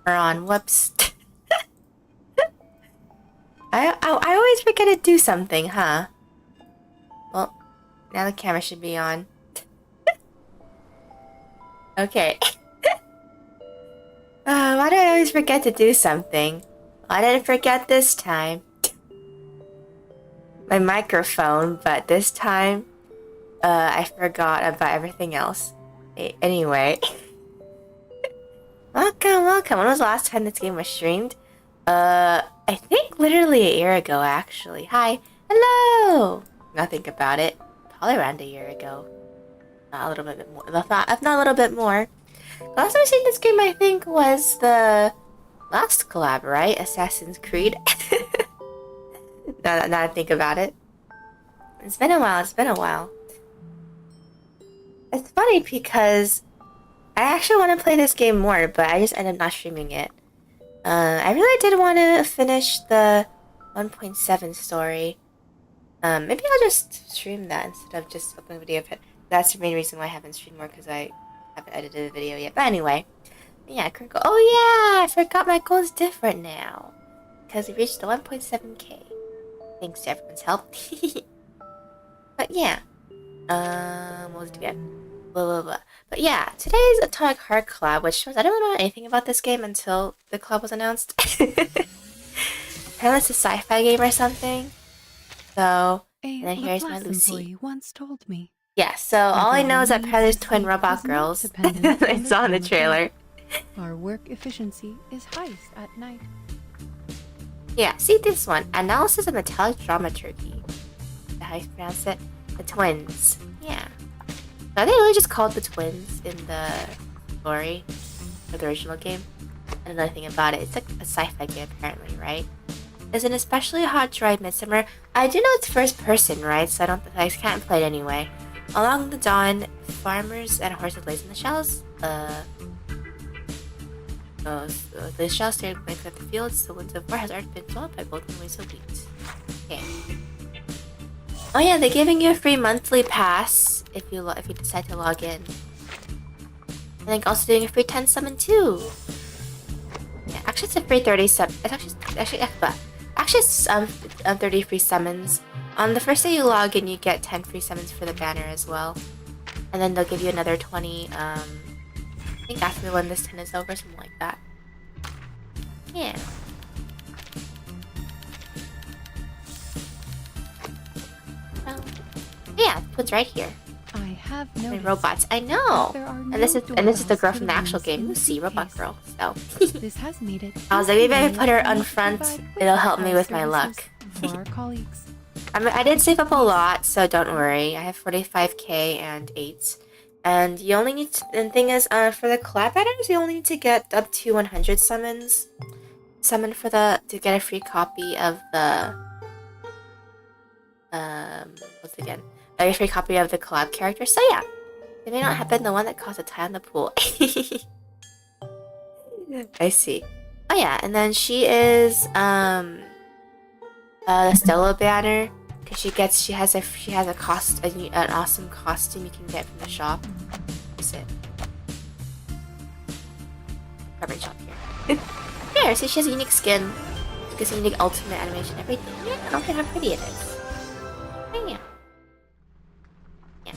On. Whoops. I always forget to do something, huh? Well, now the camera should be on. Okay. Why do I always forget to do something? I didn't forget this time. My microphone, but this time, I forgot about everything else. Anyway. Welcome. When was the last time this game was streamed? I think literally a year ago, actually. Hi. Hello! Now think about it. Probably around a year ago. Not a little bit more. If not a little bit more. Last time I seen this game, I think, was the last collab, right? Assassin's Creed. now I think about it. It's been a while. It's funny because I actually want to play this game more, but I just ended up not streaming it. I really did want to finish the 1.7 story. Maybe I'll just stream that instead of just uploading a video of it. That's the main reason why I haven't streamed more, because I haven't edited a video yet. But anyway, yeah, current goal. Oh yeah, I forgot my goal is different now, because we reached the 1.7k. Thanks to everyone's help. But yeah, what was it again? But yeah, today's Atomic Heart collab, which shows I didn't really know anything about this game until the collab was announced. Apparently it's a sci-fi game or something. So, and then here's my Lucy. Once told me. Yeah, so all I know is that apparently there's twin robot girls. I saw in the trailer. Our work efficiency is highest at night. Yeah, see this one. Analysis of metallic dramaturgy. How you pronounce it? The twins. Yeah. Are they really just called the twins in the story of the original game? And another thing about it, it's like a sci-fi game apparently, right? Is an especially hot, dry midsummer. I do know it's first person, right? So I can't play it anyway. Along the dawn, farmers and horses laze in the shallows. The shallows stare blank at the fields. The winds of war has already been swallowed by both the waves of wheat. Okay. Oh yeah, they're giving you a free monthly pass if you decide to log in. I think also doing a free 10 summon too. Yeah, actually it's a free 30 sub. It's actually it's 30 free summons. On the first day you log in, you get 10 free summons for the banner as well, and then they'll give you another 20. I think after when this 10 is over, something like that. Yeah. Yeah, it's right here. I have no robots. I know. And this is the girl from the actual game, Lucy, robot girl. So this has made it. I was like, maybe if I put her on front, it'll help me with my luck. For our colleagues. I did save up a lot, so don't worry. I have 45k and 8. And you only need to, and the thing is, for the collab items, you only need to get up to 100 summons. Summon to get a free copy of the what's it again? A free copy of the collab character. So yeah, it may not have been the one that caused a tie on the pool. I see. Oh yeah, and then she is the Stella banner because she has an awesome costume you can get from the shop. Is it? Coverage shop here. There, so she has a unique skin. She gets a unique ultimate animation, everything. Yeah, look at how pretty it is. Yeah. Yeah.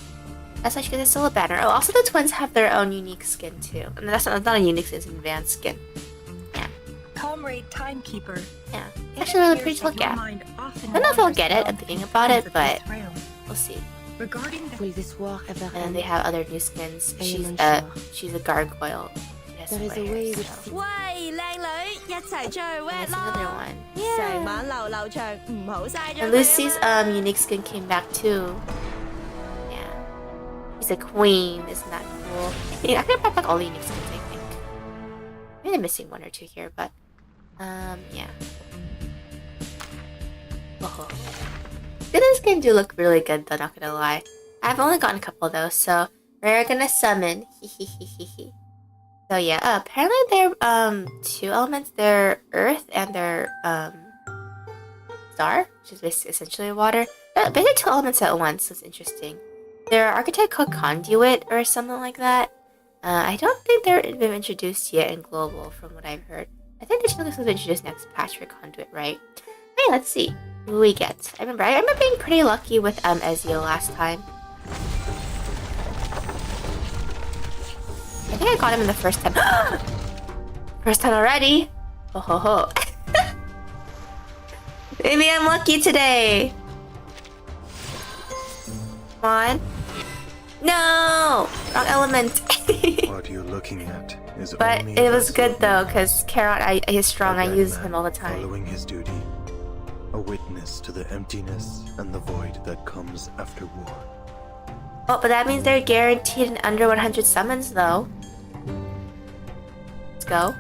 That's why she gets a Stella banner. Oh, also the twins have their own unique skin too. I mean, that's not a unique skin, it's an advanced skin. Comrade Timekeeper. Yeah, it's actually really pretty to look at. I don't know if I'll get it, I'm thinking about it, but we'll see. Regarding Will this war ever And then end? they have other new skins. She's a gargoyle. Yes, There is a way which seems There's another one. Yeah. And Lucy's unique skin came back too. Yeah. She's a queen, isn't that cool? I could have back all the unique skins, I think. Maybe I'm missing one or two here, but yeah. Oh. This skin do look really good though, not gonna lie. I've only gotten a couple though, so we're gonna summon. So yeah, apparently they're two elements. They're earth and they're star, which is basically essentially water. Basically two elements at once, so it's interesting. They're archetype called conduit or something like that. I don't think they're been introduced yet in global from what I've heard. I think the channel was introduced next patch for conduit, right? Hey, let's see who we get. I remember being pretty lucky with Ezio last time. I think I got him in the first time. First time already? Oh ho ho. Maybe I'm lucky today. Come on. No! Wrong element. What you're looking at is But only it was a good though, because Carrot is strong. I use him all the time. following his duty, a witness to the emptiness and the void that comes after war. Oh, but that means they're guaranteed in under 100 summons though. Let's go.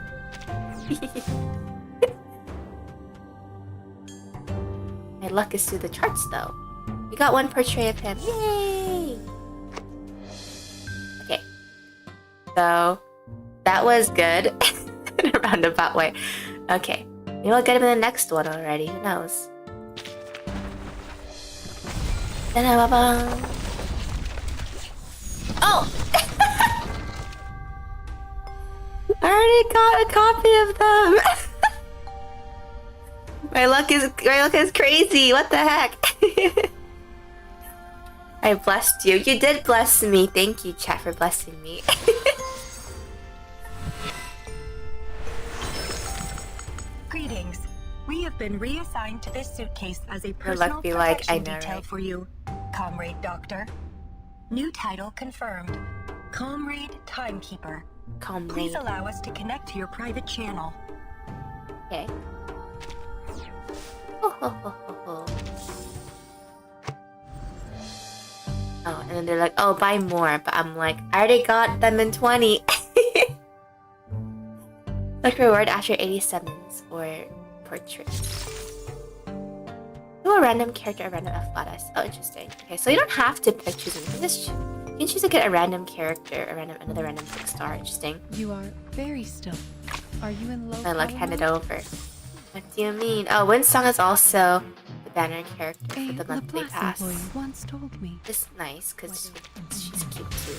My luck is through the charts though. We got one portrait of him. Yay! Okay. So, that was good. In a roundabout way. Okay. Maybe we'll get him in the next one already. Who knows? Ta-da-ba-bum. Oh! I already got a copy of them! My luck is crazy! What the heck? I blessed you. You did bless me. Thank you, chat, for blessing me. Greetings. We have been reassigned to this suitcase as a Your personal luck be like, protection I know, detail right? for you, Comrade Doctor. New title confirmed. Comrade Timekeeper. Comrade. Please allow us to connect to your private channel. Okay. Ho, ho, ho, ho, ho. Oh, and then they're like, oh, buy more. But I'm like, I already got them in 20. Like reward after 80 summons or portraits. Do a random character or random F-Goddess. Oh, interesting. Okay, so you don't have to pick choosing. You can choose to get a random character, another random 6-star. Interesting. You are very still. Are you in low I like power hand it mode? over. What do you mean? Oh, Winsong is also the banner character A for the monthly Laplace pass. employee once told me. It's nice because she's cute too.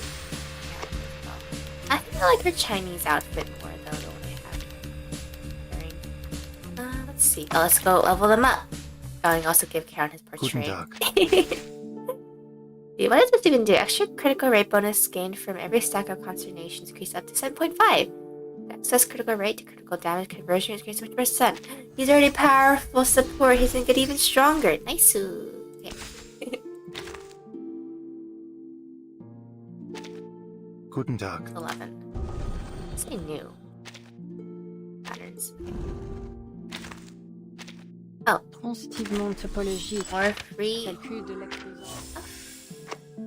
I think I like her Chinese outfit more though than what I have wearing. Let's see. Oh, let's go level them up. Oh, and also give Karen his portrait. Guten Tag. What does this even do? Extra critical rate bonus gained from every stack of consternations increased up to 7.5. Access critical rate to critical damage conversion increased 50%. He's already powerful support. He's gonna get even stronger. Nice. Okay. Guten Tag. 11. Say new patterns. Oh, Transitivement topologie. more free. Calcul de l'exposant.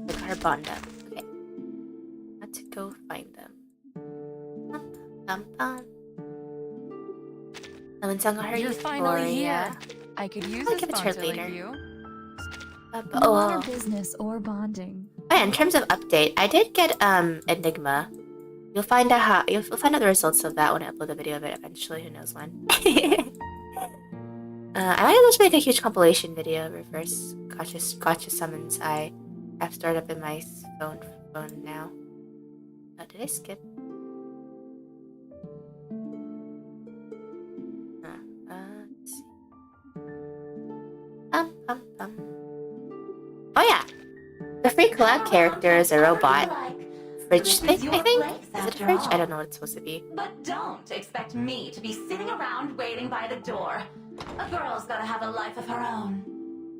The Carbonda. Okay. Have to go find them. Bum, bum. Winsong got her You're finally here. I could use I'll a give it to her sponsor like later. you. Oh, business or bonding. in terms of update, I did get Enigma. You'll find out the results of that when I upload the video of it eventually. Who knows when? I might just make a huge compilation video of reverse gotcha summons I have stored up in my phone now. Oh, did I skip? Let's see. Oh yeah! The free collab character is a robot. Fridge thing, I think? Is it a fridge? I don't know what it's supposed to be. But don't expect me to be sitting around waiting by the door. A girl's gotta have a life of her own.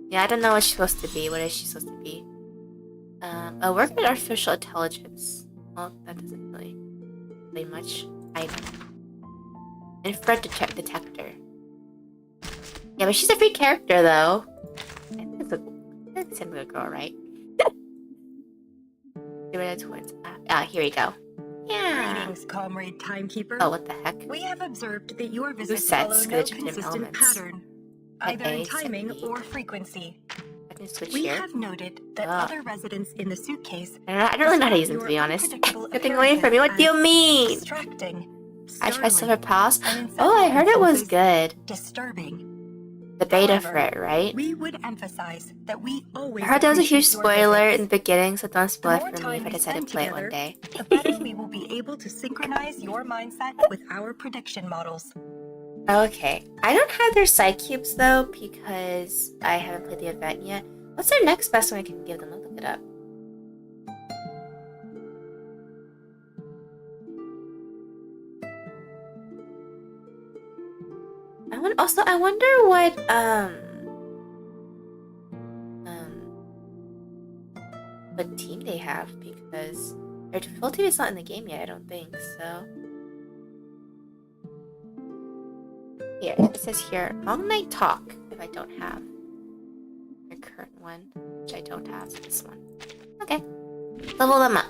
Yeah, I don't know what she's supposed to be. What is she supposed to be? A work with artificial intelligence. Well, that doesn't really say much. Item. Infrared detector. Yeah, but she's a free character, though. I think it's the same little girl, right? Twins. Here we go. Yeah. Greetings, comrade timekeeper. Oh, what the heck? We have observed that your visits sets follow no constitutive consistent elements? pattern, either in A, set timing B. or frequency. I can switch We here. have noted that other residents in the suitcase I don't really know how to use them, to be honest. Get them away from me. What do you mean? Distracting, I tried Silver Pals. and in some Oh, I heard it was instances, good. disturbing. The beta However, for it, right? We would emphasize that we always I heard there was a huge appreciate your spoiler visits. in the beginning, so don't spoil The it more for me if time I we decide to spend play it one together, day. the better we will be able to synchronize your mindset with our prediction models. Okay. I don't have their side cubes though, because I haven't played the event yet. What's their next best one I can give them? Let's look it up. I wonder what team they have, because their full team is not in the game yet, I don't think, so. Here, it says here, Long Night Talk, if I don't have their current one, which I don't have, so this one. Okay. Level them up.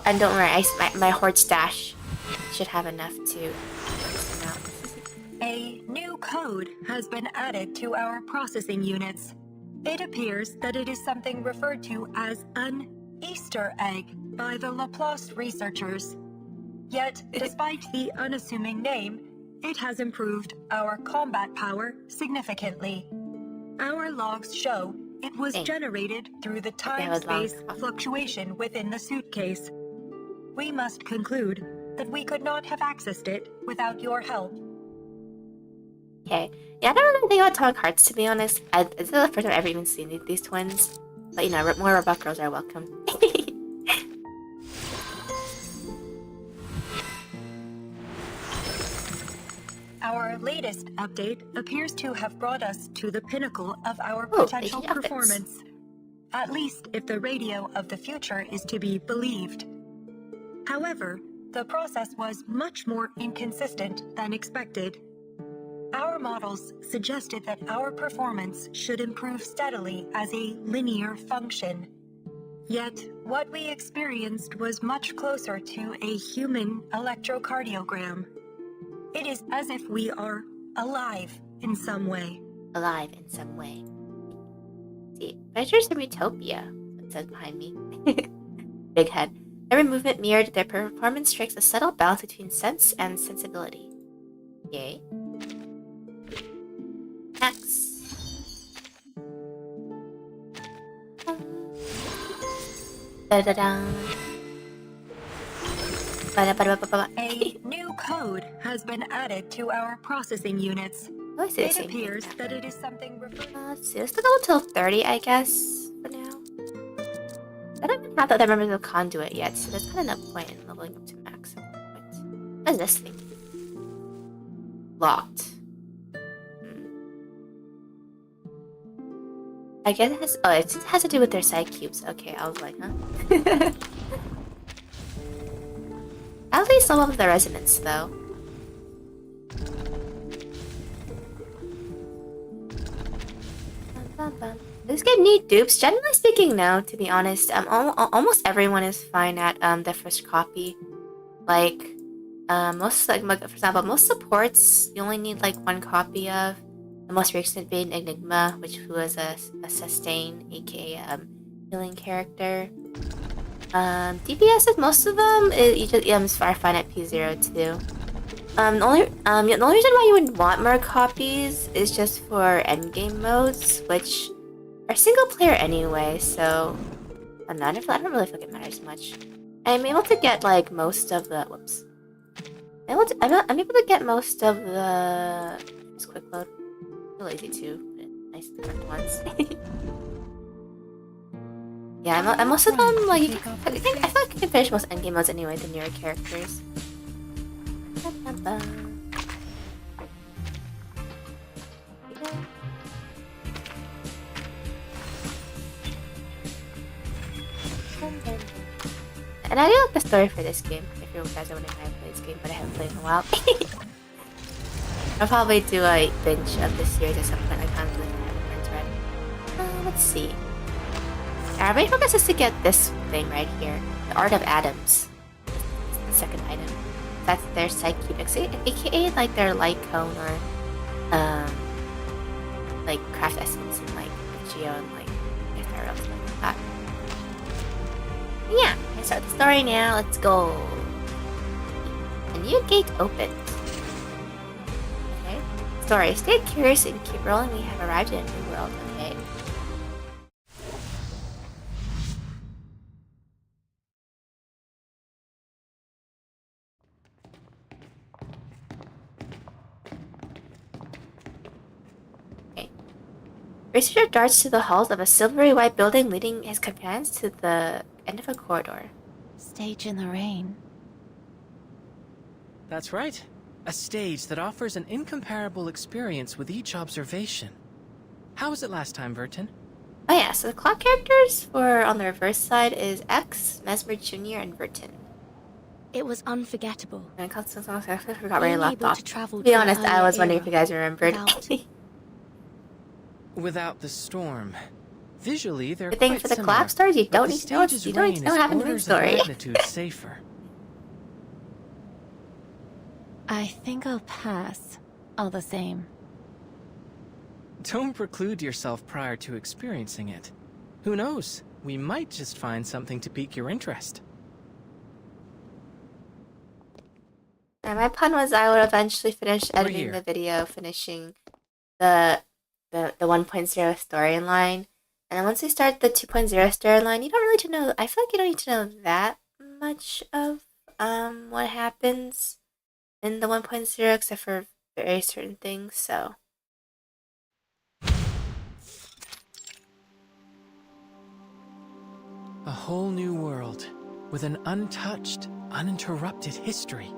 And don't worry, my horde stash should have enough to test them out. A new code has been added to our processing units. It appears that it is something referred to as an Easter egg by the Laplace researchers. Yet, despite the unassuming name, it has improved our combat power significantly. Our logs show it was generated through the time-space fluctuation within the suitcase. We must conclude that we could not have accessed it without your help. Okay. Yeah, I don't really think about Atomic Hearts, to be honest. This is the first time I've ever even seen these twins. But, you know, more robot girls are welcome. Our latest update appears to have brought us to the pinnacle of our potential making outfits. performance. At least if the radio of the future is to be believed. However, the process was much more inconsistent than expected. Our models suggested that our performance should improve steadily as a linear function. Yet, what we experienced was much closer to a human electrocardiogram. It is as if we are alive in some way. Alive in some way. Let's see, Treasures of Utopia. It says behind me. Big head. Every movement mirrored their performance strikes a subtle balance between sense and sensibility. Yay. Next. Da-da-da. Ba-da-ba-da-ba-ba-ba. A new code has been added to our processing units. Oh, I see the It same thing. appears that it is something referred Let's see, let's go till 30, I guess, for now. I don't even have the other members of Conduit yet, so there's kind of no point in leveling up to max. What is this thing? Locked. I guess it has. Oh, it has to do with their side cubes. Okay, I was like, huh? At least some of the resonance, though. This game need dupes. Generally speaking, no. To be honest, almost everyone is fine at the first copy. Like, most for example, most supports you only need like one copy of. The most recent being Enigma, who was a sustain, aka you healing character. DPS with most of them, you just are fine at P0 too. The only reason why you would want more copies is just for endgame modes, which are single player anyway. So I don't really feel like it matters much. I'm able to get like most of the I'm able to get most of the just quick load. Feel lazy too, but nice different ones. Yeah, I'm most of them like I feel like I can finish most endgame modes anyway. The newer characters. And I do like the story for this game. If you guys are wondering why I play this game, but I haven't played in a while. I'll probably do a binge of this series at some point. I can't believe I haven't read. Let's see. Our main focus is to get this thing right here, the Art of Atoms. The second item. That's their Psychic, aka like their light cone or like craft essence and like Geo and like Ethereal stuff like that. Yeah, let's start the story now. Let's go. A new gate opened. Okay. Story. Stay curious and keep rolling. We have arrived in a new world. Okay. Researcher darts to the halls of a silvery white building, leading his companions to the end of a corridor. Stage in the rain. That's right. A stage that offers an incomparable experience with each observation. How was it last time, Vertin? Oh yeah, so the clock characters for on the reverse side is X, Mesmer Jr., and Vertin. It was unforgettable. And I forgot where I left able off. to travel To be to honest, an I was earlier wondering if you guys remembered. Without the storm. Visually, they're The thing quite for the similar, clock stars, you but don't the need to know. stage's You don't need to rain know is what happened in the orders of story. magnitude safer. I think I'll pass. All the same. Don't preclude yourself prior to experiencing it. Who knows? We might just find something to pique your interest. And my plan was I would eventually finish editing here. the video, finishing the 1.0 storyline. And then once we start the 2.0 storyline, you don't really need to know. I feel like you don't need to know that much of what happens in the 1.0 except for very certain things. So A whole new world with an untouched, uninterrupted history.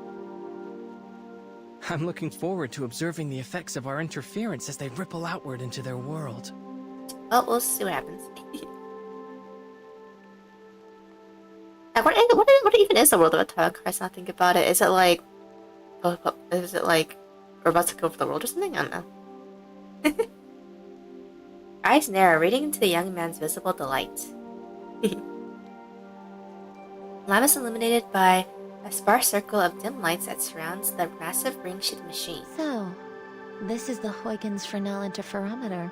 I'm looking forward to observing the effects of our interference as they ripple outward into their world. well, we'll see what happens. What even is the world of Atomic Hearts? Now think about it. Is it like we're about to go for the world or something? I don't know. Eyes narrow, reading into the young man's visible delight. Lab is illuminated by a sparse circle of dim lights that surrounds the massive ring-shaped machine. So, this is the Huygens Fresnel interferometer.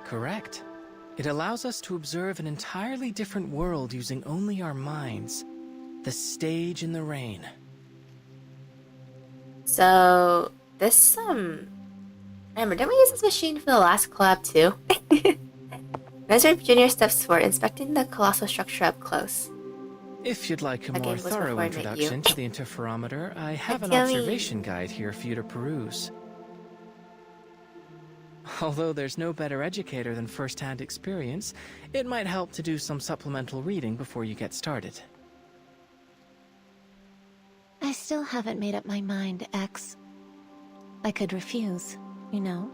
Correct. It allows us to observe an entirely different world using only our minds. The stage in the rain. So this remember, didn't we use this machine for the last collab too? Mesmer Jr. steps forward, inspecting the colossal structure up close. If you'd like a That more game was thorough before I met introduction you. to the interferometer, I have an Achilles. observation guide here for you to peruse. Although there's no better educator than first-hand experience, it might help to do some supplemental reading before you get started. I still haven't made up my mind, X. I could refuse, you know?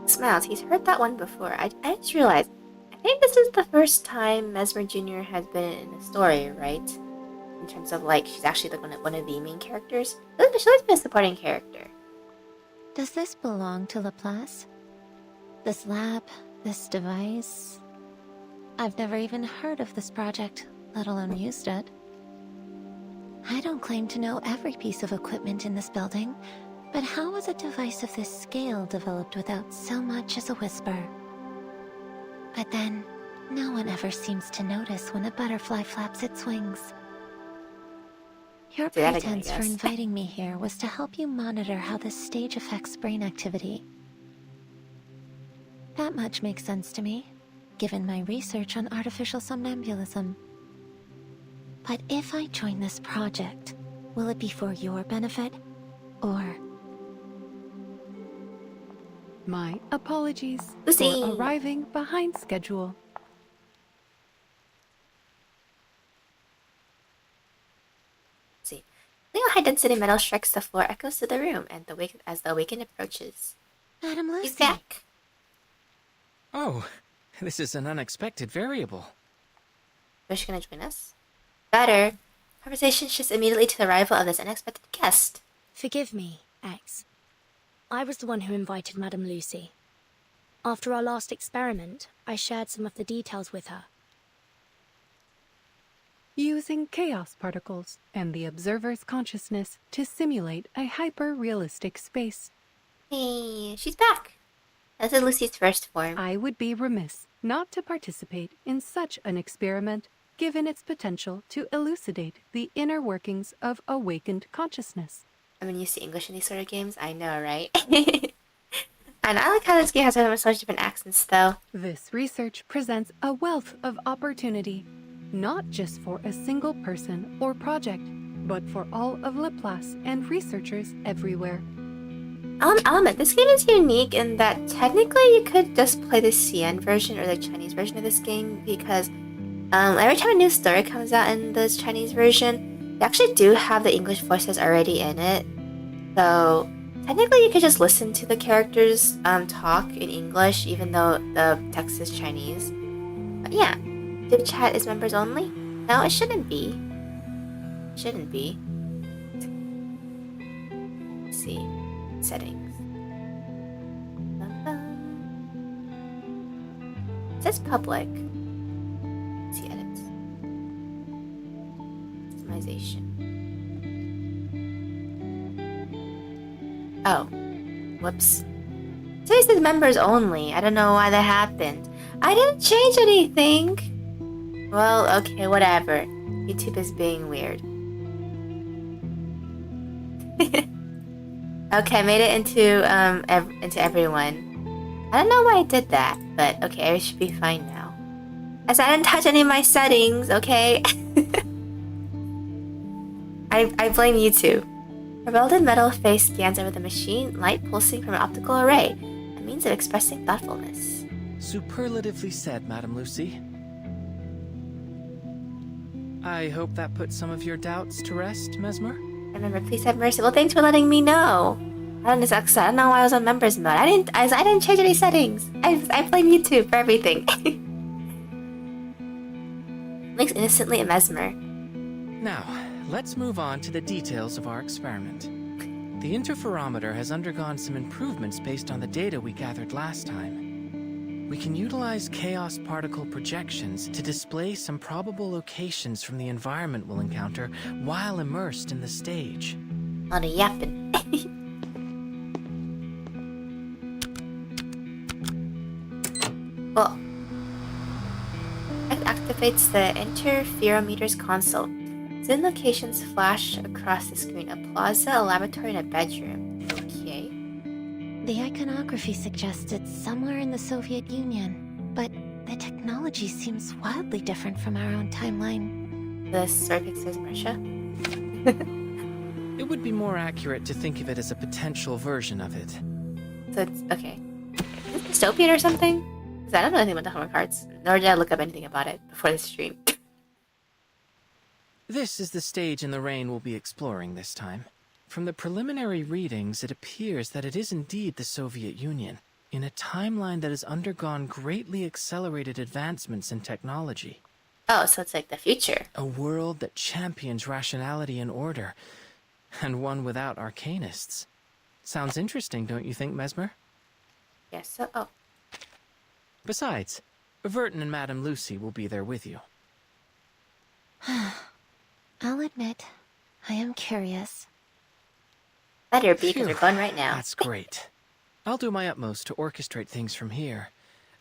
Smiles, he's heard that one before. I just realized, I think this is the first time Mesmer Jr. has been in a story, right? In terms of like, she's actually like one of the main characters. She's always been a supporting character. Does this belong to Laplace? This lab? This device? I've never even heard of this project, let alone used it. I don't claim to know every piece of equipment in this building, but how was a device of this scale developed without so much as a whisper? But then, no one ever seems to notice when a butterfly flaps its wings. Your Do that again, I pretense for guess. inviting me here was to help you monitor how this stage affects brain activity. That much makes sense to me, given my research on artificial somnambulism. But if I join this project, will it be for your benefit, or... My apologies Lucy. for arriving behind schedule. See. Little high-density metal strikes the floor, echoes to the room, and as the awakened approaches. Madam Lucy. He's back. Oh, this is an unexpected variable. Is she gonna join us? Better. Conversation shifts immediately to the arrival of this unexpected guest. Forgive me, X. I was the one who invited Madame Lucy. After our last experiment, I shared some of the details with her. Using chaos particles and the observer's consciousness to simulate a hyper-realistic space. Hey, she's back. This is Lucy's first form. I would be remiss not to participate in such an experiment, given its potential to elucidate the inner workings of awakened consciousness. I'm used to English in these sort of games. I know, right? And I like how this game has so much different accents, though. This research presents a wealth of opportunity, not just for a single person or project, but for all of Laplace and researchers everywhere. I'll admit, this game is unique in that technically you could just play the CN version or the Chinese version of this game, because every time a new story comes out in this Chinese version, they actually do have the English voices already in it. So technically you could just listen to the characters talk in English, even though the text is Chinese. But yeah, Tube chat is members only? No, it shouldn't be. Shouldn't be. Let's see. Settings. It says public. Let's see edits. Customization. Oh. Whoops. It says it's members only. I don't know why that happened. I didn't change anything. Well, okay, whatever. YouTube is being weird. Okay, I made it into everyone. I don't know why I did that, but okay, I should be fine now. As I didn't touch any of my settings, okay? I blame YouTube. A welded metal face scans over the machine, light pulsing from an optical array, a means of expressing thoughtfulness. Superlatively said, Madame Lucy. I hope that puts some of your doubts to rest, Mesmer? Remember, please have mercy. Well, thanks for letting me know. I don't know why I was on members mode. I didn't change any settings. I blame YouTube for everything. Links innocently a Mesmer. Now, let's move on to the details of our experiment. The interferometer has undergone some improvements based on the data we gathered last time. We can utilize chaos particle projections to display some probable locations from the environment we'll encounter while immersed in the stage. On a yappin'. Well, it activates the interferometer's console. Zoom locations flash across the screen. A plaza, a laboratory, and a bedroom. Okay. The iconography suggests it's somewhere in the Soviet Union, but the technology seems wildly different from our own timeline. The story says Russia. It would be more accurate to think of it as a potential version of it. So it's okay. Is it dystopian or something? Because I don't know anything about the Homer cards, nor did I look up anything about it before the stream. This is the stage in the rain we'll be exploring this time. From the preliminary readings, it appears that it is indeed the Soviet Union, in a timeline that has undergone greatly accelerated advancements in technology. Oh, so it's like the future. A world that champions rationality and order, and one without arcanists. Sounds interesting, don't you think, Mesmer? Yes, so, oh. Besides, Verton and Madame Lucy will be there with you. I'll admit, I am curious. Better be, because we're going right now. That's great. I'll do my utmost to orchestrate things from here.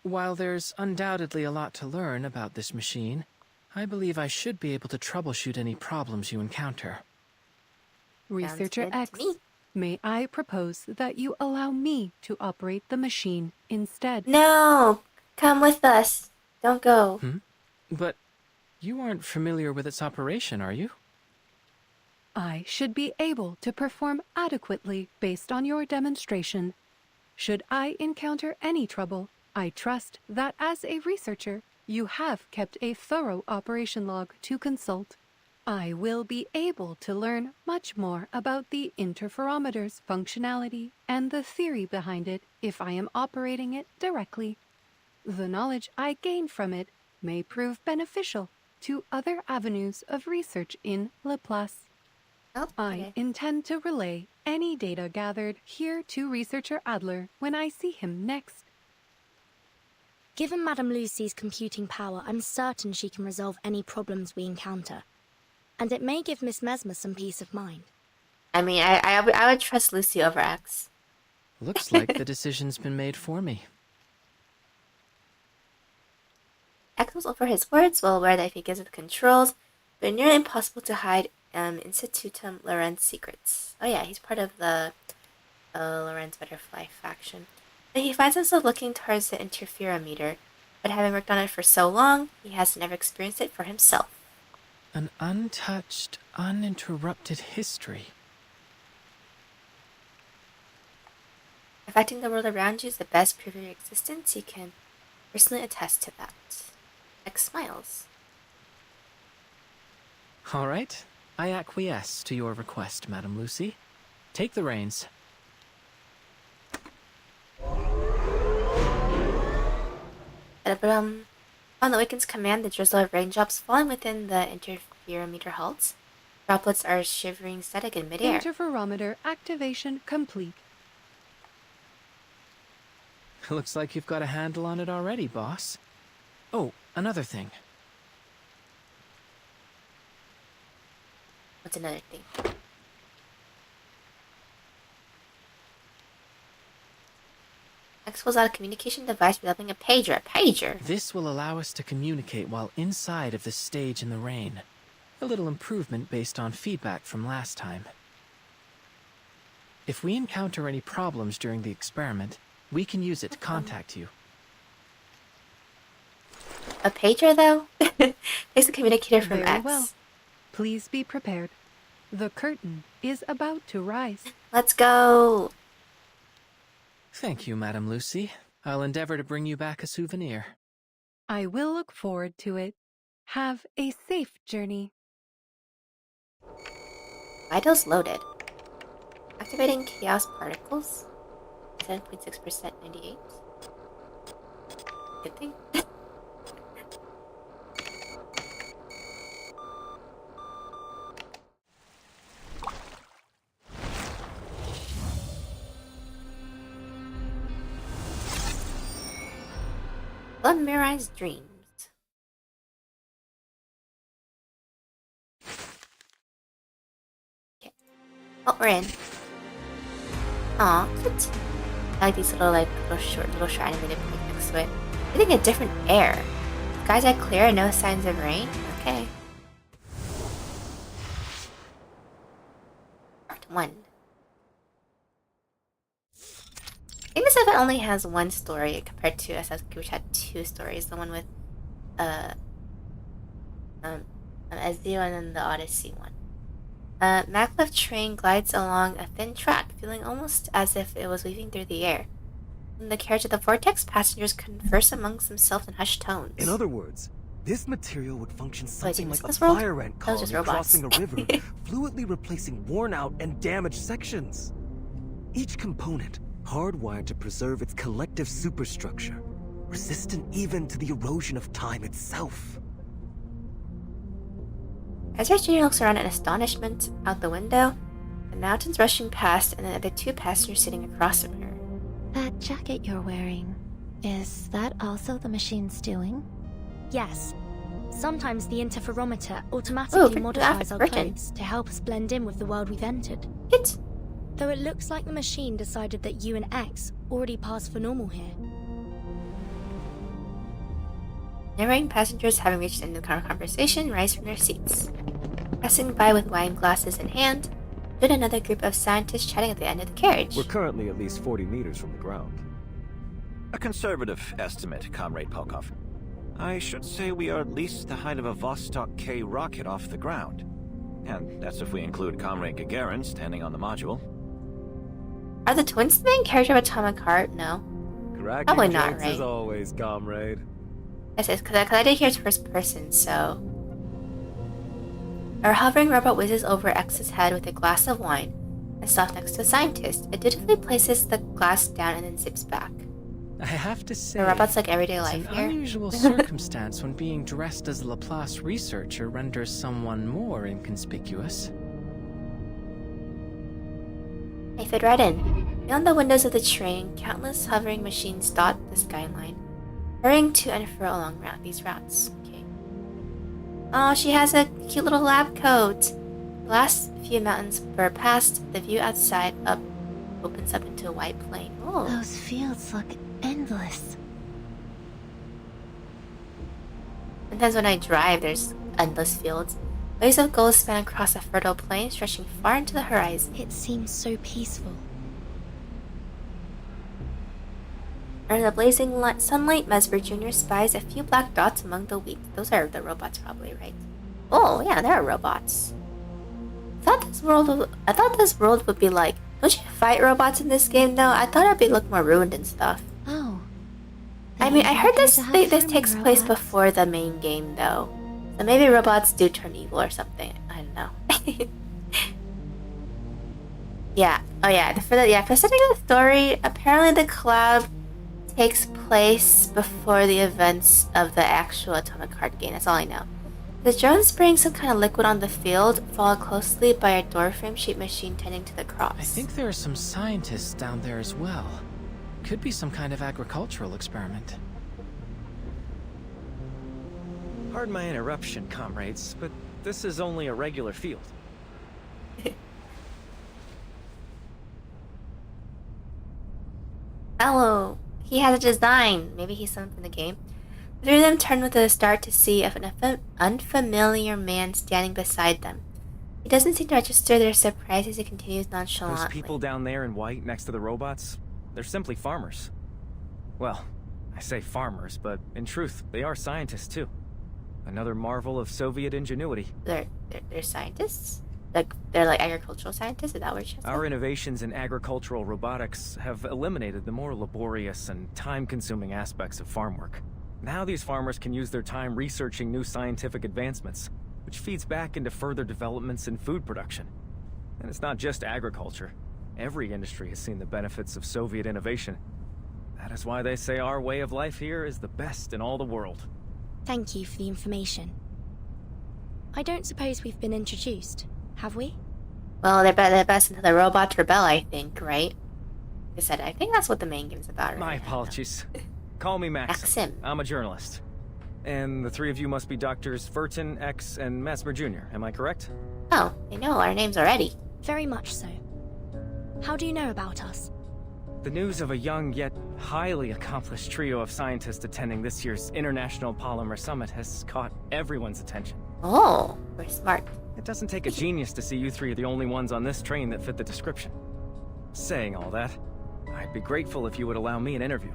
While there's undoubtedly a lot to learn about this machine, I believe I should be able to troubleshoot any problems you encounter. Researcher good to X, me. may I propose that you allow me to operate the machine instead? No! Come with us. Don't go. But you aren't familiar with its operation, are you? I should be able to perform adequately based on your demonstration. Should I encounter any trouble, I trust that as a researcher, you have kept a thorough operation log to consult. I will be able to learn much more about the interferometer's functionality and the theory behind it if I am operating it directly. The knowledge I gain from it may prove beneficial to other avenues of research in Laplace. Oh, I okay. intend to relay any data gathered here to Researcher Adler when I see him next. Given Madame Lucy's computing power, I'm certain she can resolve any problems we encounter. And it may give Miss Mesmer some peace of mind. I mean, I would trust Lucy over X. Looks like the decision's been made for me. X was over his words, well aware that if he gives it the controls, but nearly impossible to hide Institutum Lorentz secrets. Oh yeah, he's part of the Lorentz Butterfly faction. But he finds himself looking towards the interferometer, but having worked on it for so long, he has never experienced it for himself. An untouched, uninterrupted history. Affecting the world around you is the best proof of your existence. You can personally attest to that. X smiles. All right, I acquiesce to your request, Madame Lucy. Take the reins. On the Wiccan's command, the drizzle of raindrops falling within the interferometer halts. Droplets are shivering static in midair. Interferometer activation complete. Looks like you've got a handle on it already, boss. Oh, another thing. What's another thing? X pulls out a communication device resembling a pager. A pager! This will allow us to communicate while inside of the stage in the rain. A little improvement based on feedback from last time. If we encounter any problems during the experiment, we can use it to contact you. A pager, though? It's a communicator from Very X. well. Please be prepared. The curtain is about to rise. Let's go! Thank you, Madame Lucy. I'll endeavor to bring you back a souvenir. I will look forward to it. Have a safe journey. Vitals loaded. Activating chaos particles. 7.6% 98. Good thing. Unmemorized dreams. Okay. Oh, we're in. Aw, cute. I like these little short animated picnics to it. Getting a different air. Skies are clear and no signs of rain. Okay. Part 1. I think this event only has one story compared to SSQ, which had 2 stories. The one with Ezio and then the Odyssey one. Maglev train glides along a thin track, feeling almost as if it was weaving through the air. In the carriage of the vortex, passengers converse amongst themselves in hushed tones. In other words, this material would function something like a this world? fire ant That was just colony robots. crossing a river, fluidly replacing worn-out and damaged sections. Each component hardwired to preserve its collective superstructure, resistant even to the erosion of time itself. Ezra Jr. looks around in astonishment out the window, the mountains rushing past, and then the 2 passengers sitting across from her. That jacket you're wearing, is that also the machine's doing? Yes. Sometimes the interferometer automatically modifies our clothes to help us blend in with the world we've entered. It. Though it looks like the machine decided that you and X already passed for normal here. Narrowing passengers having reached the end of the conversation rise from their seats. Passing by with wine glasses in hand, stood another group of scientists chatting at the end of the carriage. We're currently at least 40 meters from the ground. A conservative estimate, Comrade Polkov. I should say we are at least the height of a Vostok K rocket off the ground. And that's if we include Comrade Gagarin standing on the module. Are the twins the main character of Atomic Heart? No. Cracking Probably not, jokes right? as always, comrade. Yes, because I did hear it's first person, so... Our hovering robot whizzes over X's head with a glass of wine and stops next to the scientist. It dutifully places the glass down and then zips back. I have to say, The robot's like everyday it's life an here. unusual circumstance when being dressed as a Laplace researcher renders someone more inconspicuous. I fit right in. Beyond the windows of the train, countless hovering machines dot the skyline, hurrying to and fro along these routes. Okay. Oh, she has a cute little lab coat. The last few mountains burr past, the view outside opens up into a wide plain. Oh. Those fields look endless. Sometimes when I drive, there's endless fields. Waves of gold span across a fertile plain, stretching far into the horizon. It seems so peaceful. Under the blazing sunlight, Mesmer Jr. spies a few black dots among the wheat. Those are the robots, probably, right? Oh, yeah, there are robots. I thought this world would be like... Don't you fight robots in this game, though? I thought it'd look more ruined and stuff. Oh. I mean, I heard this They this takes place before the main game, though. So maybe robots do turn evil or something. I don't know. Yeah. Oh yeah. For setting the story, apparently the collab takes place before the events of the actual Atomic Heart game. That's all I know. The drone spraying some kind of liquid on the field, followed closely by a door frame sheet machine tending to the crops. I think there are some scientists down there as well. Could be some kind of agricultural experiment. Pardon my interruption, comrades, but this is only a regular field. Hello. He has a design. Maybe he's someone from the game. The three of them turn with a start to see an unfamiliar man standing beside them. He doesn't seem to register their surprise as he continues nonchalantly. Those people down there in white next to the robots, they're simply farmers. Well, I say farmers, but in truth, they are scientists too. Another marvel of Soviet ingenuity. They're scientists? They're like agricultural scientists? Is that what you're saying? Our innovations in agricultural robotics have eliminated the more laborious and time-consuming aspects of farm work. Now these farmers can use their time researching new scientific advancements, which feeds back into further developments in food production. And it's not just agriculture. Every industry has seen the benefits of Soviet innovation. That is why they say our way of life here is the best in all the world. Thank you for the information. I don't suppose we've been introduced, have we? Well, they're best until the robots rebel, I think, right? Like I said, I think that's what the main game's about. Right? My apologies. Call me Maxim. I'm a journalist. And the three of you must be Doctors Verton, X, and Mesmer Jr., am I correct? Oh, they know our names already. Very much so. How do you know about us? The news of a young yet highly accomplished trio of scientists attending this year's International Polymer Summit has caught everyone's attention. Oh, we're smart. It doesn't take a genius to see you three are the only ones on this train that fit the description. Saying all that, I'd be grateful if you would allow me an interview.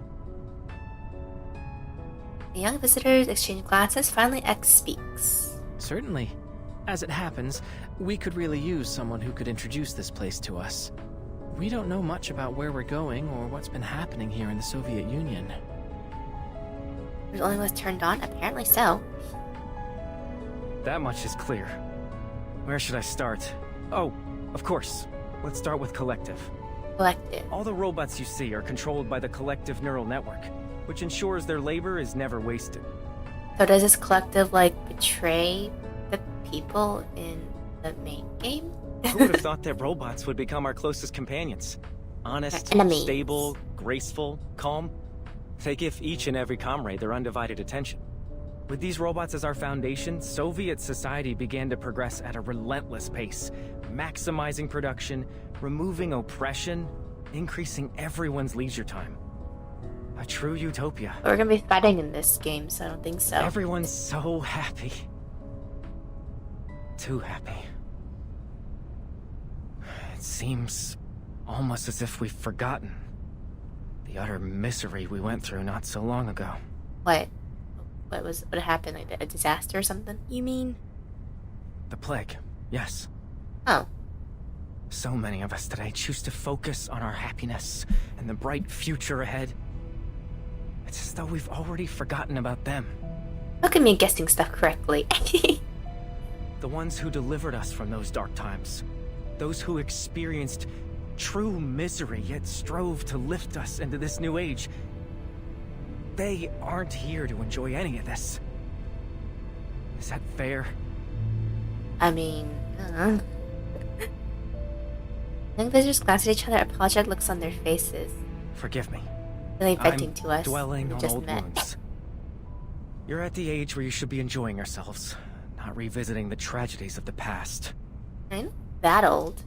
The young visitors exchange glances. Finally, X speaks. Certainly. As it happens, we could really use someone who could introduce this place to us. We don't know much about where we're going or what's been happening here in the Soviet Union. Who's only was turned on? Apparently so. That much is clear. Where should I start? Oh, of course. Let's start with Collective. Collective. All the robots you see are controlled by the Collective neural network, which ensures their labor is never wasted. So does this collective, like, betray the people in the main game? Who would have thought that robots would become our closest companions? Honest, enemies. stable, graceful, calm. They give each and every comrade their undivided attention. With these robots as our foundation, Soviet society began to progress at a relentless pace, maximizing production, removing oppression, increasing everyone's leisure time. A true utopia. But we're gonna be fighting in this game, so I don't think so. Everyone's so happy. Too happy. It seems almost as if we've forgotten the utter misery we went through not so long ago. What happened? Like a disaster or something? You mean? The plague, yes. Oh. So many of us today choose to focus on our happiness and the bright future ahead. It's as though we've already forgotten about them. Look at me guessing stuff correctly. The ones who delivered us from those dark times. Those who experienced true misery yet strove to lift us into this new age. They aren't here to enjoy any of this. Is that fair? I mean, I think they just glance at each other, apologetic looks on their faces. Forgive me. Really venting I'm to us. dwelling on just old met. wounds. You're at the age where you should be enjoying yourselves, not revisiting the tragedies of the past. I'm not that old.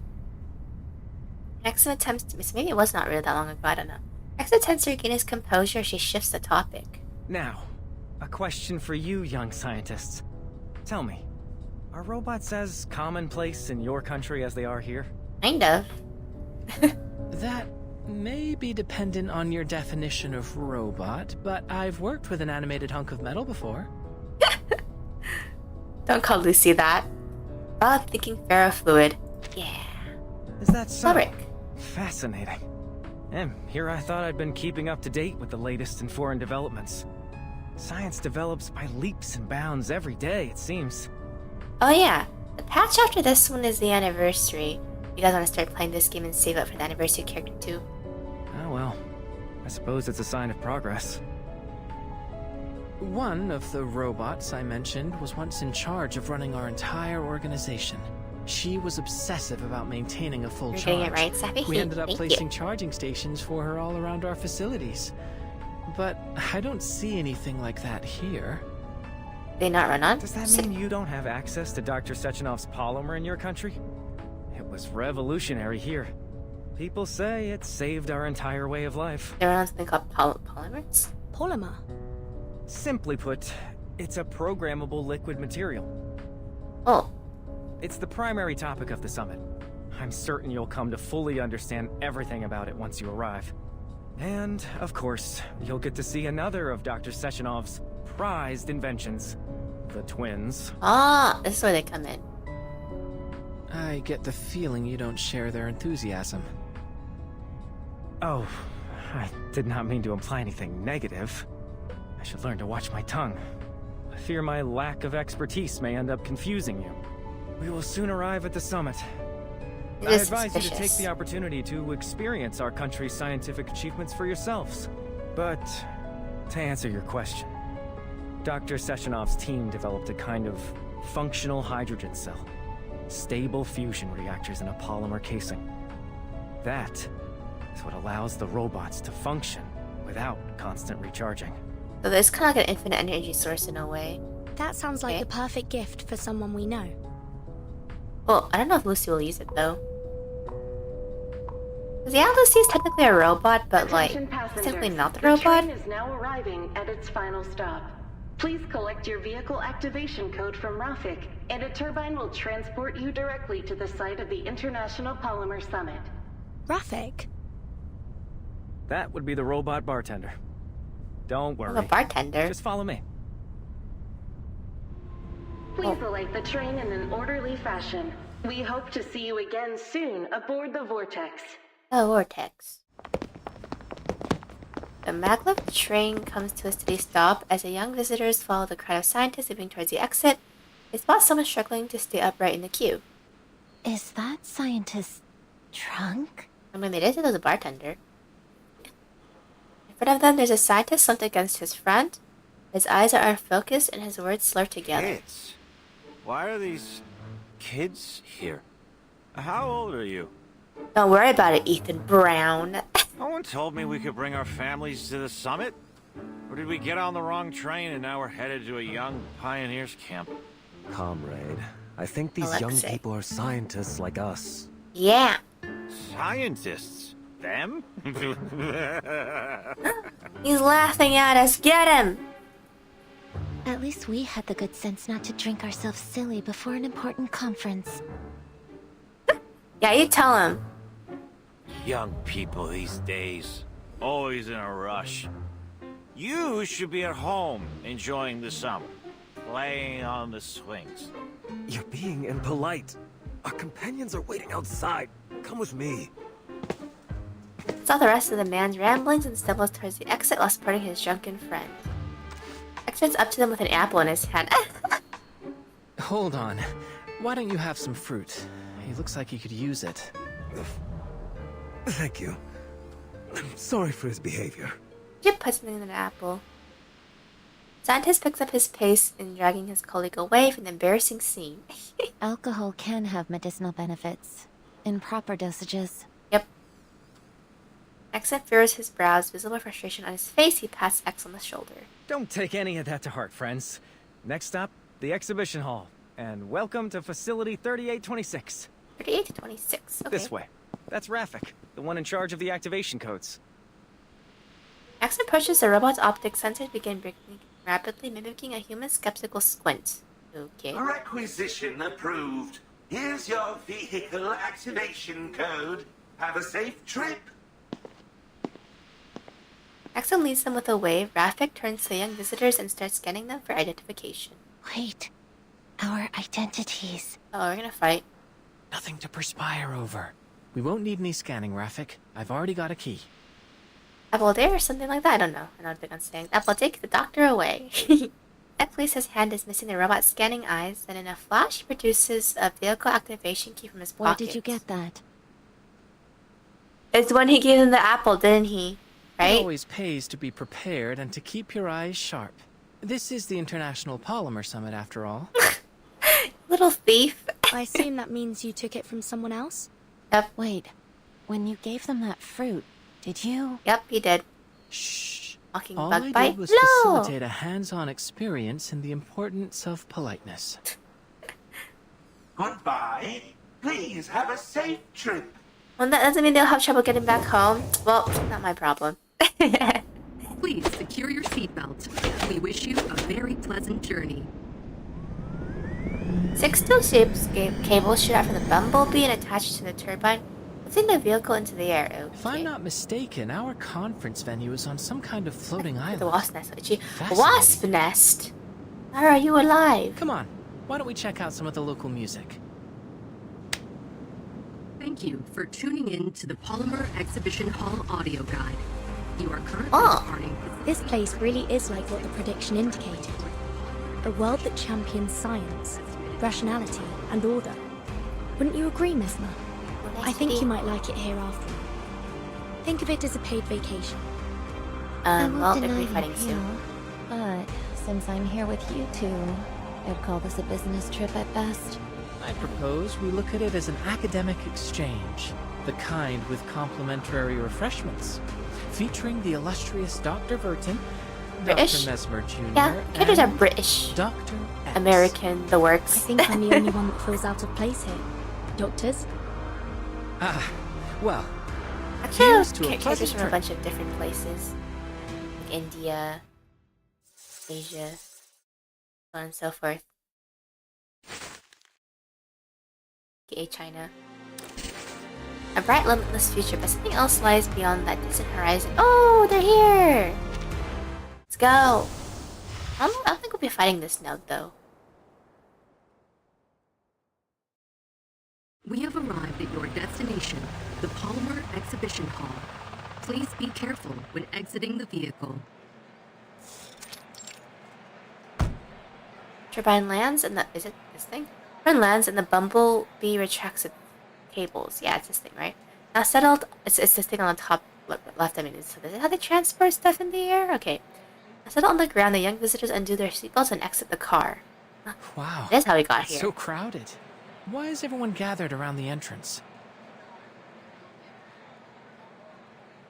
Exit attempts to maybe it was not really that long ago, I don't know. Exit attempts to regain his composure, she shifts the topic. Now, a question for you young scientists. Tell me, are robots as commonplace in your country as they are here? Kind of. That may be dependent on your definition of robot, but I've worked with an animated hunk of metal before. Don't call Lucy that. Thinking ferrofluid. Yeah. Is that so? Fabric. Fascinating. And here I thought I'd been keeping up to date with the latest in foreign developments. Science develops by leaps and bounds every day, it seems. Oh yeah, the patch after this one is the anniversary. You guys want to start playing this game and save up for the anniversary character too? Oh well, I suppose it's a sign of progress. One of the robots I mentioned was once in charge of running our entire organization. She was obsessive about maintaining a full You're charge. getting it right, Sappy. We ended up Thank placing you. charging stations for her all around our facilities. But I don't see anything like that here. They not run on? Does that mean you don't have access to Dr. Sechenov's polymer in your country? It was revolutionary here. People say it saved our entire way of life. They run on something called polymers? Polymer? Simply put, it's a programmable liquid material. Oh. It's the primary topic of the summit. I'm certain you'll come to fully understand everything about it once you arrive. And, of course, you'll get to see another of Dr. Sechenov's prized inventions. The twins. Ah, this is where they come in. I get the feeling you don't share their enthusiasm. Oh, I did not mean to imply anything negative. I should learn to watch my tongue. I fear my lack of expertise may end up confusing you. We will soon arrive at the summit. I advise you to take the opportunity to experience our country's scientific achievements for yourselves. But, to answer your question, Dr. Sechenov's team developed a kind of functional hydrogen cell. Stable fusion reactors in a polymer casing. That is what allows the robots to function without constant recharging. So it's kind of like an infinite energy source in a way. That sounds like the perfect gift for someone we know. Well, I don't know if Lucy will use it though. 'Cause yeah, Lucy's technically a robot, but like, it's technically not the robot. The train is now arriving at its final stop. Please collect your vehicle activation code from Rafik, and a turbine will transport you directly to the site of the International Polymer Summit. Rafik? That would be the robot bartender. Don't worry. A bartender? Just follow me. Please alight the train in an orderly fashion. We hope to see you again soon aboard the Vortex. The Vortex. The maglev train comes to a steady stop as the young visitors follow the crowd of scientists moving towards the exit. They spot someone struggling to stay upright in the queue. Is that scientist drunk? I mean, it is a bartender. In front of them, there's a scientist slumped against his front. His eyes are unfocused and his words slur together. Kids? Why are these kids here? How old are you? Don't worry about it, Ethan Brown. No one told me we could bring our families to the summit. Or did we get on the wrong train and now we're headed to a young pioneers camp? Comrade, I think these young people are scientists like us. Yeah. Scientists? Them? He's laughing at us. Get him! At least we had the good sense not to drink ourselves silly before an important conference. Yeah, you tell him. Young people these days, always in a rush. You should be at home, enjoying the summer, playing on the swings. You're being impolite. Our companions are waiting outside. Come with me. Saw the rest of the man's ramblings and stumbles towards the exit while supporting his drunken friend. Exits up to them with an apple in his hand. Hold on. Why don't you have some fruit? He looks like he could use it. Thank you. I'm sorry for his behavior. Jip puts something in an apple. Scientist picks up his pace in dragging his colleague away from the embarrassing scene. Alcohol can have medicinal benefits. In proper dosages. Yep. Exit furrows his brows, visible frustration on his face. He pats X on the shoulder. Don't take any of that to heart, friends. Next stop, the exhibition hall. And welcome to Facility 3826. 3826, okay. This way. That's Rafik, the one in charge of the activation codes. X approaches the robot's optic sensors begin blinking rapidly, mimicking a human's skeptical squint. Okay. Requisition approved. Here's your vehicle activation code. Have a safe trip. Axel leads them with a wave. Rafik turns to the young visitors and starts scanning them for identification. Wait. Our identities. Oh, we're gonna fight. Nothing to perspire over. We won't need any scanning, Rafik. I've already got a key. Apple Day or something like that? I don't know. I'm not big on saying. Apple, take the doctor away. That police's hand is missing the robot's scanning eyes, then in a flash, he produces a vehicle activation key from his pocket. Where did you get that? It's when he gave him the apple, didn't he? Right? It always pays to be prepared and to keep your eyes sharp. This is the International Polymer Summit, after all. Little thief. I assume that means you took it from someone else? Yep. Wait, when you gave them that fruit, did you? Yep, he did. Shh. Walking All bug I bite. did was No! facilitate a hands-on experience in the importance of politeness. Goodbye. Please have a safe trip. Well, that doesn't mean they'll have trouble getting back home. Well, not my problem. Please secure your seatbelt. We wish you a very pleasant journey. 6 steel shapes cables shoot out from the bumblebee and attach to the turbine, lifting the vehicle into the air. Okay. If I'm not mistaken, our conference venue is on some kind of floating island. The wasp nest, Ichi. Wasp nest? How are you alive? Come on, why don't we check out some of the local music? Thank you for tuning in to the Polymer Exhibition Hall audio guide. You are currently departing. This place really is like what the prediction indicated. A world that champions science, rationality, and order. Wouldn't you agree, Mesmer? I think you might like it here after all. Think of it as a paid vacation. I Well, won't they're deny gonna be you fighting soon. appeal, but since I'm here with you two, I'd call this a business trip at best. I propose we look at it as an academic exchange, the kind with complimentary refreshments, featuring the illustrious Dr. Verton, British? Dr. Mesmer Jr., Yeah, characters are and British. Dr. X. American, the works. I think I'm the only one that feels out of place here. Doctors? Ah, well, Actually, here's to a characters pleasant from a trip. bunch of different places. Like India, Asia, so on and so forth. aka China. A bright, limitless future, but something else lies beyond that distant horizon. Oh, they're here! Let's go! I don't think we'll be fighting this node, though. We have arrived at your destination, the Polymer Exhibition Hall. Please be careful when exiting the vehicle. Turbine lands and the... Is it this thing? Turbine lands and the bumblebee retracts its cables. Yeah, it's this thing, right? Now settled... It's this thing on the top left, I mean. So this is how they transport stuff in the air? Okay. Now settled on the ground, the young visitors undo their seatbelts and exit the car. Wow. That's how we got it's here. so crowded. Why is everyone gathered around the entrance?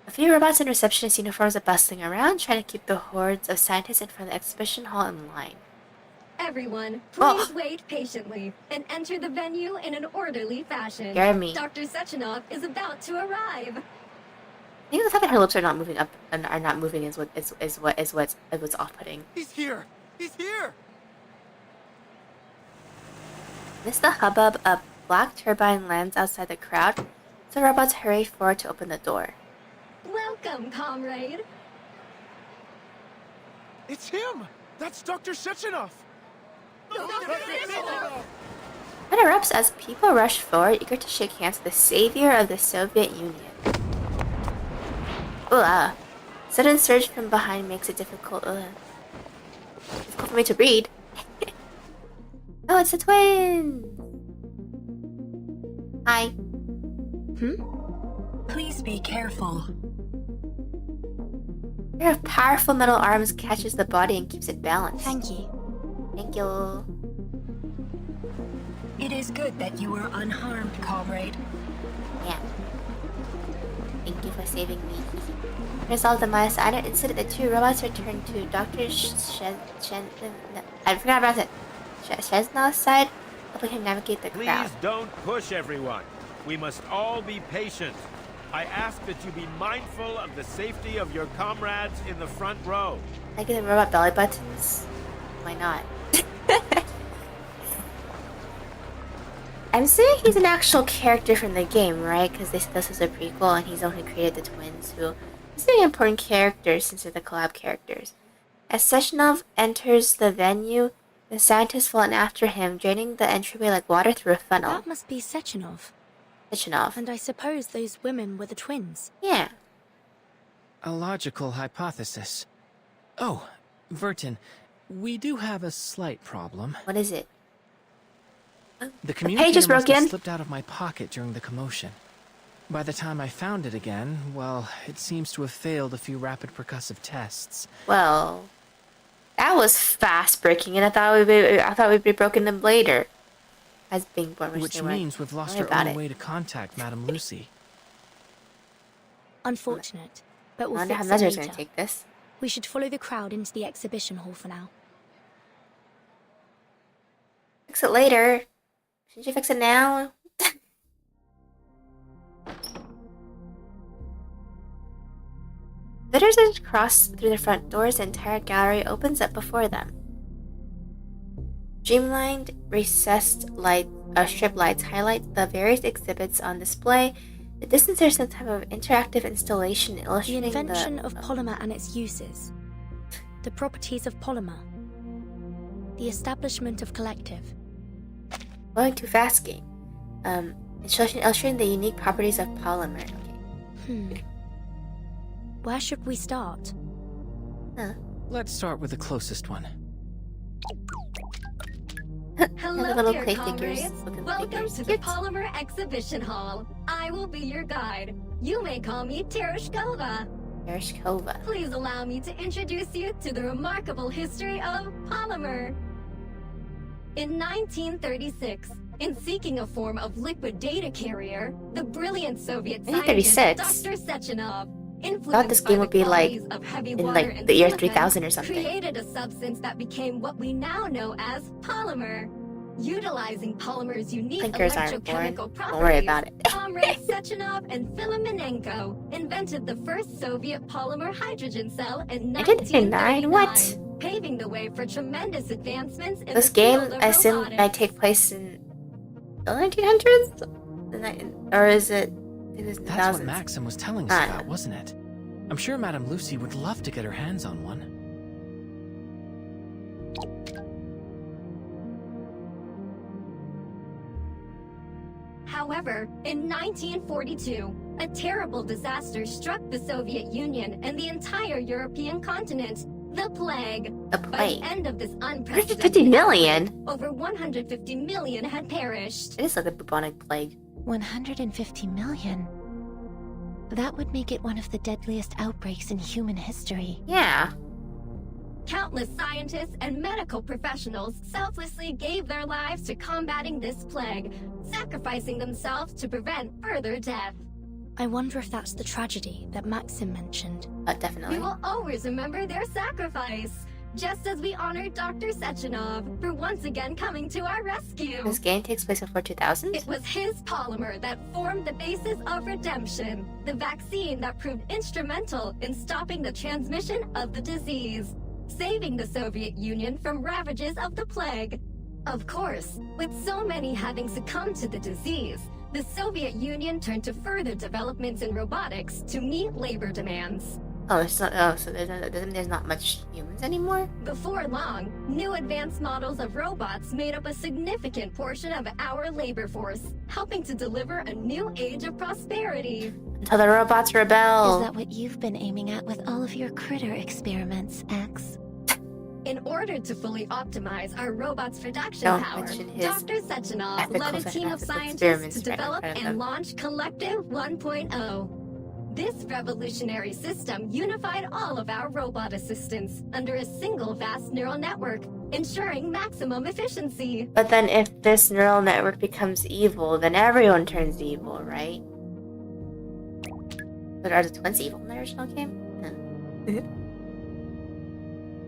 A few robots in receptionist uniforms are bustling around, trying to keep the hordes of scientists in front of the exhibition hall in line. Everyone, please wait patiently and enter the venue in an orderly fashion. Jeremy. Dr. Sechenov is about to arrive. think the fact that her lips are not moving up and are not moving is what's off-putting. He's here! He's here! Amidst the hubbub, a black turbine lands outside the crowd, so robots hurry forward to open the door. Welcome, comrade. It's him! That's Dr. Sechenov! It erupts as people rush forward, eager to shake hands with the savior of the Soviet Union. Ooh, sudden surge from behind makes it difficult for me to read. Oh, it's a twin! Hi. Please be careful. A pair of powerful metal arms catches the body and keeps it balanced. Thank you. Thank you. It is good that you were unharmed, comrade. Yeah. Thank you for saving me. Resolve the Myosiner incident, the two robots return to Dr. I forgot about it. Chesnow's side, helping him navigate the crowd. Please don't push everyone. We must all be patient. I ask that you be mindful of the safety of your comrades in the front row. I get the robot belly buttons. Why not? I'm saying he's an actual character from the game, right? Because this is a prequel and he's the one who created the twins, who is an important character since they're the collab characters. As Sechenov enters the venue, the scientists fall in after him, draining the entryway like water through a funnel. That must be Sechenov. Sechenov. And I suppose those women were the twins. Yeah. A logical hypothesis. Oh, Vertin, we do have a slight problem. What is it? The page is communicator must have broken. slipped out of my pocket during the commotion. By the time I found it again, well, it seems to have failed a few rapid percussive tests. Well, that was fast breaking, and I thought we'd be broken them later. As being born, Which means we've lost our only way to contact Madame Lucy. Unfortunate, but we'll I wonder fix how it Measure's later. gonna take this. We should follow the crowd into the exhibition hall for now. Fix it later. Shouldn't you fix it now? Visitors as they cross through the front doors, the entire gallery opens up before them. Streamlined, recessed strip lights highlight the various exhibits on display. The distance there's some type of interactive installation The illustrating invention of polymer and its uses. The properties of polymer. The establishment of collective. Going too fast game. Illustrating the unique properties of polymer. Okay. Where should we start? Let's start with the closest one. Hello, little dear clay comrades. figures, looking Welcome figures. to the Polymer Exhibition Hall. I will be your guide. You may call me Tereshkova. Tereshkova. Please allow me to introduce you to the remarkable history of polymer. In 1936, in seeking a form of liquid data carrier, the brilliant Soviet scientist 1936? Dr. Sechenov, Thought this game would be like heavy in water like and the year silicon, 3000 or something. created a substance that became what we now know as polymer. Utilizing polymer's unique Clinkers aren't electrochemical born. properties, Don't worry about it. comrades Sechenov and Filomenenko invented the first Soviet polymer hydrogen cell in 1939? 1939, What? paving the way for tremendous advancements in This the game, field of I assume, robotics. might take place in the 1900s? Or is it in the 2000s? That's what Maxim was telling us about, wasn't it? I'm sure Madame Lucy would love to get her hands on one. However, in 1942, a terrible disaster struck the Soviet Union and the entire European continent. The plague. The By plague. the end of this 150 unprecedented million? outbreak, over 150 million had perished. It is like the bubonic plague. 150 million? That would make it one of the deadliest outbreaks in human history. Yeah. Countless scientists and medical professionals selflessly gave their lives to combating this plague, sacrificing themselves to prevent further death. I wonder if that's the tragedy that Maxim mentioned. Definitely. We will always remember their sacrifice. just as we honor Dr. Sechenov for once again coming to our rescue. This game takes place before 2000? It was his polymer that formed the basis of redemption, the vaccine that proved instrumental in stopping the transmission of the disease, saving the Soviet Union from ravages of the plague. Of course, with so many having succumbed to the disease, the Soviet Union turned to further developments in robotics to meet labor demands. Oh, it's not. Oh, so there's not much humans anymore? Before long, new advanced models of robots made up a significant portion of our labor force, helping to deliver a new age of prosperity. Until the robots rebel. Is that what you've been aiming at with all of your critter experiments, X? In order to fully optimize our robot's production Don't power, mention his Dr. Sechenov led a team of scientists experiments to right in develop front of and them. launch Collective 1.0. This revolutionary system unified all of our robot assistants under a single vast neural network, ensuring maximum efficiency. But then if this neural network becomes evil, then everyone turns evil, right? But are the twins evil in the original game?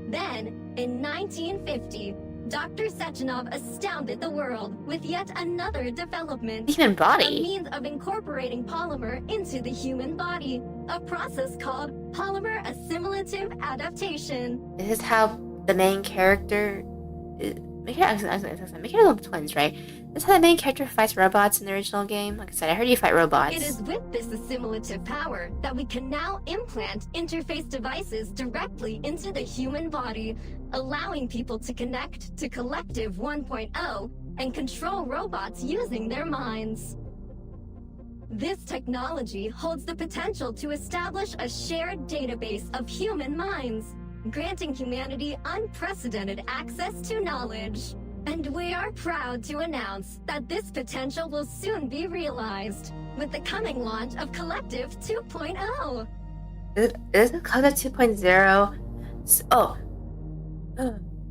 Then, in 1950, Dr. Sechenov astounded the world with yet another development. Human body? A means of incorporating polymer into the human body. A process called polymer assimilative adaptation. This is how the main character... Make it little twins, right? This is how the main character fights robots in the original game. Like I said, I heard you fight robots. It is with this assimilative power that we can now implant interface devices directly into the human body, allowing people to connect to Collective 1.0 and control robots using their minds. This technology holds the potential to establish a shared database of human minds, granting humanity unprecedented access to knowledge. And we are proud to announce that this potential will soon be realized with the coming launch of Collective 2.0. Is it Collective 2.0? Oh.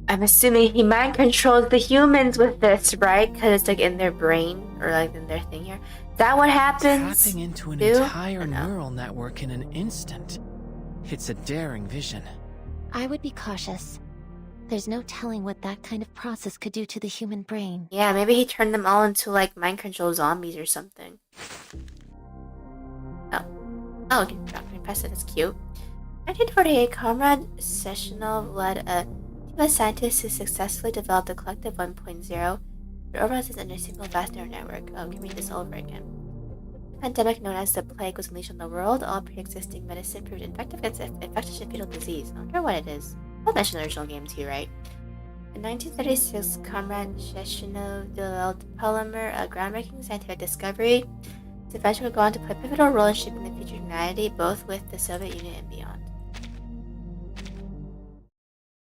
I'm assuming he mind controls the humans with this, right? Because it's like in their brain or like in their thing here. Is that what happens? Tapping into an too? entire neural network in an instant. It's a daring vision. I would be cautious. There's no telling what that kind of process could do to the human brain. Yeah, maybe he turned them all into like mind control zombies or something. Oh, okay. Dr. Impressive, that's cute. 1948, Comrade Sechenov led a team of scientists who successfully developed the Collective 1.0 for robots under a single vast neural network. Oh, can we read this over again? The pandemic known as the plague was unleashed on the world. All pre-existing medicine proved ineffective against infectious and fatal disease. I wonder what it is. I'll mention the original game too, right? In 1936, Comrade Sechenov developed polymer, a groundbreaking scientific discovery. Its invention would go on to play a pivotal role in shaping the future of humanity, both with the Soviet Union and beyond.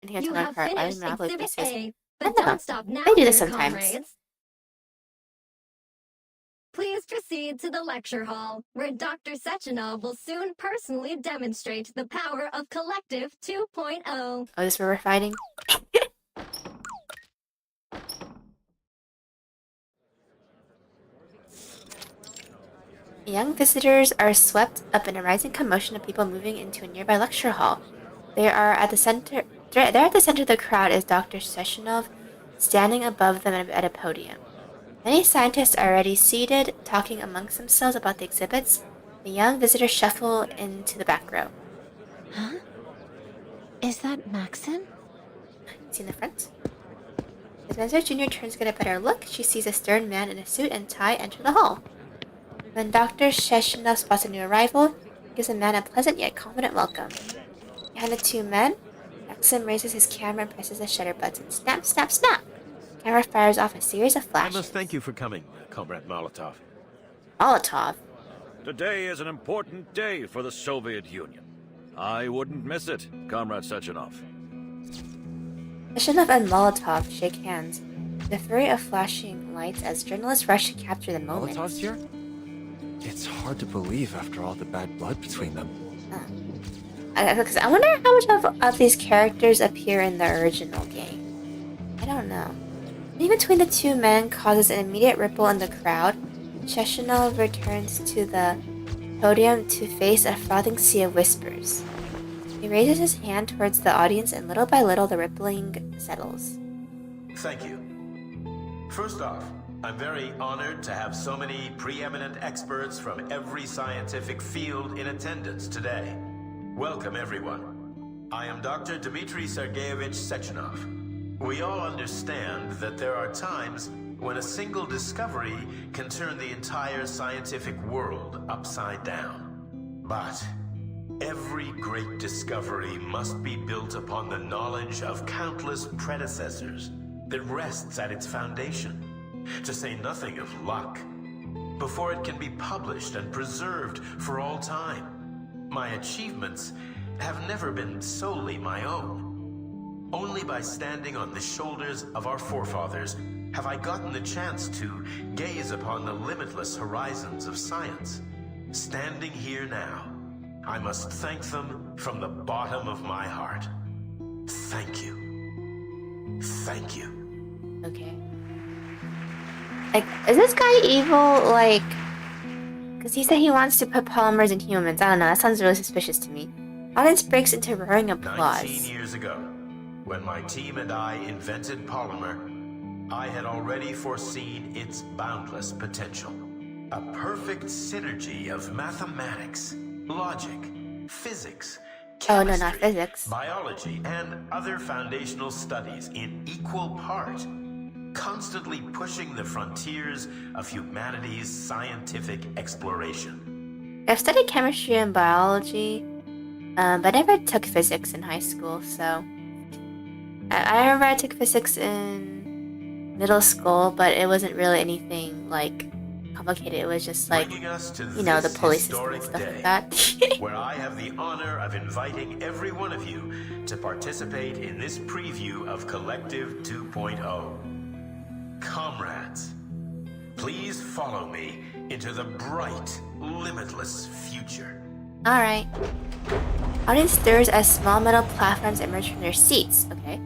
And here's You another have part. I finished monopoly Exhibit pieces. A, I but know. don't stop now, They do this dear sometimes. comrades. Please proceed to the lecture hall, where Dr. Sechenov will soon personally demonstrate the power of Collective 2.0. Oh, this is where we're fighting? Young visitors are swept up in a rising commotion of people moving into a nearby lecture hall. They are at the center. There at the center of the crowd is Dr. Sechenov, standing above them at a podium. Many scientists are already seated, talking amongst themselves about the exhibits. The young visitors shuffle into the back row. Huh? Is that Maxim? See in the front? As Menzer Jr. turns to get a better look, she sees a stern man in a suit and tie enter the hall. When Dr. Sechenov spots a new arrival, he gives the man a pleasant yet confident welcome. Behind the two men, Maxim raises his camera and presses the shutter button. Snap, snap, snap! The camera fires off a series of I flashes. must thank you for coming, Comrade Molotov. Molotov? Today is an important day for the Soviet Union. I wouldn't miss it, Comrade Sechenov. Sechenov and Molotov shake hands. The flurry of flashing lights as journalists rush to capture the moment. Molotov's here? It's hard to believe after all the bad blood between them. Because I wonder how much of these characters appear in the original game. I don't know. Meeting between the two men causes an immediate ripple in the crowd. Sechenov returns to the podium to face a frothing sea of whispers. He raises his hand towards the audience, and little by little the rippling settles. Thank you. First off, I'm very honored to have so many preeminent experts from every scientific field in attendance today. Welcome, everyone. I am Dr. Dmitry Sergeyevich Sechenov. We all understand that there are times when a single discovery can turn the entire scientific world upside down. But every great discovery must be built upon the knowledge of countless predecessors that rests at its foundation, to say nothing of luck, before it can be published and preserved for all time. My achievements have never been solely my own. Only by standing on the shoulders of our forefathers have I gotten the chance to gaze upon the limitless horizons of science. Standing here now, I must thank them from the bottom of my heart. Thank you. Thank you. Okay. Like, is this guy evil? Like, because he said he wants to put polymers in humans. I don't know, that sounds really suspicious to me. Audience breaks into roaring applause. 19 years ago, when my team and I invented polymer, I had already foreseen its boundless potential. A perfect synergy of mathematics, logic, physics, chemistry, oh, no, not physics, biology, and other foundational studies in equal part, constantly pushing the frontiers of humanity's scientific exploration. I've studied chemistry and biology, but I never took physics in high school, so... I remember I took physics in middle school, but it wasn't really anything, like, complicated. It was just like, you know, the pulley system and stuff like that. Where I have the honor of inviting every one of you to participate in this preview of Collective 2.0. Comrades, please follow me into the bright, limitless future. Alright. Audience stirs as small metal platforms emerge from their seats. Okay.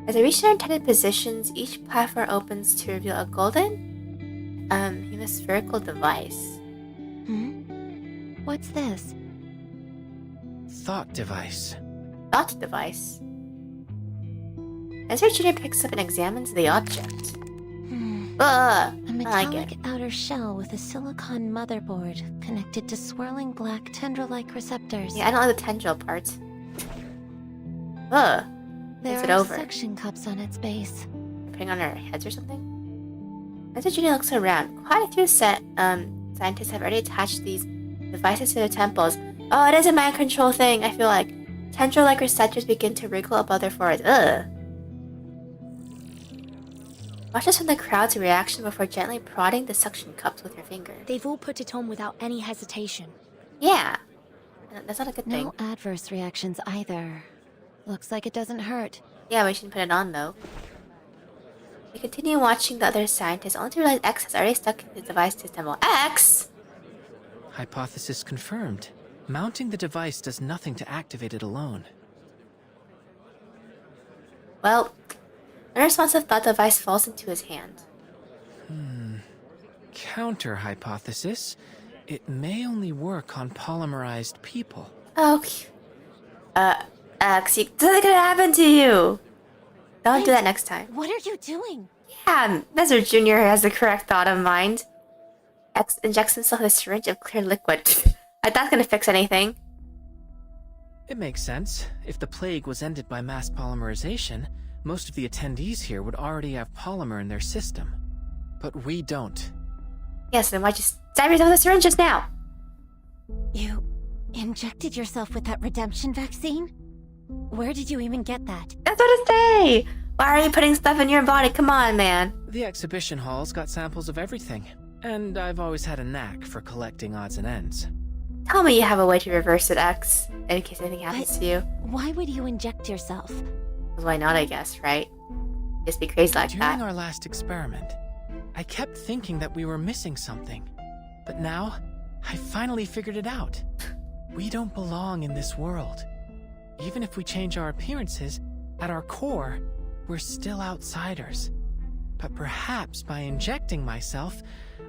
As they reach their intended positions, each platform opens to reveal a golden, hemispherical device. What's this? Thought device. Thought device. Ezra Jr. picks up and examines the object. A metallic outer shell with a silicon motherboard connected to swirling black tendril-like receptors. Yeah, I don't like the tendril part. Ugh. There it are over. suction cups on its base. Putting on our heads or something? Ezra Jr. looks around. Quite a few scientists have already attached these devices to their temples. Oh, it is a mind control thing, I feel like. Tendril-like receptors begin to wriggle above their foreheads. Ugh. Watches from the crowd's reaction before gently prodding the suction cups with her finger. They've all put it on without any hesitation. Yeah. That's not a good thing. No adverse reactions either. Looks like it doesn't hurt. Yeah, we shouldn't put it on though. We continue watching the other scientists, only to realize X has already stuck the device to his temple. X! Hypothesis confirmed. Mounting the device does nothing to activate it alone. Well, unresponsive thought device falls into his hand. Counter hypothesis. It may only work on polymerized people. Okay. X, something could happen to you. Don't do that next time. What are you doing? Yeah, Messer Jr. has the correct thought of mind. X injects himself with a syringe of clear liquid. That's gonna fix anything. It makes sense. If the plague was ended by mass polymerization, most of the attendees here would already have polymer in their system. But we don't. Yes, then why'd you stab yourself with a syringe just now? You injected yourself with that redemption vaccine? Where did you even get that? That's what I say! Why are you putting stuff in your body? Come on, man. The exhibition hall's got samples of everything. And I've always had a knack for collecting odds and ends. Tell me you have a way to reverse it, X, in case anything happens to you. Why would you inject yourself? Why not, I guess, right? Just be crazy like that. During our last experiment, I kept thinking that we were missing something. But now, I finally figured it out. We don't belong in this world. Even if we change our appearances, at our core, we're still outsiders. But perhaps by injecting myself,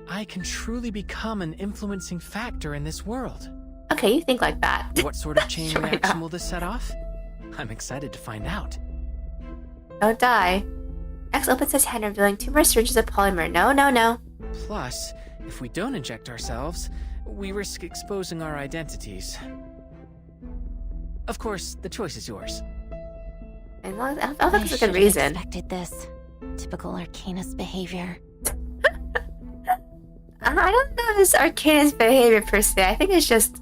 I can truly become an influencing factor in this world. Okay, you think like that. What sort of chain Sure reaction enough. will this set off? I'm excited to find out. Don't die. X opens his hand, revealing 2 more syringes of polymer. No, no, no. Plus, if we don't inject ourselves, we risk exposing our identities. Of course, the choice is yours. And I don't think it's a should good have reason. expected this. Typical Arcanist behavior. I don't know if it's Arcanist behavior per se. I think it's just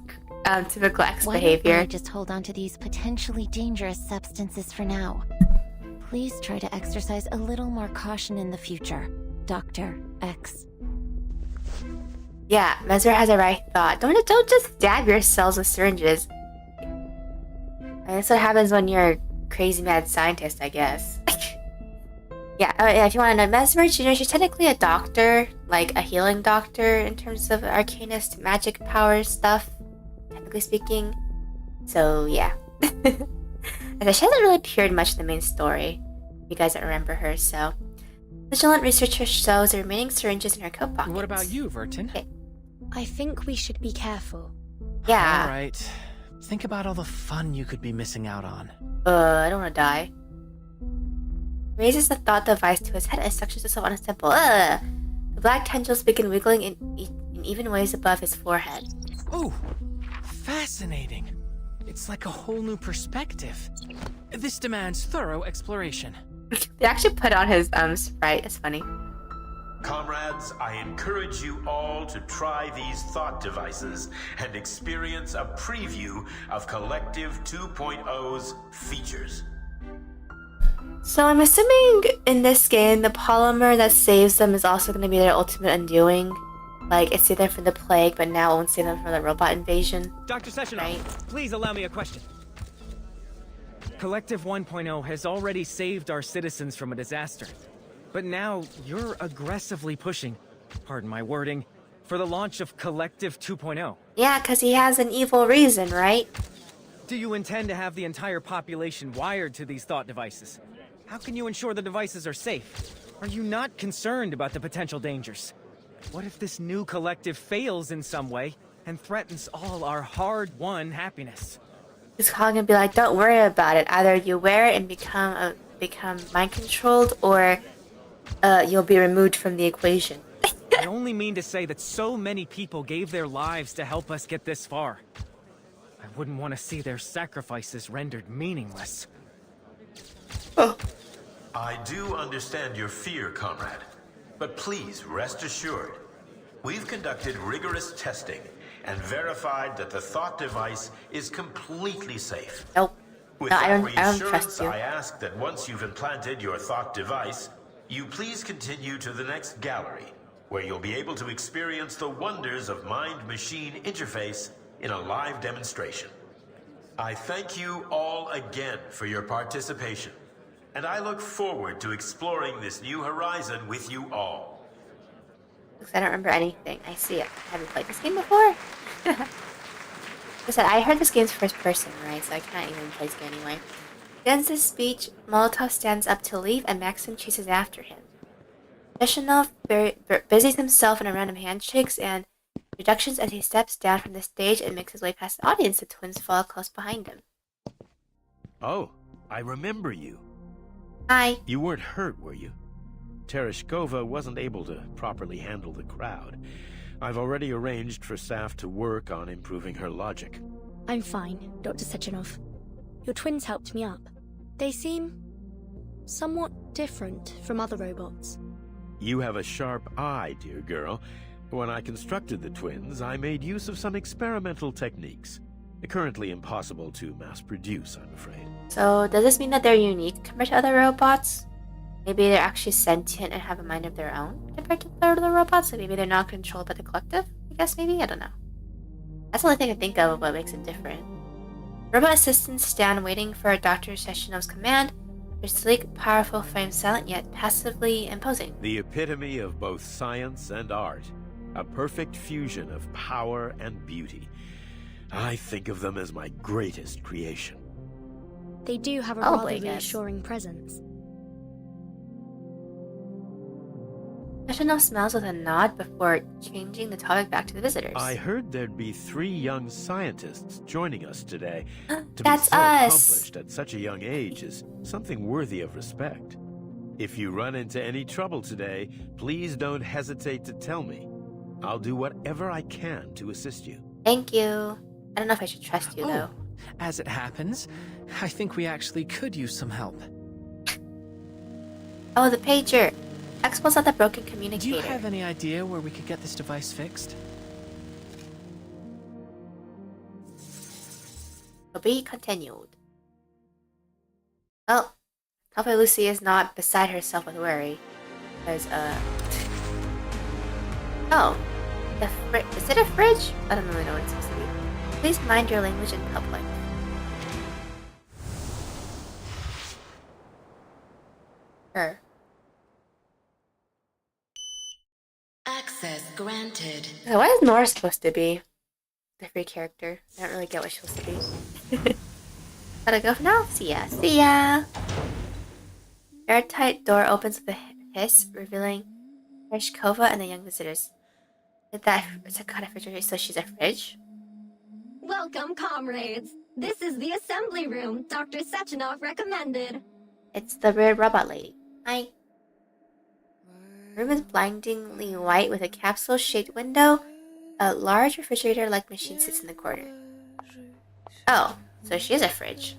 typical X Why don't behavior. we just hold on to these potentially dangerous substances for now? Please try to exercise a little more caution in the future, Dr. X. Yeah, Mesmer has a right thought. Don't just stab yourselves with syringes. And that's what happens when you're a crazy mad scientist, I guess. yeah, if you want to know, Mesmer Jr., she's technically a doctor, like a healing doctor in terms of Arcanist magic power stuff, technically speaking. So, yeah. And she hasn't really appeared much in the main story. You guys don't remember her, so. Vigilant researcher shows the remaining syringes in her coat pockets. What about you, Vertin? Okay. I think we should be careful. Yeah. Alright. Think about all the fun you could be missing out on. I don't want to die. Raises the thought device to his head and suctions itself on his temple. The black tendrils begin wiggling in even ways above his forehead. Oh, fascinating. It's like a whole new perspective. This demands thorough exploration. They actually put on his sprite. It's funny. Comrades, I encourage you all to try these thought devices and experience a preview of Collective 2.0's features. So I'm assuming in this game, the polymer that saves them is also going to be their ultimate undoing. Like, it saved them from the plague, but now it won't save them from the robot invasion. Dr. Sechenov, Right. please allow me a question. Collective 1.0 has already saved our citizens from a disaster. But now you're aggressively pushing, pardon my wording, for the launch of Collective 2.0. Yeah, because he has an evil reason, right? Do you intend to have the entire population wired to these thought devices? How can you ensure the devices are safe? Are you not concerned about the potential dangers? What if this new collective fails in some way and threatens all our hard-won happiness? He's calling and be like, don't worry about it. Either you wear it and become mind-controlled, or you'll be removed from the equation. I only mean to say that so many people gave their lives to help us get this far. I wouldn't want to see their sacrifices rendered meaningless. I do understand your fear, comrade. But please rest assured, we've conducted rigorous testing and verified that the thought device is completely safe. Nope. With No, that I don't reassurance, trust you. I ask that once you've implanted your thought device, you please continue to the next gallery, where you'll be able to experience the wonders of mind-machine interface in a live demonstration. I thank you all again for your participation, and I look forward to exploring this new horizon with you all. Because I don't remember anything. I see it. Have you played this game before? I said, I heard this game's first person, right? So I can't even play this game anyway. Ends his speech, Molotov stands up to leave, and Maxim chases after him. Neshinov busies himself in a random handshakes and reductions as he steps down from the stage and makes his way past the audience. The twins follow close behind him. Oh, I remember you. Hi. You weren't hurt, were you? Tereshkova wasn't able to properly handle the crowd. I've already arranged for staff to work on improving her logic. I'm fine, Dr. Sechenov. Your twins helped me up. They seem somewhat different from other robots. You have a sharp eye, dear girl. When I constructed the twins, I made use of some experimental techniques. Currently impossible to mass-produce, I'm afraid. So, does this mean that they're unique compared to other robots? Maybe they're actually sentient and have a mind of their own compared to the other robots? So maybe they're not controlled by the collective? I guess maybe? I don't know. That's the only thing I can think of what makes it different. Robot assistants stand waiting for Dr. Sechenov's command. Their sleek, powerful frames, silent yet passively imposing. The epitome of both science and art. A perfect fusion of power and beauty. I think of them as my greatest creation. They do have a Probably, rather I guess. reassuring presence. Sechenov smiles with a nod before changing the topic back to the visitors. I heard there'd be 3 young scientists joining us today. To That's be so us! accomplished at such a young age is something worthy of respect. If you run into any trouble today, please don't hesitate to tell me. I'll do whatever I can to assist you. Thank you. I don't know if I should trust you, though. As it happens, I think we actually could use some help. Oh, the pager. X pulls out the broken communicator. Do you have any idea where we could get this device fixed? To be continued. Oh, hopefully Lucy is not beside herself with worry. Because, Oh, is it a fridge? I don't really know what it's supposed to be. Please mind your language in public. Her. Access granted. So what is Nora supposed to be? The free character. I don't really get what she's supposed to be. Gotta go for now? See ya. See ya! Airtight door opens with a hiss, revealing Tereshkova and the young visitors. It's a kind of refrigerator, so she's a fridge? Welcome, comrades. This is the assembly room Dr. Sechenov recommended. It's the weird robot lady. Hi. The room is blindingly white with a capsule-shaped window. A large refrigerator-like machine sits in the corner. Oh, so she is a fridge.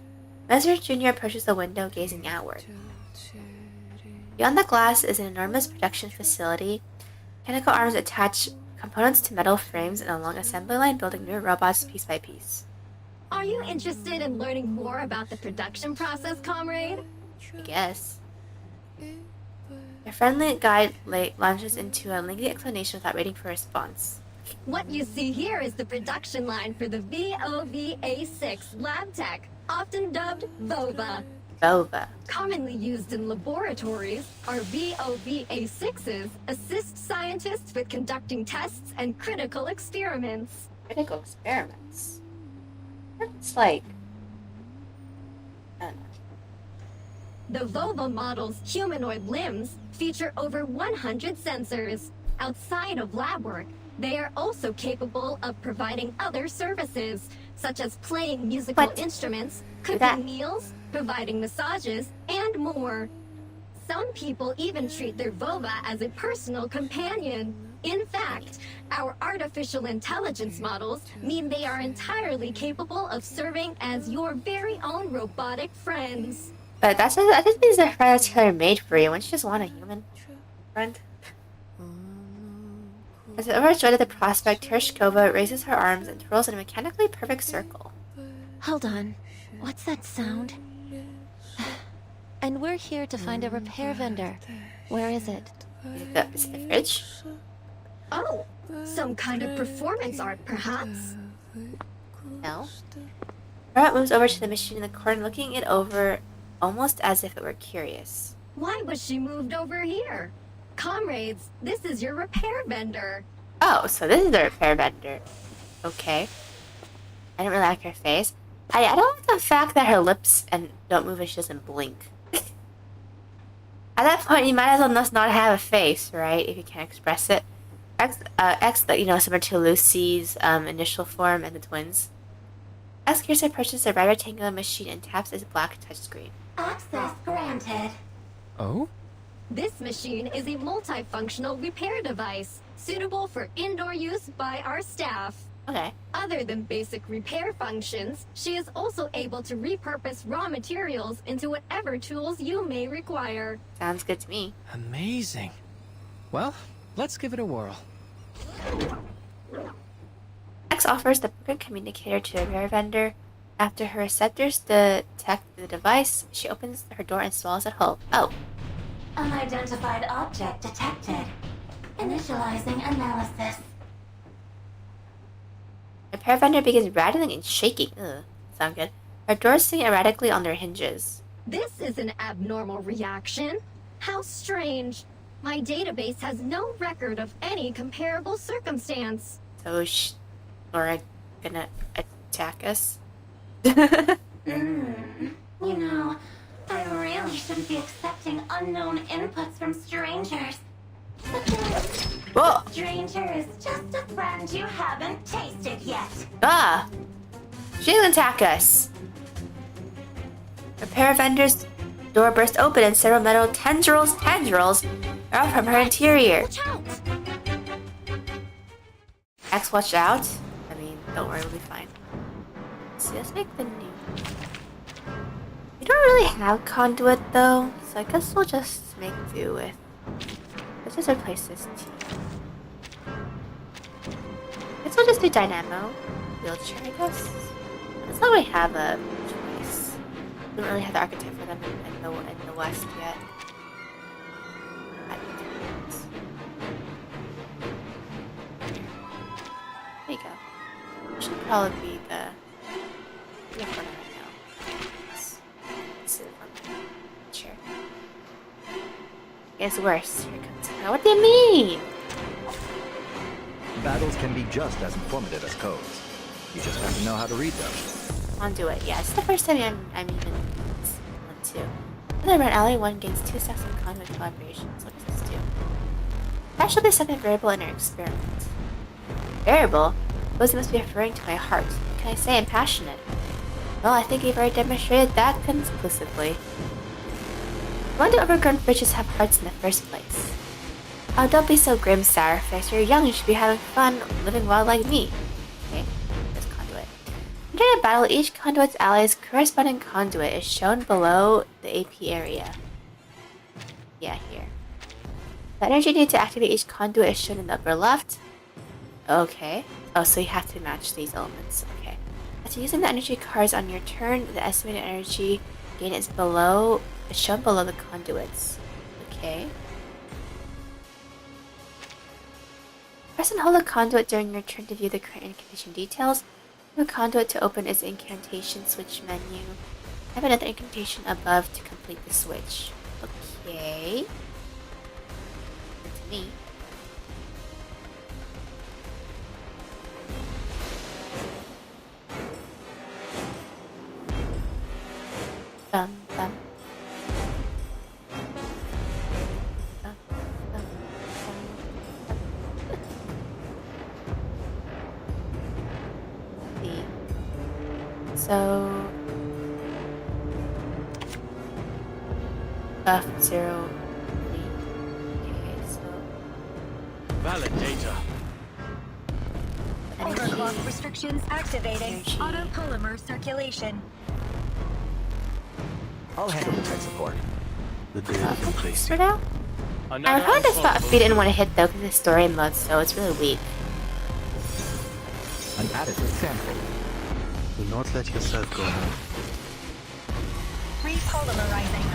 Messer Jr. approaches the window, gazing outward. Beyond the glass is an enormous production facility. Mechanical arms attach components to metal frames in a long assembly line, building new robots piece by piece. Are you interested in learning more about the production process, comrade? I guess. A friendly guide launches into a lengthy explanation without waiting for a response. What you see here is the production line for the VOVA6 lab tech, often dubbed VOVA. VOVA. Commonly used in laboratories, our VOVA6s assist scientists with conducting tests and critical experiments. Critical experiments? It's like... I don't know. The VOVA model's humanoid limbs feature over 100 sensors. Outside of lab work, they are also capable of providing other services, such as playing musical instruments, cooking meals, providing massages, and more. Some people even treat their VOVA as a personal companion. In fact, our artificial intelligence models mean they are entirely capable of serving as your very own robotic friends. But that just means the friend that's tailor-made for you. Wouldn't you just want a human friend? As if overjoyed at the prospect, Tereshkova raises her arms and twirls in a mechanically perfect circle. Hold on. What's that sound? And we're here to find a repair vendor. Where is it? Is it the fridge? Oh, some kind of performance art, perhaps? No. Robot moves over to the machine in the corner, looking it over almost as if it were curious. Why was she moved over here? Comrades, this is your repair vendor. Oh, so this is the repair vendor. Okay. I don't really like her face. I don't like the fact that her lips don't move and she doesn't blink. At that point, you might as well just not have a face, right? If you can't express it. X, similar to Lucy's initial form and the twins. X Gears approaches the red rectangular machine and taps its black touchscreen. Access granted. Oh? This machine is a multifunctional repair device, suitable for indoor use by our staff. Okay. Other than basic repair functions, she is also able to repurpose raw materials into whatever tools you may require. Sounds good to me. Amazing. Well, let's give it a whirl. X offers the broken communicator to the repair vendor. After her receptors detect the device, she opens her door and swallows it whole. Oh. Unidentified object detected. Initializing analysis. The repair vendor begins rattling and shaking. Ugh, sound good. Her doors swing erratically on their hinges. This is an abnormal reaction. How strange. My database has no record of any comparable circumstance. So is Laura gonna attack us? You know, I really shouldn't be accepting unknown inputs from strangers. But then Whoa! Stranger is just a friend you haven't tasted yet. Ah! She'll attack us. Repair vendor's door burst open and several metal tendrils out from her interior. Watch out! X, watch out. I mean, don't worry, we'll be fine. So let's make the new. We don't really have conduit though, so I guess we'll just make do with. Let's just replace this T. I guess we'll just do dynamo. Wheelchair, I guess. It's not really have a choice. We don't really have the archetype for them in the West yet. There you go. Should probably be the front right now. Let's sit on the chair. It's worse. Here comes. What do you mean? Battles can be just as informative as codes. You just have to know how to read them. Conduit, yeah. It's the first time I'm even one too. Then around alley 1 gains 2 stacks of conduit collaborations. What does this do? That should be something variable in our experiment. Variable? Suppose it must be referring to my heart. What can I say? I'm passionate. Well, I think you've already demonstrated that conclusively. Why do overgrown bridges have hearts in the first place? Oh, don't be so grim, Sourface. You're young, you should be having fun, living wild like me. Okay, there's conduit. During a battle, each conduit's ally's corresponding conduit is shown below the AP area. Yeah, here. The energy needed to activate each conduit is shown in the upper left. Okay. Oh, so you have to match these elements. Okay. After using the energy cards on your turn, the estimated energy gain is shown below the conduits. Okay. Press and hold the conduit during your turn to view the current incantation details. The conduit to open its incantation switch menu. Have another incantation above to complete the switch. Okay. Good to me. Bum, bum. So F0. Okay, so validator. Overclock restrictions activating. Autopolymer circulation. I'll handle the tech support. The data complete. For now? I heard this spot if we didn't want to hit though because it's story mode, so it's really weak. An adequate sample. Do not let yourself go home. Repolymerizing.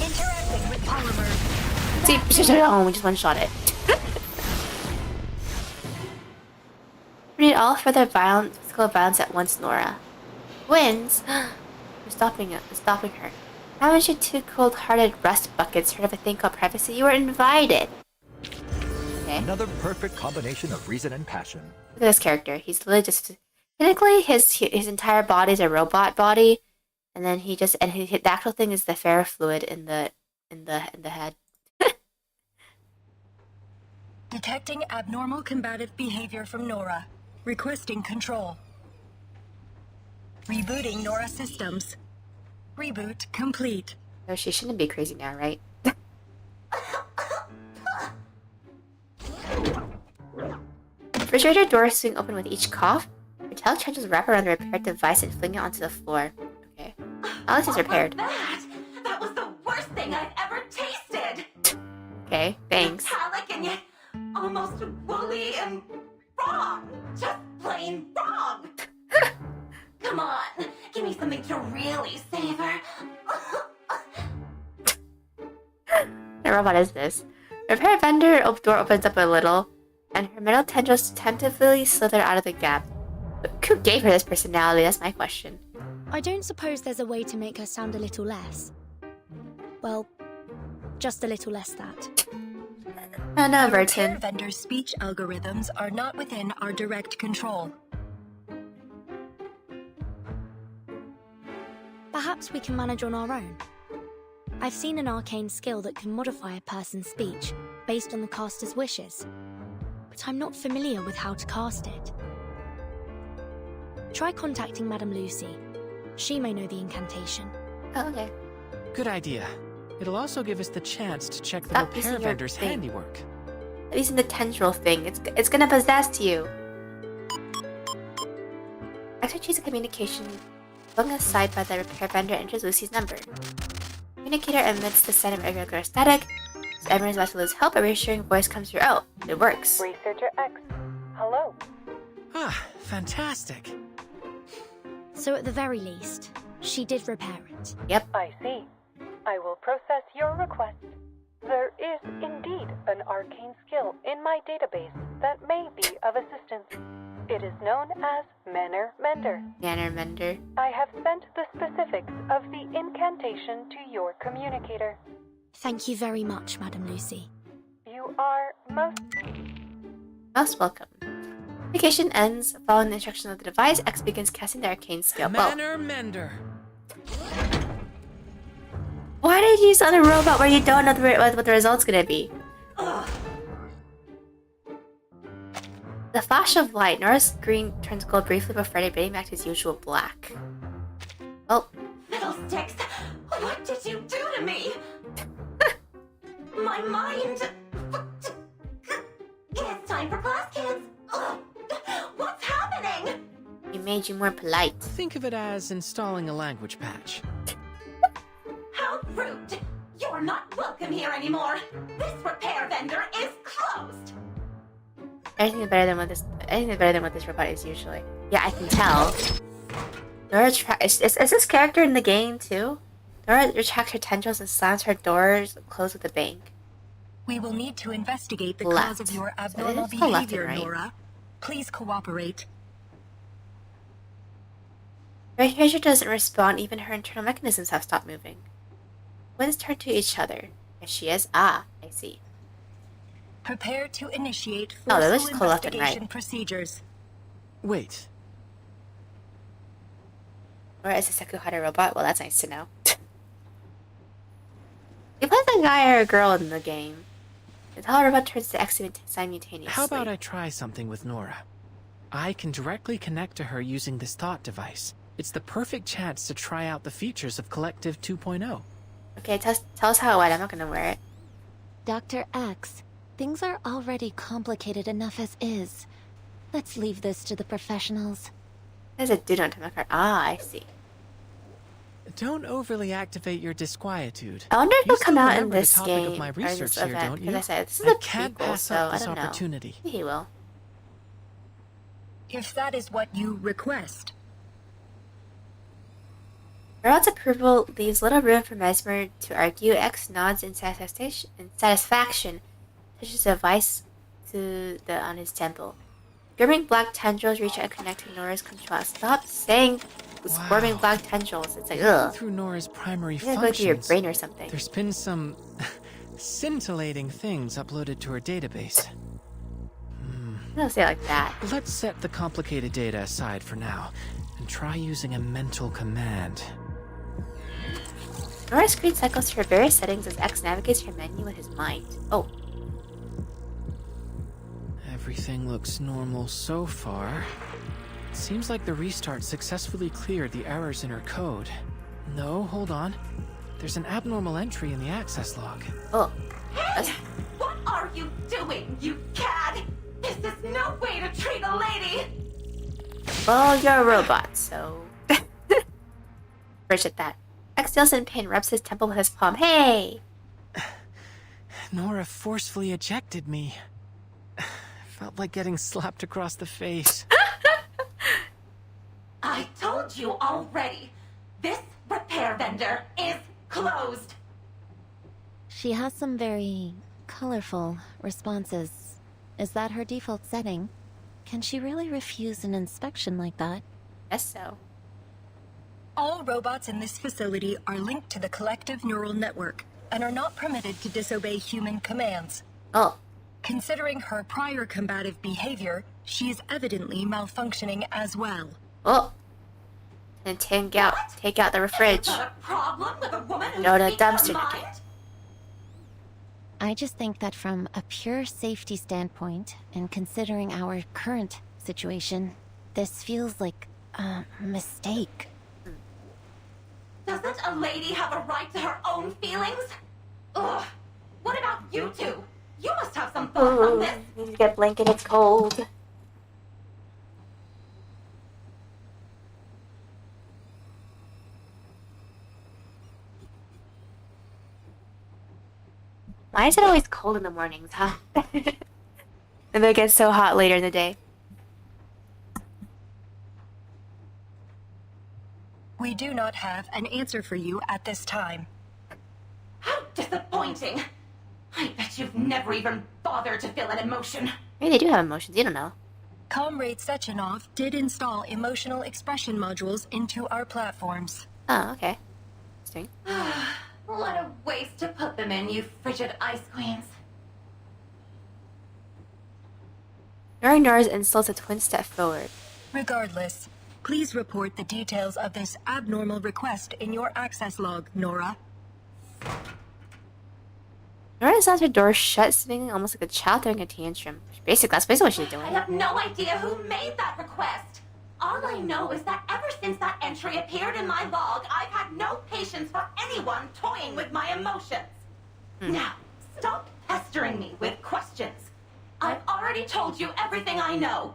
Interacting with polymer. See, we just one-shot it. We need all further physical violence at once, Nora. Wins? We're stopping her. Haven't you two cold-hearted rust buckets heard of a thing called privacy? You were invited. Okay. Another perfect combination of reason and passion. Look at this character. He's literally just technically his entire body is a robot body, and then the actual thing is the ferrofluid in the head. Detecting abnormal combative behavior from Nora. Requesting control. Rebooting Nora systems. Reboot complete. No, she shouldn't be crazy now, right? Refrigerator doors swing open with each cough. Metallic charges wrap around the repaired device and fling it onto the floor. Okay. Alex is repaired. That was the worst thing I've ever tasted. Okay, thanks. Metallic and yet almost woolly and wrong. Just plain wrong. Come on, give me something to really savor. What robot is this? Repair vendor door opens up a little, and her metal tendrils tentatively slither out of the gap. But who gave her this personality? That's my question. I don't suppose there's a way to make her sound a little less. Well, just a little less that. Oh no, The Burton. repair vendor's speech algorithms are not within our direct control. Perhaps we can manage on our own. I've seen an arcane skill that can modify a person's speech based on the caster's wishes, but I'm not familiar with how to cast it. Try contacting Madame Lucy. She may know the incantation. Oh, okay. Good idea. It'll also give us the chance to check the Stop repair using your vendor's thing. handiwork. Using the tendril thing. It's gonna possess you. Exercise a communication. Flung aside by the repair vendor enters Lucy's number. Communicator emits the sound of irregular static. So everyone's about to lose help. A reassuring voice comes through. Oh, it works. Researcher X. Hello. Ah, fantastic. So at the very least, she did repair it. Yep. I see. I will process your request. There is indeed an arcane skill in my database that may be of assistance. It is known as Manner Mender. Manner Mender. I have sent the specifics of the incantation to your communicator. Thank you very much, Madame Lucy. You are Most welcome. Communication ends. Following the instructions of the device, X begins casting the arcane skill. Manner Mender. Why did you use on a robot where you don't know what the result's gonna be? Ugh. The flash of light. Nora's green turns gold briefly before fading back to his usual black. Oh. Fiddlesticks! What did you do to me? My mind... It's time for class, kids! Ugh. What's happening? He made you more polite. Think of it as installing a language patch. How rude! You're not welcome here anymore! This repair vendor is closed! Anything better than what this robot is usually. Yeah, I can tell. Nora is this character in the game too? Nora retracts her tendrils and slams her doors closed with a bang. We will need to investigate the Left. cause of your So abnormal it is left and behavior, right. Nora. Please cooperate. Her behavior doesn't respond, even her internal mechanisms have stopped moving. Twins turn to each other. There she is. Ah, I see. Prepare to initiate Oh, that was forceful left and investigation right. procedures. Wait. Or is a Sekuhara robot? Well, that's nice to know. You play a guy or a girl in the game. The tall robot turns to X simultaneously. How about I try something with Nora? I can directly connect to her using this thought device. It's the perfect chance to try out the features of Collective 2.0. Okay, tell us how it went. I'm not gonna wear it. Dr. X, things are already complicated enough as is. Let's leave this to the professionals. There's a dude on my card. Ah, I see. Don't overly activate your disquietude. I wonder if You it'll come still out in remember the this topic game of my or research this here, event. don't Because you? I said this is I a can't prequel, pass so up I this don't know. opportunity. Maybe he will. If that is what you request. Robot's approval leaves little room for Mesmer to argue. X nods in satisfaction, touches a device on his temple. Squirming black tendrils reach out and connect to Nora's control. Stop saying squirming black tendrils. It's like, ugh. Through Nora's primary You gotta go functions, through your brain or something. There's been some scintillating things uploaded to her database. Don't say it like that. Let's set the complicated data aside for now and try using a mental command. Nora's screen cycles through various settings as X navigates her menu with his mind. Oh. Everything looks normal so far. It seems like the restart successfully cleared the errors in her code. No, hold on. There's an abnormal entry in the access log. Oh. Hey! What are you doing, you cad? This is no way to treat a lady! Well, you're a robot, so... Forget that. X feels in pain, rubs his temple with his palm. Hey! Nora forcefully ejected me. Felt like getting slapped across the face. I told you already. This repair vendor is closed. She has some very colorful responses. Is that her default setting? Can she really refuse an inspection like that? Yes, so. All robots in this facility are linked to the collective neural network and are not permitted to disobey human commands. Oh. Considering her prior combative behavior, she is evidently malfunctioning as well. Oh. And take out the fridge. Got a problem with a woman who Throw the speaks her dumpster mind? again. I just think that from a pure safety standpoint, and considering our current situation, this feels like a mistake. Doesn't a lady have a right to her own feelings? Ugh. What about you two? You must have some thoughts on this. Need to get a blanket, it's cold. Why is it always cold in the mornings, huh? And then it gets so hot later in the day. We do not have an answer for you at this time. How disappointing. I bet you've never even bothered to feel an emotion. Maybe they do have emotions, you don't know. Comrade Sechenov did install emotional expression modules into our platforms. Oh, okay. Interesting. What a waste to put them in, you frigid ice queens. Nora ignores insults a twin step forward. Regardless, please report the details of this abnormal request in your access log, Nora. Nora slams her door shut, singing almost like a child throwing a tantrum. That's basically what she's doing. I have no idea who made that request. All I know is that ever since that entry appeared in my log, I've had no patience for anyone toying with my emotions. Now, stop pestering me with questions. I've already told you everything I know.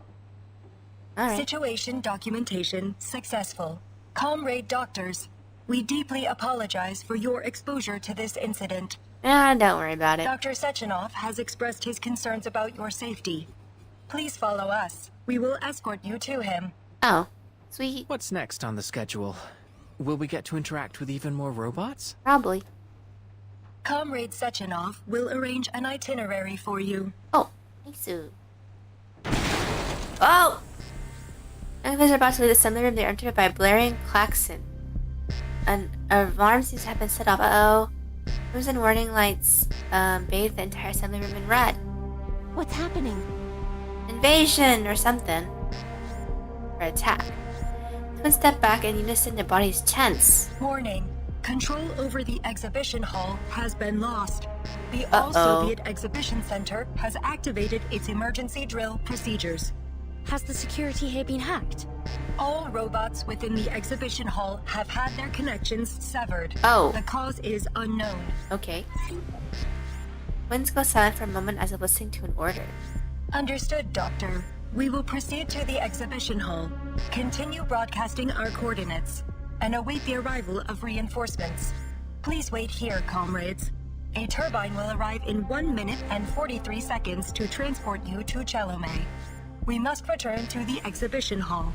Situation documentation successful. Comrade doctors, we deeply apologize for your exposure to this incident. Don't worry about it. Dr. Sechenov has expressed his concerns about your safety. Please follow us. We will escort you to him. Oh, sweet. What's next on the schedule? Will we get to interact with even more robots? Probably. Comrade Sechenov will arrange an itinerary for you. Oh, thanks. Oh! Activists are about to leave the assembly room. They're entered by a blaring klaxon. An alarm seems to have been set off. Uh-oh. Crimson warning lights bathe the entire assembly room in red. What's happening? Invasion or something. Or attack. Twin step back in unison, their bodies tense. Warning. Control over the exhibition hall has been lost. The All-Soviet Exhibition Center has activated its emergency drill procedures. Has the security here been hacked? All robots within the exhibition hall have had their connections severed. Oh. The cause is unknown. Okay. Twins go silent for a moment as if listening to an order. Understood, Doctor. We will proceed to the exhibition hall, continue broadcasting our coordinates, and await the arrival of reinforcements. Please wait here, comrades. A turbine will arrive in 1 minute and 43 seconds to transport you to Chelomey. We must return to the exhibition hall.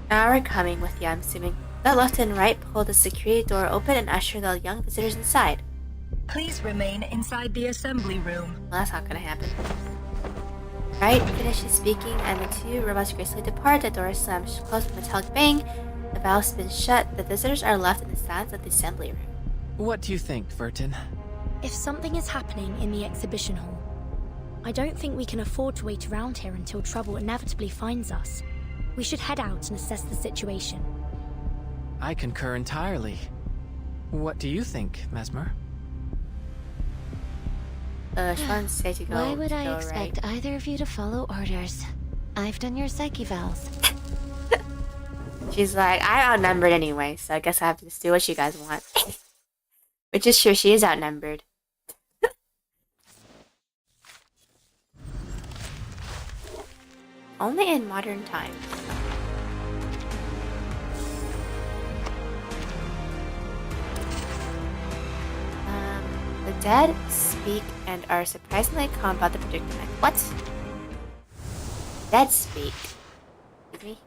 Now we're coming with you, I'm assuming. The left and right pull the security door open and usher the young visitors inside. Please remain inside the assembly room. Well, that's not gonna happen. Right finishes speaking, and the two robots gracefully depart. The door slams closed with a metallic bang. The valve spins shut. The visitors are left in the silence of the assembly room. What do you think, Vertin? If something is happening in the exhibition hall, I don't think we can afford to wait around here until trouble inevitably finds us. We should head out and assess the situation. I concur entirely. What do you think, Mesmer? Sean said to go. Why would I go expect right. either of you to follow orders? I've done your psyche vals. She's like, I'm outnumbered anyway, so I guess I have to just do what you guys want. Which is true, she is outnumbered. Only in modern times. The dead speak and are surprisingly calm about the predicament. What? Dead speak. Excuse me?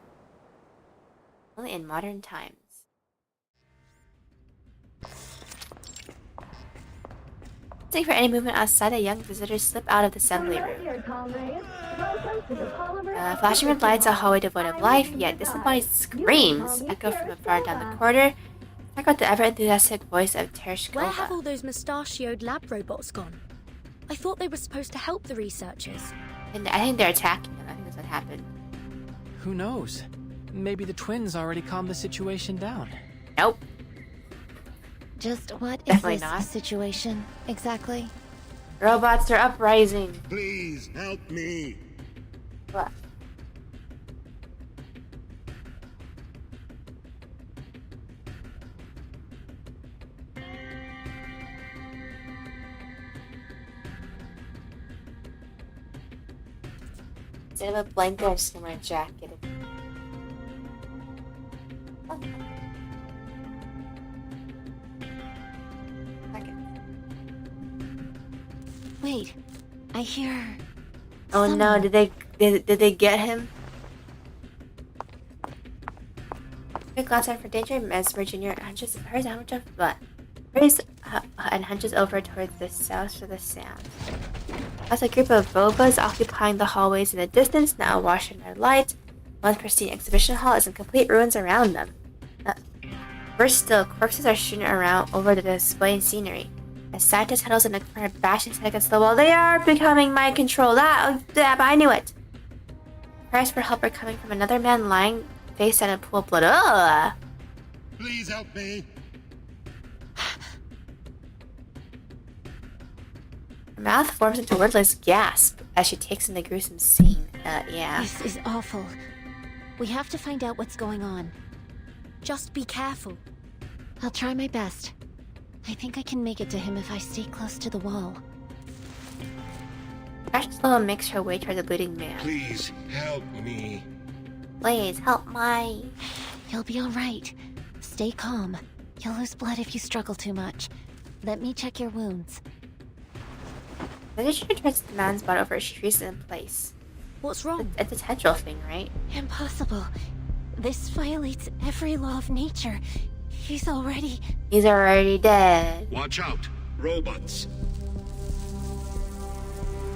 Only in modern times. Waiting for any movement outside, the young visitors slip out of the assembly room. Flashing red lights, a hallway devoid of life, yet disembodied screams echo from far down the corridor. Check out the ever-enthusiastic voice of Tereshkova. Where have all those mustachioed lab robots gone? I thought they were supposed to help the researchers. And I think they're attacking them. I think that's what happened. Who knows? Maybe the twins already calmed the situation down. Nope. Just what is Definitely this not. situation exactly? Robots are uprising. Please help me. What? Instead of a blanket, I'm just gonna wear a jacket. Wait, I hear. Oh no! Did they get him? Quick glance out for danger. Mesmer Jr. hurries and hunches over towards the south for the sound. As a group of bobas occupying the hallways in the distance, now awash in their light, once pristine exhibition hall is in complete ruins around them. Worse still, corpses are strewn around over the display and scenery. As scientist huddles in a corner, bashing his head against the wall, they are becoming mind controlled. I knew it. Cries for help are coming from another man lying face down in a pool of blood. Ugh. Please help me. Her mouth forms into wordless gasp as she takes in the gruesome scene. Yeah. This is awful. We have to find out what's going on. Just be careful. I'll try my best. I think I can make it to him if I stay close to the wall. Crash slow makes her way toward the bleeding man. Please help me. Please help my. You'll be alright. Stay calm. You'll lose blood if you struggle too much. Let me check your wounds. The magician turns the man's body over as she freezes in place. What's wrong? It's a potential thing, right? Impossible. This violates every law of nature. He's already dead. Watch out, robots.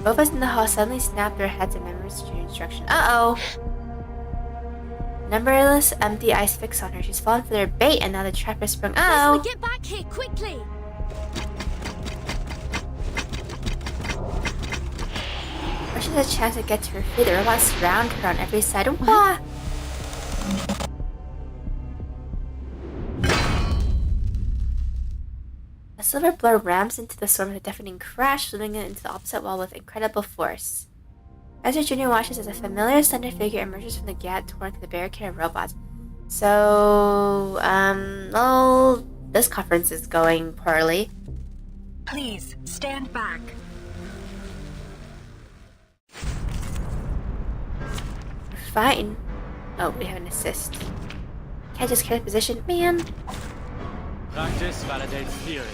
Both of us in the hall suddenly snap their heads and remembers to do instruction. Uh-oh! Numberless empty eyes fix on her. She's fallen for their bait and now the trap is sprung. Uh-oh! Get back here, quickly! When she has a chance to get to her feet, the robots surround her on every side. Wah! A silver blur rams into the storm with a deafening crash, flinging it into the opposite wall with incredible force. Ezra Jr. watches as a familiar slender figure emerges from the gap torn through the barricade of robots. So, well, this conference is going poorly. Please, stand back. Fine. Oh, we have an assist. Can't just carry the position, man. Practice validates theory.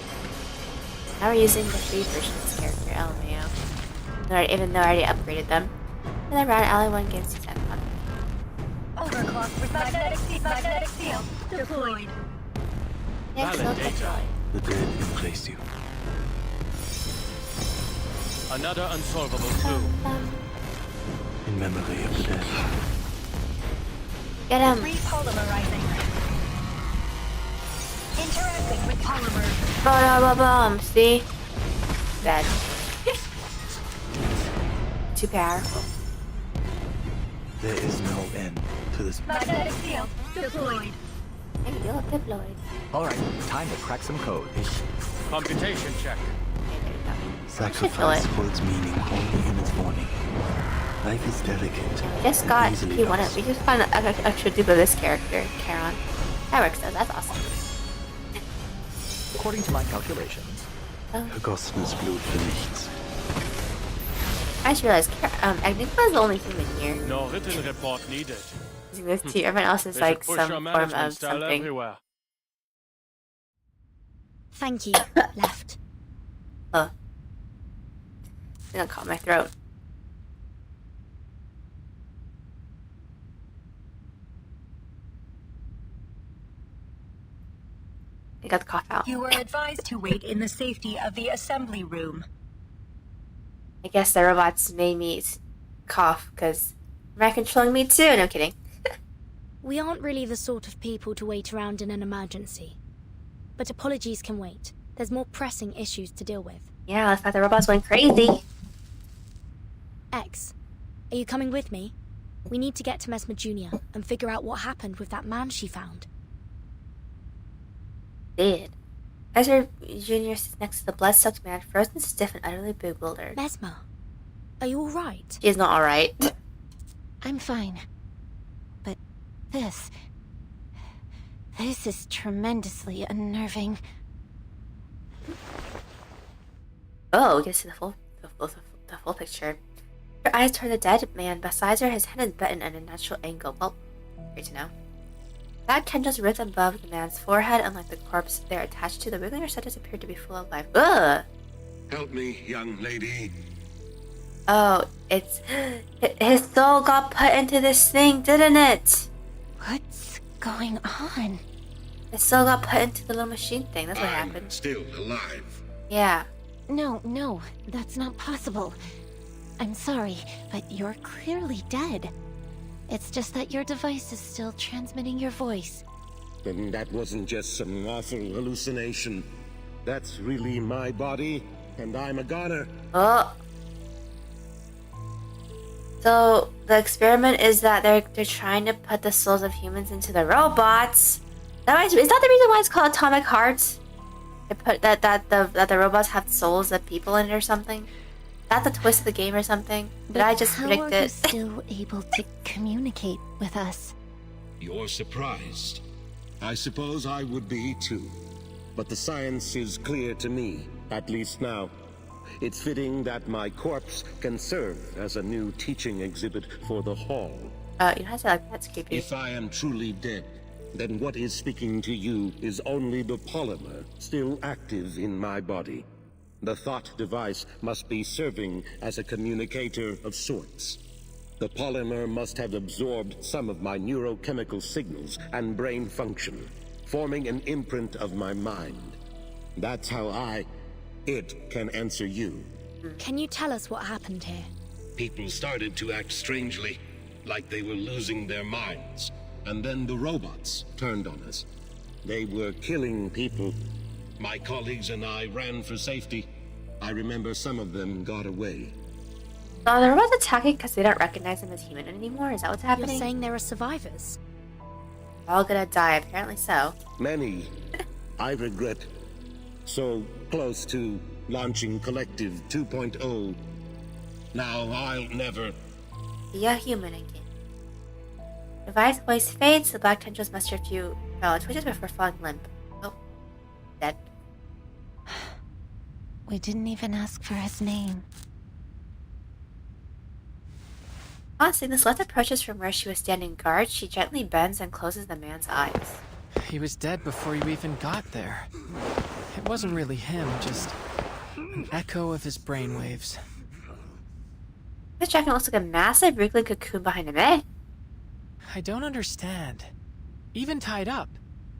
Now we're using the free version of this character, LMAO. Even though I already upgraded them. And then round alley 1 gives 10 fun. Overclock with magnetic field deployed. Next, look at Joy. The dead embrace you. Another unsolvable clue. In memory of the dead. Get him! Repolymerizing. Interacting with polymer. Bomb, see? Dead. Too powerful. There is no end to this. Magnetic field deployed. Deployed. Alright, time to crack some code. Computation check. Sacrifice holds meaning only in its morning. Life is delicate. Just got we just found an extra dupe of this character, Charon. That works though, that's awesome. According to my calculations. Vergossenes Blut für nichts. I just realized Enigma is the only human here. No written report needed. Using this too, everyone else is like some form of something. Everywhere. Thank you. Left. Oh. It's gonna caught my throat. I got the cough out. You were advised to wait in the safety of the assembly room. I guess the robots made me cough because they're controlling me too. No kidding. We aren't really the sort of people to wait around in an emergency. But apologies can wait. There's more pressing issues to deal with. Yeah, I thought the robots went crazy. X, are you coming with me? We need to get to Mesmer Jr. and figure out what happened with that man she found. Did. Ezra Jr. sits next to the blood-soaked man, frozen stiff and utterly bewildered. Mesmer, are you alright? She is not alright. I'm fine. But this is tremendously unnerving. Oh, we can see the full picture. Her eyes toward the dead man beside her, his head is bent at a natural angle. Well, great to know. Black tendrils writhed above the man's forehead, unlike the corpse they're attached to. The wiggling reciters appeared to be full of life. Ugh! Help me, young lady. Oh, it's... His soul got put into this thing, didn't it? What's going on? His soul got put into the little machine thing. That's what I'm happened. still alive. Yeah. No, that's not possible. I'm sorry, but you're clearly dead. It's just that your device is still transmitting your voice. Then that wasn't just some awful hallucination. That's really my body, and I'm a goner. Oh. So the experiment is that they're trying to put the souls of humans into the robots. Is that the reason why it's called Atomic Heart? They put that the robots have souls of people in it or something. That's the twist of the game or something. Did I just predict How are you still able to communicate with us? You're surprised. I suppose I would be too. But the science is clear to me, at least now. It's fitting that my corpse can serve as a new teaching exhibit for the hall. You know how to say like that's creepy. If I am truly dead, then what is speaking to you is only the polymer still active in my body. The thought device must be serving as a communicator of sorts. The polymer must have absorbed some of my neurochemical signals and brain function, forming an imprint of my mind. That's how it can answer you. Can you tell us what happened here? People started to act strangely, like they were losing their minds. And then the robots turned on us. They were killing people. My colleagues and I ran for safety. I remember some of them got away. Oh, the robots attacking because they don't recognize them as human anymore? Is that what's happening? You're saying there are survivors? All gonna die, apparently so. Many. I regret. So close to launching Collective 2.0. Now I'll never... Be a human again. Device voice fades, the black tendrils muster a few twitches before falling limp. Oh. Dead. We didn't even ask for his name. Honestly, this left approaches from where she was standing guard. She gently bends and closes the man's eyes. He was dead before you even got there. It wasn't really him, just an echo of his brainwaves. This jacket looks like a massive wriggling cocoon behind him, eh? I don't understand. Even tied up,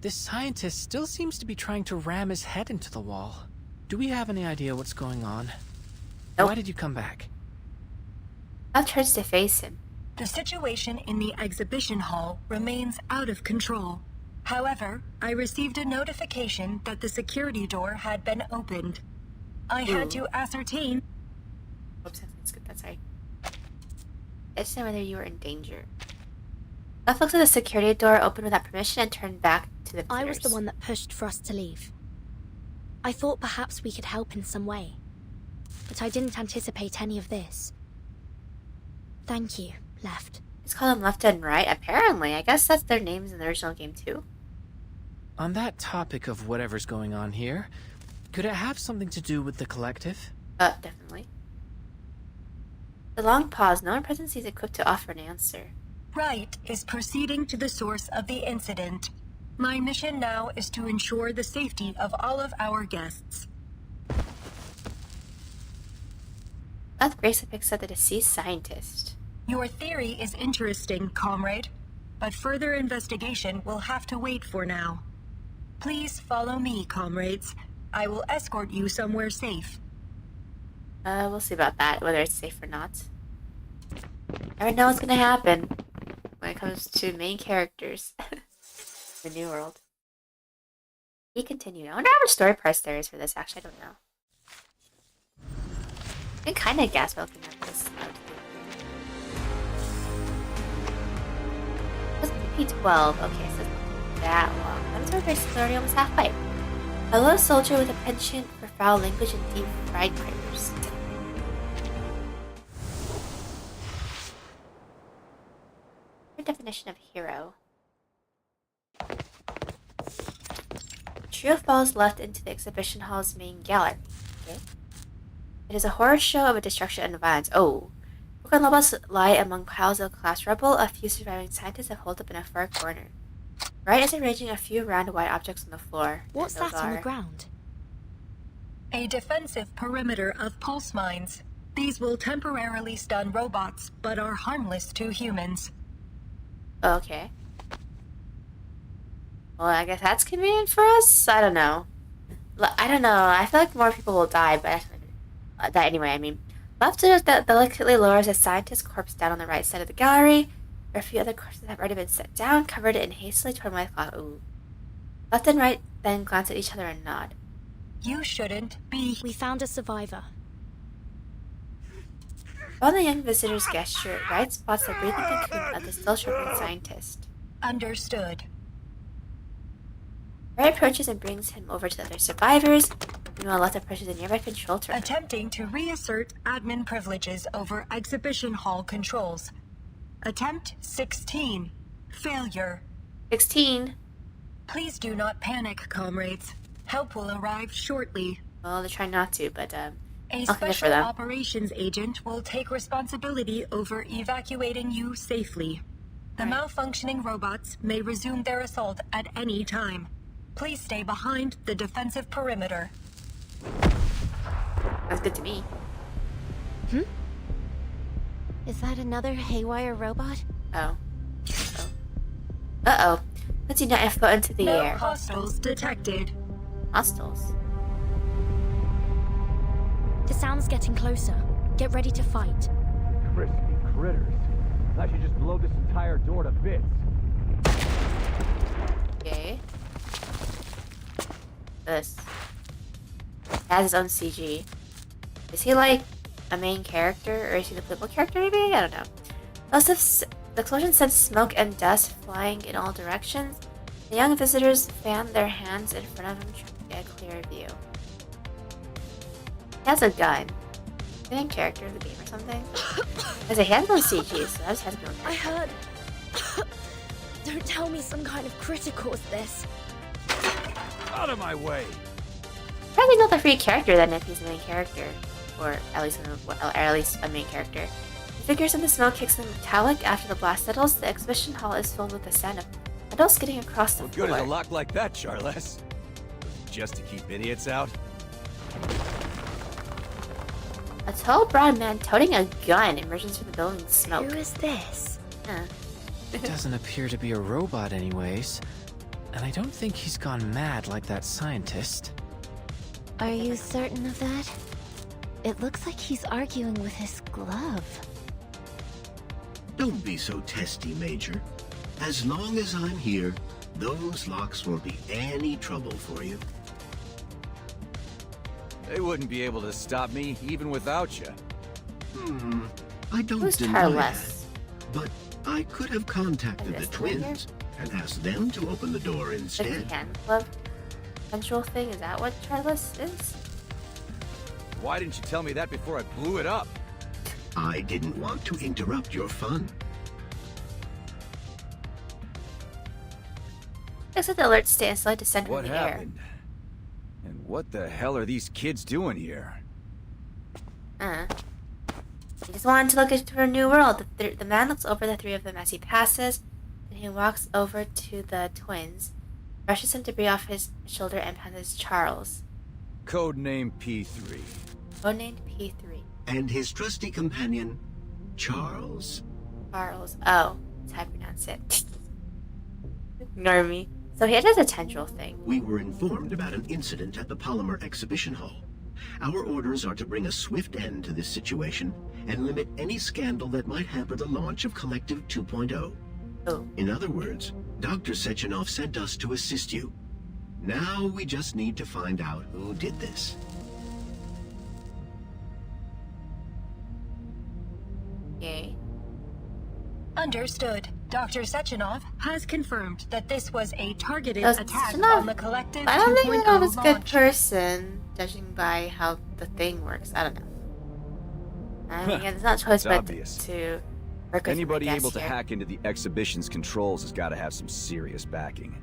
this scientist still seems to be trying to ram his head into the wall. Do we have any idea what's going on? Nope. Why did you come back? I'll turns to face him. The situation in the exhibition hall remains out of control. However, I received a notification that the security door had been opened. I had to ascertain... Oops, that's good, that's right. I just know whether you were in danger. Left looks at the security door, opened without permission, and turned back to the visitors. I was the one that pushed for us to leave. I thought perhaps we could help in some way, but I didn't anticipate any of this. Thank you, Left. Just call them Left and Right, apparently. I guess that's their names in the original game, too. On that topic of whatever's going on here, could it have something to do with the collective? Definitely. The long pause. No one present seems equipped to offer an answer. Right is proceeding to the source of the incident. My mission now is to ensure the safety of all of our guests. Left Grace picks up the deceased scientist. Your theory is interesting, comrade, but further investigation will have to wait for now. Please follow me, comrades. I will escort you somewhere safe. We'll see about that, whether it's safe or not. I already know what's gonna happen when it comes to main characters. The New World. He continued. I wonder how much story price there is for this, actually, I don't know. I kind of gasp looking at this. P12. Okay, so that long. That's already almost halfway. A low soldier with a penchant for foul language and deep fried critters. Your definition of hero. The trio falls left into the exhibition hall's main gallery. Okay. It is a horror show of destruction and violence. Oh. Broken levels lie among piles of class rubble. A few surviving scientists have holed up in a far corner. Wright is arranging a few round white objects on the floor. What's that on the ground? A defensive perimeter of pulse mines. These will temporarily stun robots, but are harmless to humans. Okay. Well, I guess that's convenient for us? I don't know. I don't know. I feel like more people will die, but that anyway, I mean. Left to that delicately lowers a scientist's corpse down on the right side of the gallery. A few other corpses have already been set down, covered in hastily torn white cloth. Ooh. Left and right then glance at each other and nod. You shouldn't be. We found a survivor. While the young visitor's gesture, Wright spots the breathing cocoon of the still struggling scientist. Understood. Wright approaches and brings him over to the other survivors. Meanwhile, Left approaches a nearby control turret. Attempting to reassert admin privileges over exhibition hall controls. Attempt 16. Failure. 16. Please do not panic, comrades. Help will arrive shortly. Well, they're trying not to, but A I'll finish for special them. operations agent will take responsibility over evacuating you safely. The malfunctioning robots may resume their assault at any time. Please stay behind the defensive perimeter. Sounds good to me. Is that another haywire robot? Oh. Uh-oh. Let's unite and float into the No air. hostiles detected. Hostiles? The sound's getting closer. Get ready to fight. Frisky critters. I should just blow this entire door to bits. Okay. This. Has his own CG. Is he like a main character, or is he the playable character maybe? I don't know. The explosion sends smoke and dust flying in all directions. The young visitors fan their hands in front of him trying to get a clear view. He has a gun. The main character of the game or something? Because he has no CG, so that just has to be I heard. Don't tell me some kind of critter caused this. Out of my way! Probably not the free character then if he's the main character. Or at least a main character. The figures in the smoke kicks in metallic. After the blast settles, the exhibition hall is filled with the sound of adults skidding across the floor. Good as a lock like that, Charles. Just to keep idiots out? A tall, broad man toting a gun emerges from the building's smoke. Who is this? It doesn't appear to be a robot anyways. And I don't think he's gone mad like that scientist. Are you certain of that? It looks like he's arguing with his glove. Don't be so testy, Major. As long as I'm here, those locks won't be any trouble for you. They wouldn't be able to stop me even without you. I don't Who's deny Charles? that. But I could have contacted the twins and asked them to open the door The instead. hand glove central thing, is that what Charles is? Why didn't you tell me that before I blew it up? I didn't want to interrupt your fun. Exit the alert stay and slowly descend What from the air. happened? And what the hell are these kids doing here? He just wanted to look into a new world. The man looks over the three of them as he passes. Then he walks over to the twins, brushes some debris off his shoulder, and passes Charles. Codename P3. Codenamed P3. And his trusty companion, Charles. Charles. Oh, that's how I pronounce it. Ignore me. So he has a tendril thing. We were informed about an incident at the Polymer Exhibition Hall. Our orders are to bring a swift end to this situation and limit any scandal that might hamper the launch of Collective 2.0. Oh. In other words, Dr. Sechenov sent us to assist you. Now we just need to find out who did this. Yay. Understood. Dr. Sechenov has confirmed that this was a targeted Does attack Sechenov- on the collective I don't think 2.0 Sechenov is a good launch. person, judging by how the thing works. I don't know. I mean, it's not choice It's but obvious. to work with Anybody my able guess to here. hack into the exhibition's controls has got to have some serious backing.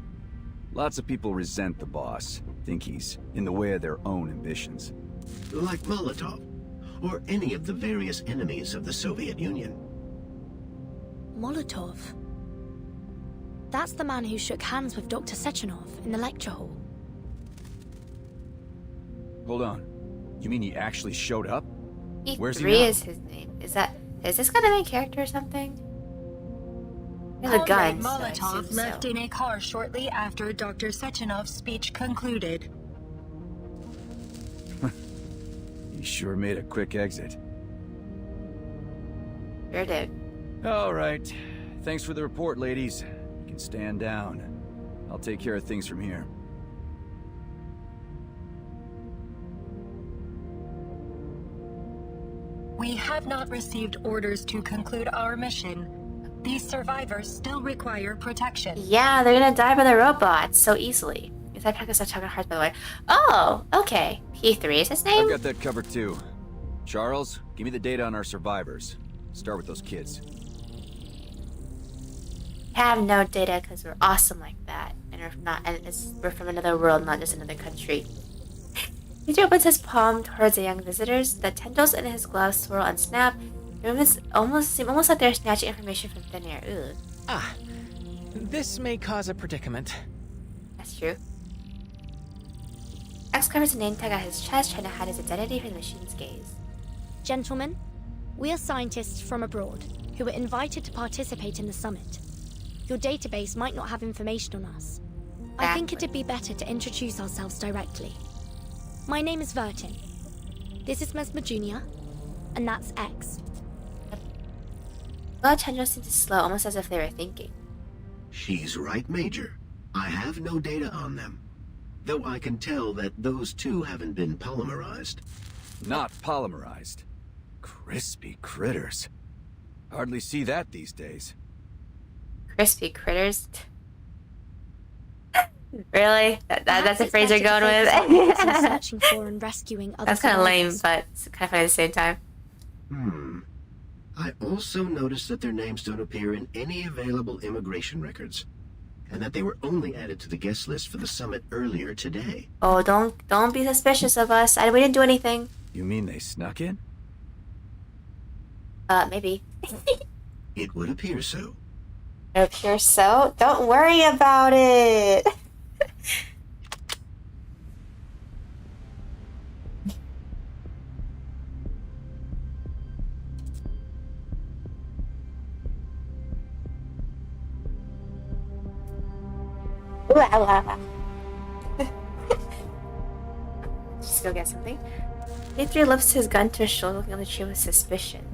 Lots of people resent the boss, think he's in the way of their own ambitions. Like Molotov, or any of the various enemies of the Soviet Union. Molotov? That's the man who shook hands with Dr. Sechenov in the lecture hall. Hold on. You mean he actually showed up? Where's he E3 now? is his name. Is this guy the main character or something? He has a gun. Comrade so I Molotov assume left so. in a car shortly after Dr. Sechenov's speech concluded. He sure made a quick exit. Sure did. All right. Thanks for the report, ladies. You can stand down. I'll take care of things from here. We have not received orders to conclude our mission. These survivors still require protection. Yeah, they're gonna die by the robots so easily. Is that practice Chugging Hearts, by the way? Oh, okay. P3 is his name? I've got that covered too. Charles, give me the data on our survivors. Start with those kids. Have no data because we're awesome like that, and we're from another world, not just another country. He opens his palm towards the young visitors. The tendrils in his glove swirl and snap. The movements seem almost like they're snatching information from thin air. Ooh, Ah, this may cause a predicament. that's true. X covers a name tag on his chest, trying to hide his identity from the machine's gaze. Gentlemen, we are scientists from abroad who were invited to participate in the summit. Your database might not have information on us. I think it'd be better to introduce ourselves directly. My name is Vertin. This is Mesmer Jr., and that's X. The tendrils seem to slow, almost as if they were thinking. She's right, Major. I have no data on them. Though I can tell that those two haven't been polymerized. Not polymerized. Crispy critters. Hardly see that these days. Crispy critters. Really? That's Perhaps the it's phrase you're better going to focus on with? what we're searching for and rescuing other That's kind of lame, survivors. but it's kind of funny at the same time. I also noticed that their names don't appear in any available immigration records, and that they were only added to the guest list for the summit earlier today. Oh, don't be suspicious of us. We didn't do anything. You mean they snuck in? Maybe. It would appear so. It appears so. Don't worry about it. Just go get something. A3 lifts his gun to his shoulder, looking on the tree with suspicion.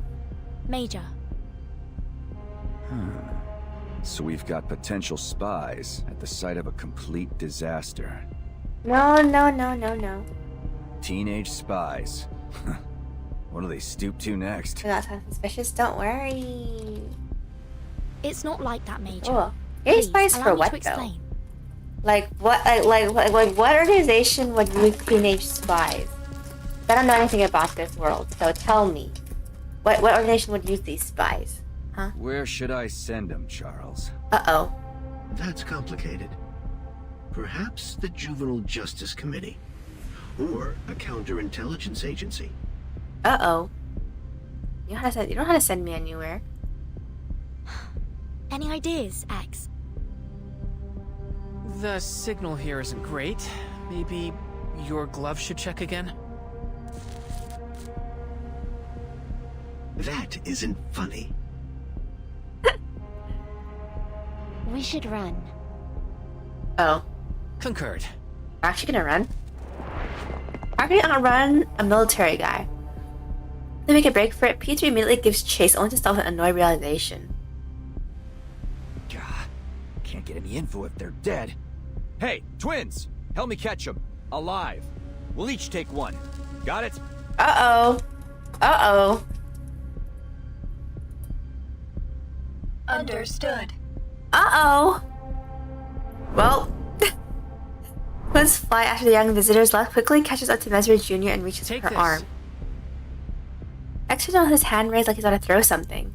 Major, So we've got potential spies at the site of a complete disaster. No. Teenage spies. What do they stoop to next? We're not sound suspicious. Don't worry. it's not like that, Major. Oh, you're Please, spies allow for me what to though? explain. Like what? Like what organization would use teenage spies? I don't know anything about this world, so tell me, what organization would use these spies? Huh? Where should I send them, Charles? Uh-oh. That's complicated. Perhaps the Juvenile Justice Committee, or a counterintelligence agency. Uh-oh. You don't know how to send me anywhere. Any ideas, X? The signal here isn't great. Maybe your glove should check again? That isn't funny. We should run. Oh. Concurred. We're actually gonna run? How can you outrun a military guy? They make a break for it. P3 immediately gives chase, only to stop with an annoyed realization. God, can't get any info if they're dead. Hey, twins! Help me catch them. Alive. We'll each take one. Got it? Uh-oh. Uh-oh. Understood. Uh-oh! Well, let's fly after the young visitors left, quickly catches up to Mesmer Jr. and reaches for her arm. Extra's on his hand raised like he's about to throw something.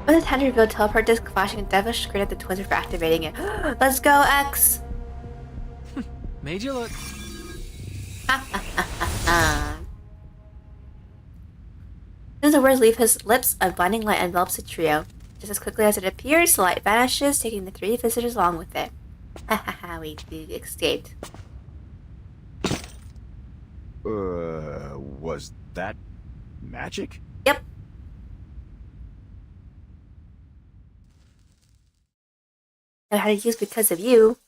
With the time to reveal teleport disc flashing a devilish grin at the twins for activating it. Let's go, X! Made you look. As the words leave his lips, a blinding light envelops the trio. Just as quickly as it appears, the light vanishes, taking the three visitors along with it. We escaped. Was that magic? Yep. I had to use because of you.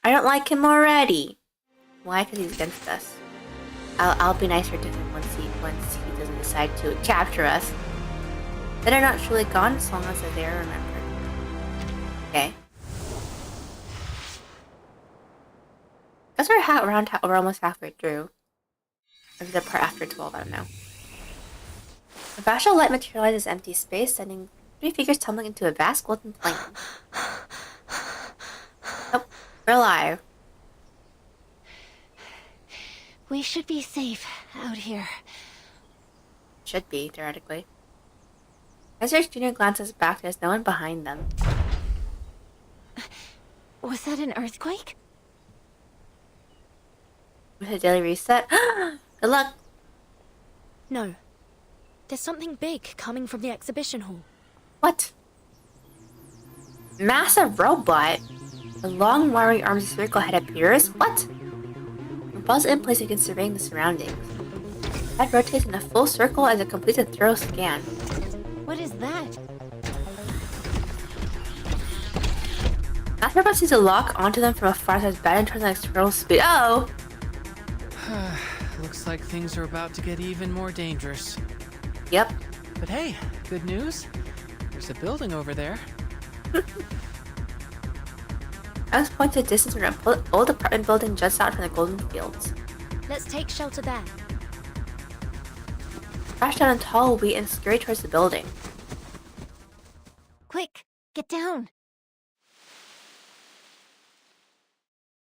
I don't like him already. Why? Because he's against us. I'll be nicer to him once he doesn't decide to capture us. Then are not truly gone as long as they are remembered. Okay. Guess we're almost halfway through. Maybe the part after 12, I don't know. A flash of light materializes empty space, sending three figures tumbling into a vast golden plane. Oh, we're alive. We should be safe out here. Should be, theoretically. Ezra's Jr. glances back, there's no one behind them. Was that an earthquake? With a daily reset? Good luck! No. There's something big coming from the exhibition hall. What? Massive robot? A long, wiry arms and circle head appears? What? It falls in place against surveying the surroundings. The head rotates in a full circle as it completes a thorough scan. What is that? Master Robot seems to lock onto them from afar as batting towards an external speed. Oh! Looks like things are about to get even more dangerous. Yep. But hey, good news. There's a building over there. I was pointed to a distance where an old apartment building juts out from the golden fields. Let's take shelter there. Crash down on tall wheat and scurry towards the building. Quick, get down.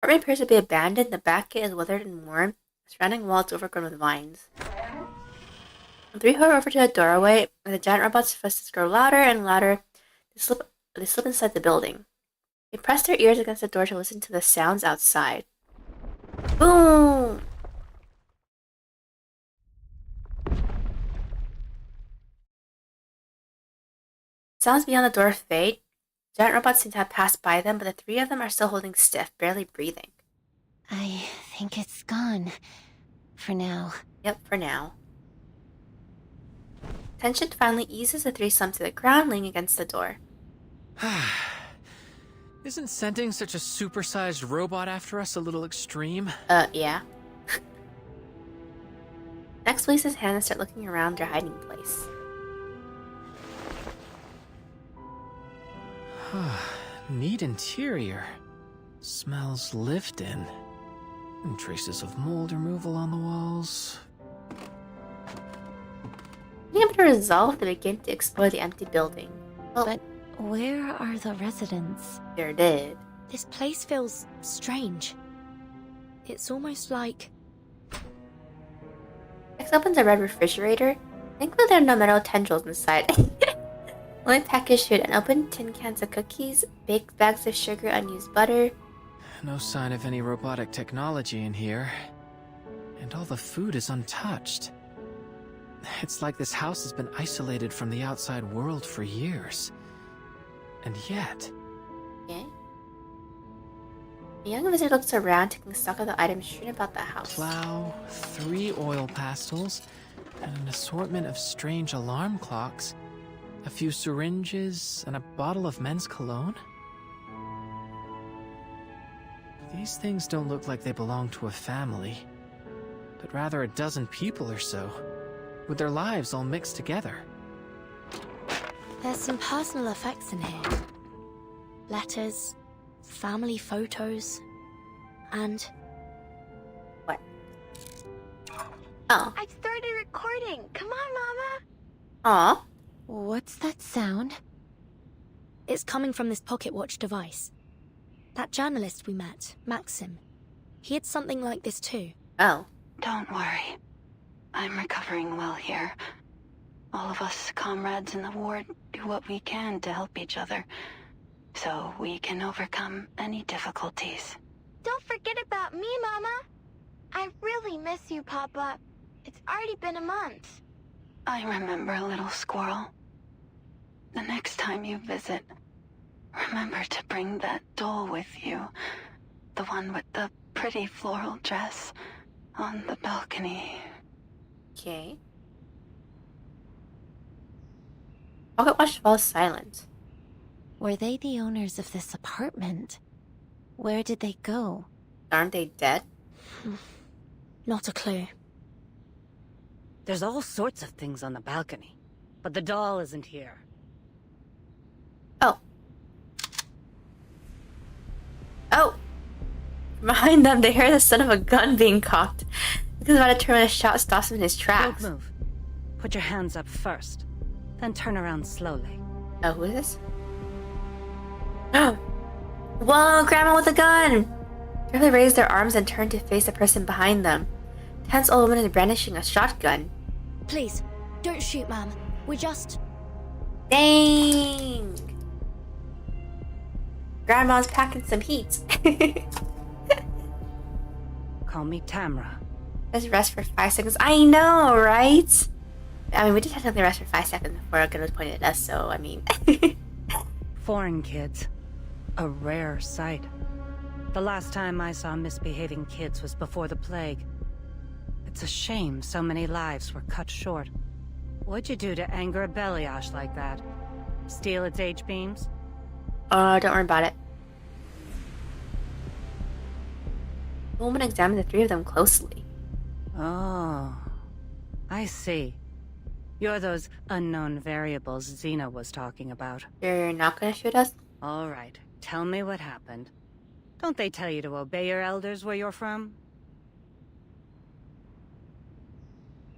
The apartment appears to be abandoned. The back gate is weathered and worn. The surrounding wall is overgrown with vines. The three hover over to the doorway, and the giant robot's footsteps grow louder and louder. They slip inside the building. They press their ears against the door to listen to the sounds outside. Boom! Sounds beyond the door fade. Giant robots seem to have passed by them, but the three of them are still holding stiff, barely breathing. I think it's gone. For now. Yep, for now. Tension finally eases, the three slump to the ground, leaning against the door. Isn't sending such a supersized robot after us a little extreme? Yeah. Next, release his hand and start looking around their hiding place. Neat interior. Smells lived in. And traces of mold removal on the walls. Being able to resolve, they begin to explore the empty building. Oh. But where are the residents? They're dead. This place feels strange. It's almost like... X opens a red refrigerator. Thankfully there are no metal tendrils inside. Only packaged food, unopened tin cans of cookies, baked bags of sugar, unused butter. No sign of any robotic technology in here. And all the food is untouched. It's like this house has been isolated from the outside world for years. And yet... Okay. The young visitor looks around, taking stock of the items strewn about the house. Plow, 3 oil pastels, and an assortment of strange alarm clocks. A few syringes, and a bottle of men's cologne? These things don't look like they belong to a family, but rather a dozen people or so, with their lives all mixed together. There's some personal effects in here. Letters, family photos, and Oh. I've started recording. Come on, Mama. Aw. What's that sound? It's coming from this pocket watch device. That journalist we met, Maxim, he had something like this too. Oh. Don't worry. I'm recovering well here. All of us comrades in the ward do what we can to help each other, so we can overcome any difficulties. Don't forget about me, Mama. I really miss you, Papa. It's already been a month. I remember, little squirrel. The next time you visit, remember to bring that doll with you. The one with the pretty floral dress on the balcony. Okay. Pocket watch falls silent. Were they the owners of this apartment? Where did they go? Aren't they dead? Not a clue. There's all sorts of things on the balcony, but the doll isn't here. Oh. Oh! Behind them, they hear the sound of a gun being cocked. Because about to turn when a shot stops him in his tracks. Don't move. Put your hands up first, then turn around slowly. Oh, who is this? Whoa, Grandma with a gun! They raise their arms and turn to face the person behind them. Tense old woman is brandishing a shotgun. Please, don't shoot, ma'am. We just... Dang! Grandma's packing some heat. Call me Tamra. Let's rest for 5 seconds. I know, right? I mean, we did technically rest for 5 seconds before a gun was pointed at us, so, I mean... Foreign kids. A rare sight. The last time I saw misbehaving kids was before the plague. It's a shame so many lives were cut short. What'd you do to anger a Beliash like that? Steal its H-beams? Don't worry about it. The woman examined the 3 of them closely. Oh, I see. You're those unknown variables Xena was talking about. You're not gonna shoot us? All right, tell me what happened. Don't they tell you to obey your elders where you're from?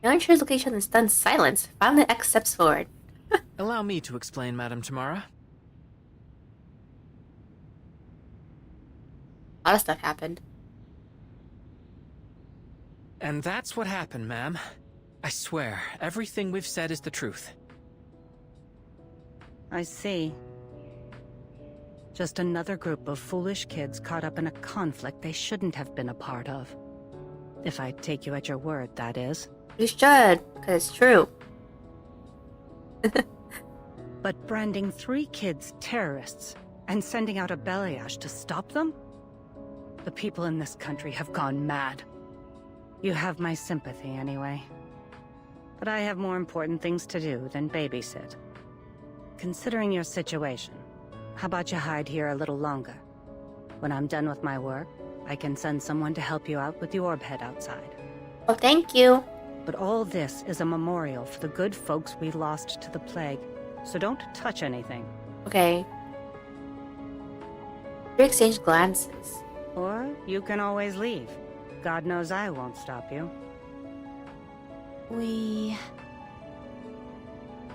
No insurance location in stunned silence. Finally, X steps forward. Allow me to explain, Madam Tamara. A lot of stuff happened. And that's what happened, ma'am. I swear, everything we've said is the truth. I see. Just another group of foolish kids caught up in a conflict they shouldn't have been a part of. If I take you at your word, that is. You should, because it's true. But branding 3 kids terrorists and sending out a Beliash to stop them? The people in this country have gone mad. You have my sympathy anyway. But I have more important things to do than babysit. Considering your situation, how about you hide here a little longer? When I'm done with my work, I can send someone to help you out with the orb head outside. Oh, thank you. But all this is a memorial for the good folks we lost to the plague, so don't touch anything. Okay. We exchange glances. Or you can always leave. God knows I won't stop you.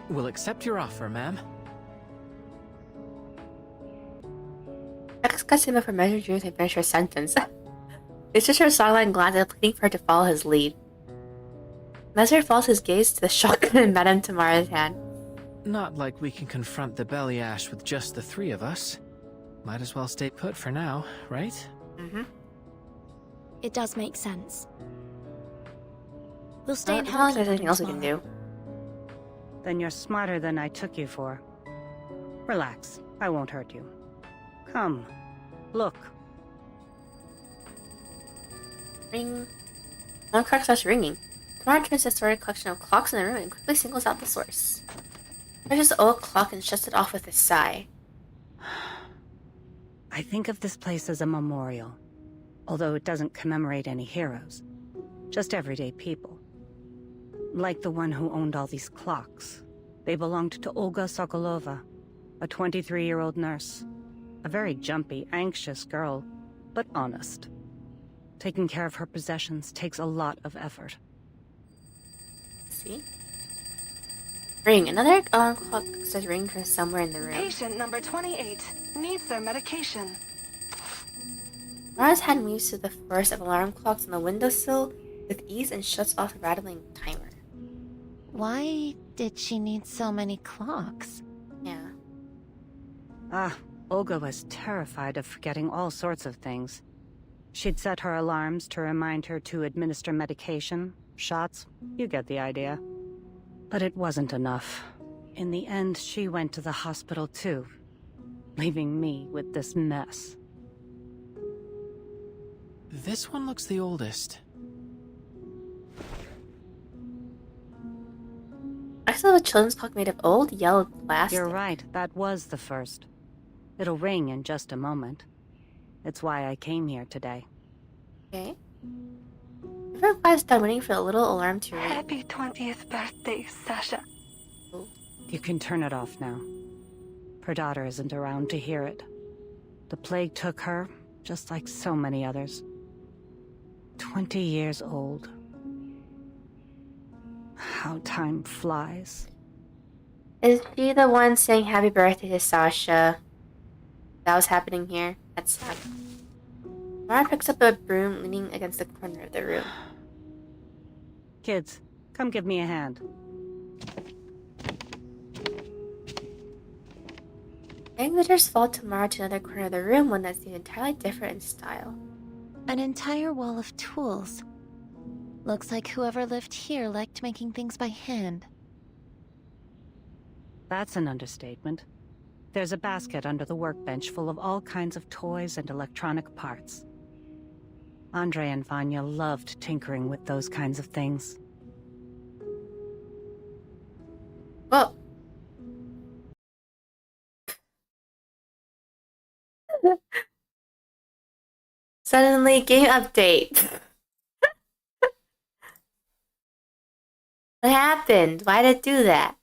We'll accept your offer, ma'am. X cuts him up for measured dreams and finish her sentence. It's just her sideline glance and pleading for her to follow his lead. Mesmer follows his gaze to the shotgun in Madame Tamara's hand. Not like we can confront the Beliash with just the 3 of us. Might as well stay put for now, right? Mm-hmm. It does make sense. We'll stay and How long help is there anything else we can do? Then you're smarter than I took you for. Relax, I won't hurt you. Come, look. Ring. One clock starts ringing. Tamara turns to the stored collection of clocks in the room and quickly singles out the source. There's the old clock and shuts it off with a sigh. I think of this place as a memorial, although it doesn't commemorate any heroes. Just everyday people. Like the one who owned all these clocks. They belonged to Olga Sokolova, a 23-year-old nurse. A very jumpy, anxious girl, but honest. Taking care of her possessions takes a lot of effort. See? Ring. Another alarm clock says ring from somewhere in the room. Patient number 28 needs their medication. Mara's hand moves to the first of alarm clocks on the windowsill with ease and shuts off the rattling timer. Why did she need so many clocks? Yeah. Olga was terrified of forgetting all sorts of things. She'd set her alarms to remind her to administer medication, shots, you get the idea. But it wasn't enough. In the end, she went to the hospital too, leaving me with this mess. This one looks the oldest. I saw a children's clock made of old yellow plastic. You're right, that was the first. It'll ring in just a moment. It's why I came here today. Okay. Everyone class done waiting for the little alarm to ring. Happy 20th birthday, Sasha. You can turn it off now. Her daughter isn't around to hear it. The plague took her, just like so many others. 20 years old. How time flies. Is she the one saying happy birthday to Sasha? That was happening here. That's sad. Mara picks up a broom leaning against the corner of the room. Kids, come give me a hand. Visitors fall to Mara to another corner of the room, one that seems entirely different in style. An entire wall of tools. Looks like whoever lived here liked making things by hand. That's an understatement. There's a basket under the workbench full of all kinds of toys and electronic parts. Andre and Vanya loved tinkering with those kinds of things. Well. Suddenly, game update. What happened? Why did it do that?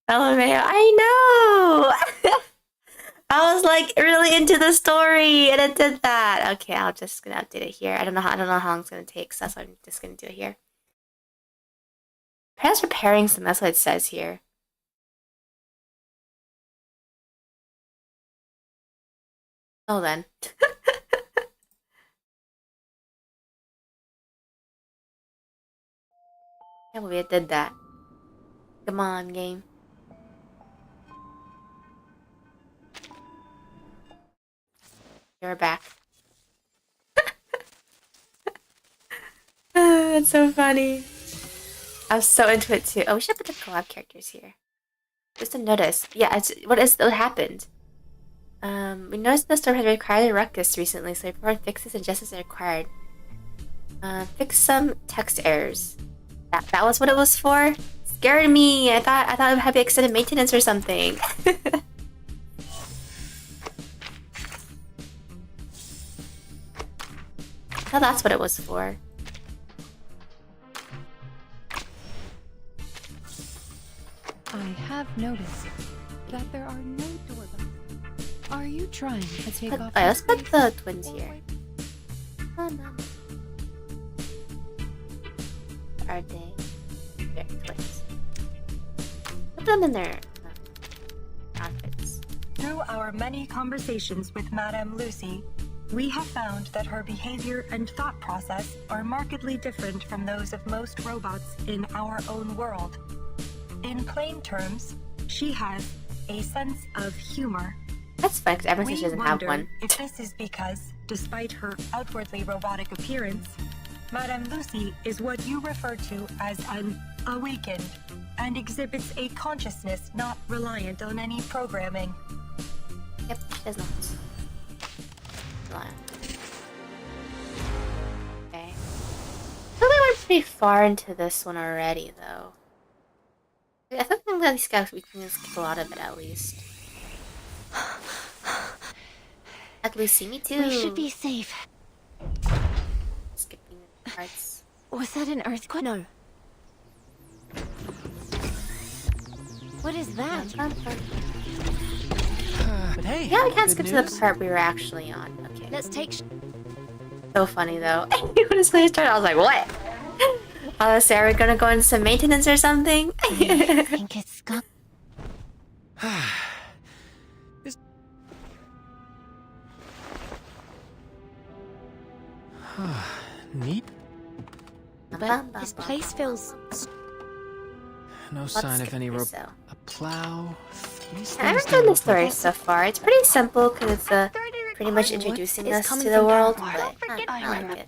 LMAO, I know! I was like really into the story and it did that. Okay, I'm just gonna update it here. I don't know how long it's gonna take, so that's why I'm just gonna do it here. Parents repairing some, that's what it says here. Oh then. Can't believe it did that. Come on, game. You're back. That's so funny. I'm so into it too. Oh, we should put the collab characters here. Just to notice. Yeah, what happened? We noticed the storm has required a ruckus recently, so we performed fixes and adjustments are required. Fix some text errors. That was what it was for? Scared me. I thought it would have extended maintenance or something. I thought that's what it was for. I have noticed that there are no doorbells. Are you trying to take off? Let's put the twins here. Oh no. Are they? They're twins. Put them in their outfits. Through our many conversations with Madame Lucy, we have found that her behavior and thought process are markedly different from those of most robots in our own world. In plain terms, she has a sense of humor. That's fine, because everyone says she doesn't have one. If this is because, despite her outwardly robotic appearance, Madame Lucy is what you refer to as an awakened, and exhibits a consciousness not reliant on any programming. Yep, she does not. Okay. I feel like we went pretty far into this one already, though. I think that these guys, we can skip a lot of it at least. At least see me too. We should be safe. Skipping parts. Was that an earthquake? No. What is that? But hey, yeah, we can't skip news? to the part we were actually on. Okay. Let's take. So funny though. When this play started, I was like, what? So are we gonna go into some maintenance or something? I think it's gone. Neat. But this place feels... No sign of any rope. So. A plow. These I things haven't don't done the look story like... so far. It's pretty simple because it's pretty much introducing us to the world, but I like it.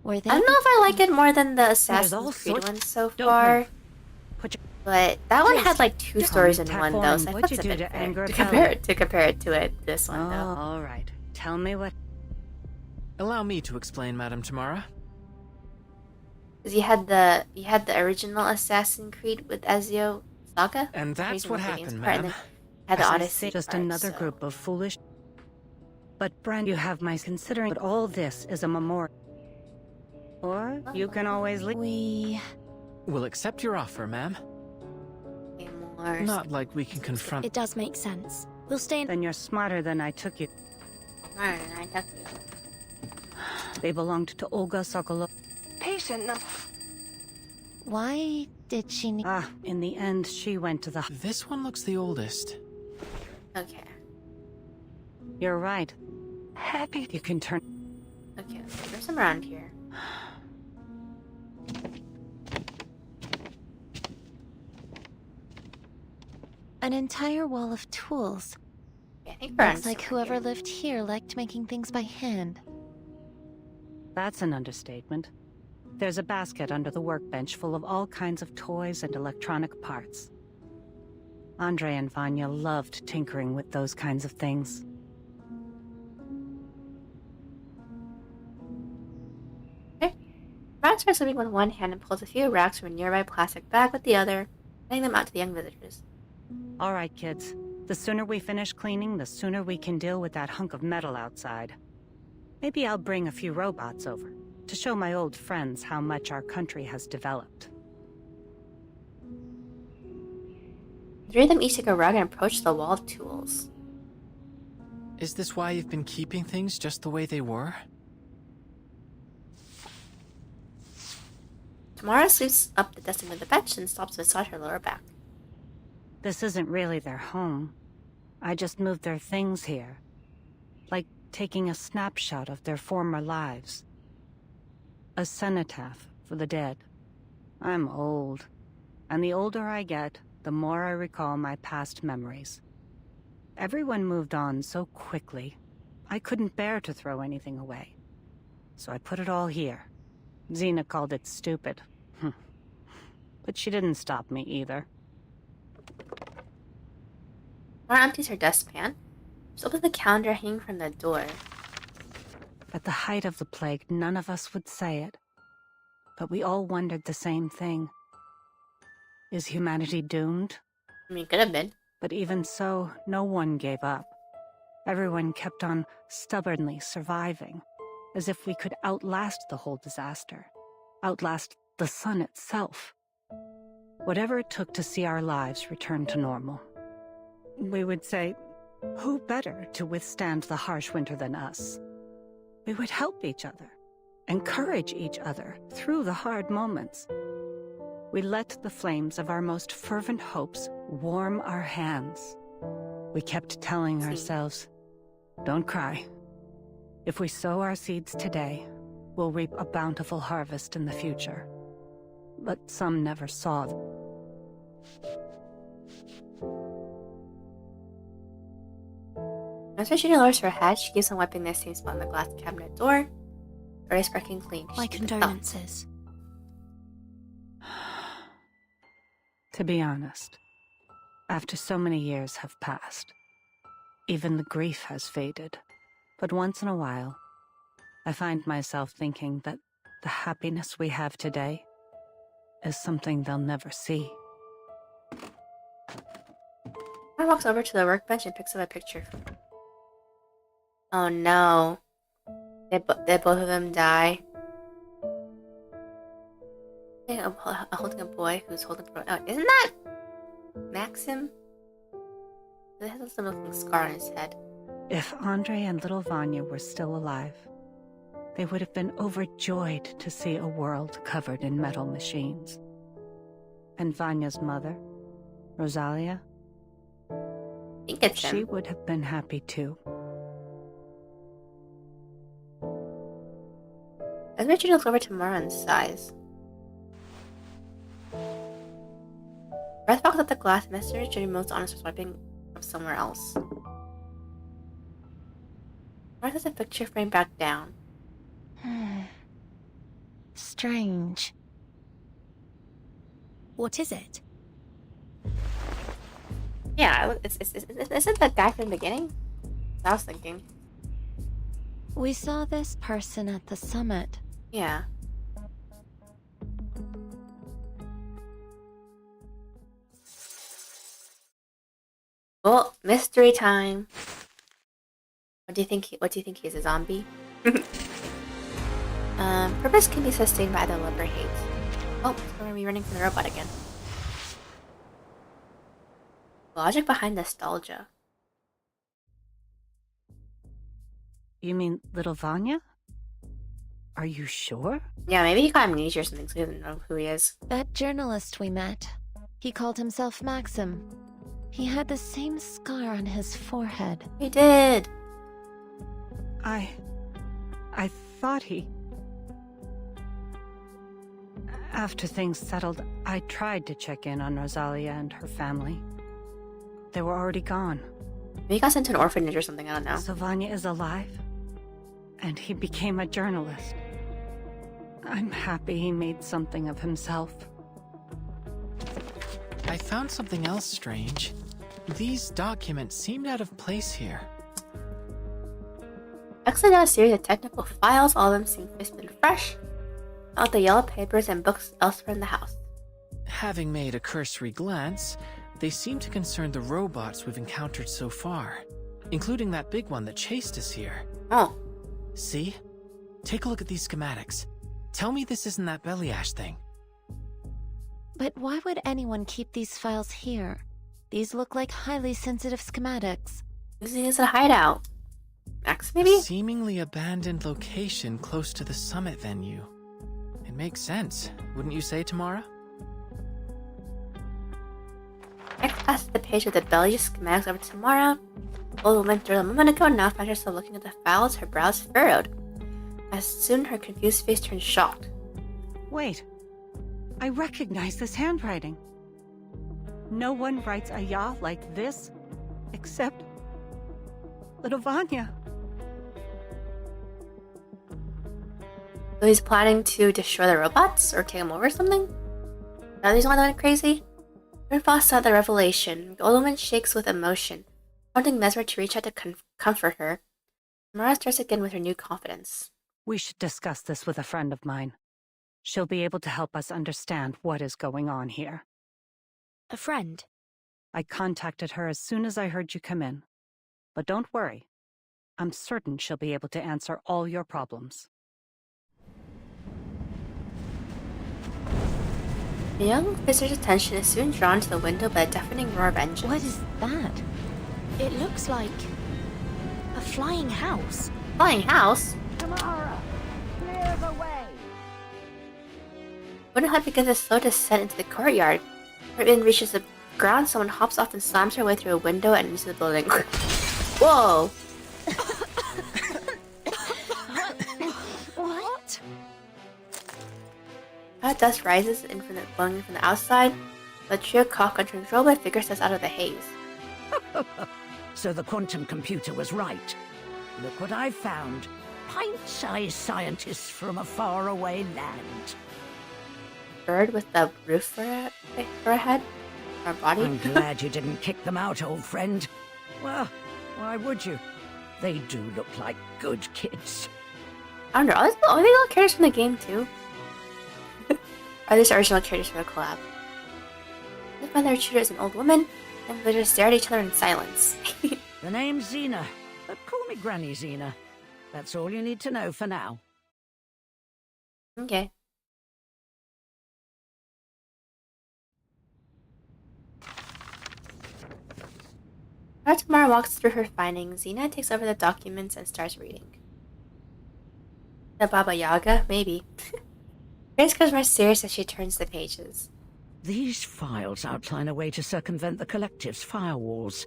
Were I don't know if I like it more than the Assassin's Creed one so far. But that one had like 2 stories in one though, so I thought it's a bit fair to compare it to this one though. All right. Tell me what... Allow me to explain, Madam Tamara. Because you had the original Assassin's Creed with Ezio Saga, and that's what happened, ma'am. Had the Odyssey. Just part, another so. group of foolish. But Brand, you have my considering. But all this is a memorial. Or you can always leave. We'll accept your offer, ma'am. Not like we can confront... It does make sense. We'll stay in... Then you're smarter than I took you. Smarter than I took you. They belonged to Olga Sokolov. Patient number... Why did she need... In the end, she went to the... This one looks the oldest. Okay. You're right. Happy... You can turn... Okay, there's some around here. An entire wall of tools. Yeah, I think looks like whoever lived here liked making things by hand. That's an understatement. There's a basket under the workbench full of all kinds of toys and electronic parts. Andre and Vanya loved tinkering with those kinds of things. Okay. Ron starts swimming with one hand and pulls a few racks from a nearby plastic bag with the other, handing them out to the young visitors. All right, kids. The sooner we finish cleaning, the sooner we can deal with that hunk of metal outside. Maybe I'll bring a few robots over, to show my old friends how much our country has developed. The 3 of them each took a rug and approached the wall of tools. Is this why you've been keeping things just the way they were? Tamara sweeps up the dusting of the bench and stops beside her lower back. This isn't really their home. I just moved their things here. Like taking a snapshot of their former lives. A cenotaph for the dead. I'm old. And the older I get, the more I recall my past memories. Everyone moved on so quickly, I couldn't bear to throw anything away. So I put it all here. Xena called it stupid. But she didn't stop me either. Tamara empties her dustpan. She opens the calendar hanging from the door. At the height of the plague, none of us would say it. But we all wondered the same thing. Is humanity doomed? I mean, it could have been. But even so, no one gave up. Everyone kept on stubbornly surviving, as if we could outlast the whole disaster. Outlast the sun itself. Whatever it took to see our lives return to normal. We would say, who better to withstand the harsh winter than us? We would help each other, encourage each other through the hard moments. We let the flames of our most fervent hopes warm our hands. We kept telling ourselves, don't cry. If we sow our seeds today, we'll reap a bountiful harvest in the future. But some never saw them. After she lowers her head, she keeps on wiping the same spot on the glass cabinet door. Her is sparkling clean. My condolences. To be honest, after so many years have passed, even the grief has faded. But once in a while, I find myself thinking that the happiness we have today is something they'll never see. I walks over to the workbench and picks up a picture. Oh no. Did both of them die? I'm holding a boy who's holding... Oh, isn't that Maxim? He has some looking scar on his head. If Andre and little Vanya were still alive, They would have been overjoyed to see a world covered in metal machines. And Vanya's mother, Rosalia, I think it's she him. would have been happy too. Let's make sure to look over tomorrow in size. Breath box at the glass message should be most honest for swiping from somewhere else. Why does the picture frame back down? Strange. What is it? Yeah, isn't that guy from the beginning? I was thinking. We saw this person at the summit. Yeah. Well, mystery time. What do you think? What do you think he's a zombie? Purpose can be sustained by the love or hate. Oh, it's going to be running from the robot again. Logic behind nostalgia. You mean little Vanya? Are you sure? Yeah, maybe he got amnesia or something, so he doesn't know who he is. That journalist we met, he called himself Maxim. He had the same scar on his forehead. He did. I thought he... After things settled, I tried to check in on Rosalia and her family. They were already gone. Maybe he got sent to an orphanage or something, I don't know. So Vanya is alive? And he became a journalist. I'm happy he made something of himself. I found something else strange. These documents seemed out of place here. Excellent out a series of technical files, all of them seem crisp and fresh. All the yellow papers and books elsewhere in the house. Having made a cursory glance, they seem to concern the robots we've encountered so far, including that big one that chased us here. Oh. See? Take a look at these schematics. Tell me this isn't that belly ash thing. But why would anyone keep these files here? These look like highly sensitive schematics. This is a hideout. Max, maybe? A seemingly abandoned location close to the summit venue. It makes sense, wouldn't you say, Tamara? Next passes the page with the belly schematics over to Tamara. Old woman threw a moment ago, now finds herself looking at the files, her brows furrowed. As soon her confused face turned shocked. Wait. I recognize this handwriting. No one writes a ya like this, except little Vanya. So he's planning to destroy the robots or take them over or something? Now he's the one that went crazy? Her boss saw the revelation. The old woman shakes with emotion, wanting Mesmer to reach out to comfort her. Tamara starts again with her new confidence. We should discuss this with a friend of mine. She'll be able to help us understand what is going on here. A friend? I contacted her as soon as I heard you come in. But don't worry. I'm certain she'll be able to answer all your problems. The young visitor's attention is soon drawn to the window by a deafening roar of engines. What is that? It looks like a flying house. Flying house? Tamara, clear the way! When Hut begins a slow descent into the courtyard, right when it reaches the ground, someone hops off and slams her way through a window and into the building. Whoa! What? Hot dust rises in from blowing from the outside. The trio cough under control by figure steps out of the haze. So the quantum computer was right. Look what I found. Pint-sized scientists from a faraway land. Bird with the roof for a head? Or body? I'm glad you didn't kick them out, old friend. Well, why would you? They do look like good kids. I wonder, are they all characters from the game too? Are these original characters from the collab? They find their tutor is an old woman, and they just stare at each other in silence. The name's Xena, but call me Granny Xena. That's all you need to know for now. Okay. As Tamara walks through her findings, Xena takes over the documents and starts reading. The Baba Yaga? Maybe. Grace grows more serious as she turns the pages. These files outline a way to circumvent the Collective's firewalls.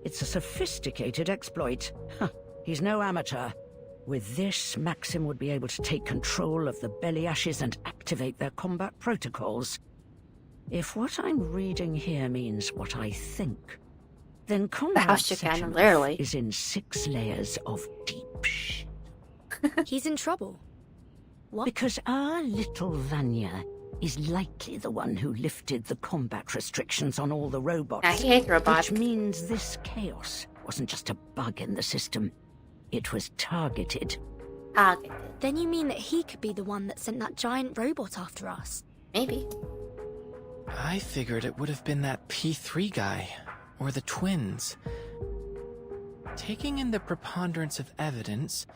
It's a sophisticated exploit. Huh, he's no amateur. With this, Maxim would be able to take control of the Beliashes and activate their combat protocols. If what I'm reading here means what I think, then Conrad Sechenov is in 6 layers of deep shit. He's in trouble. What? Because our little Vanya is likely the one who lifted the combat restrictions on all the robots. I hate robots. Which means this chaos wasn't just a bug in the system. It was targeted. Targeted. Then you mean that he could be the one that sent that giant robot after us? Maybe. I figured it would have been that P3 guy, or the twins. Taking in the preponderance of evidence,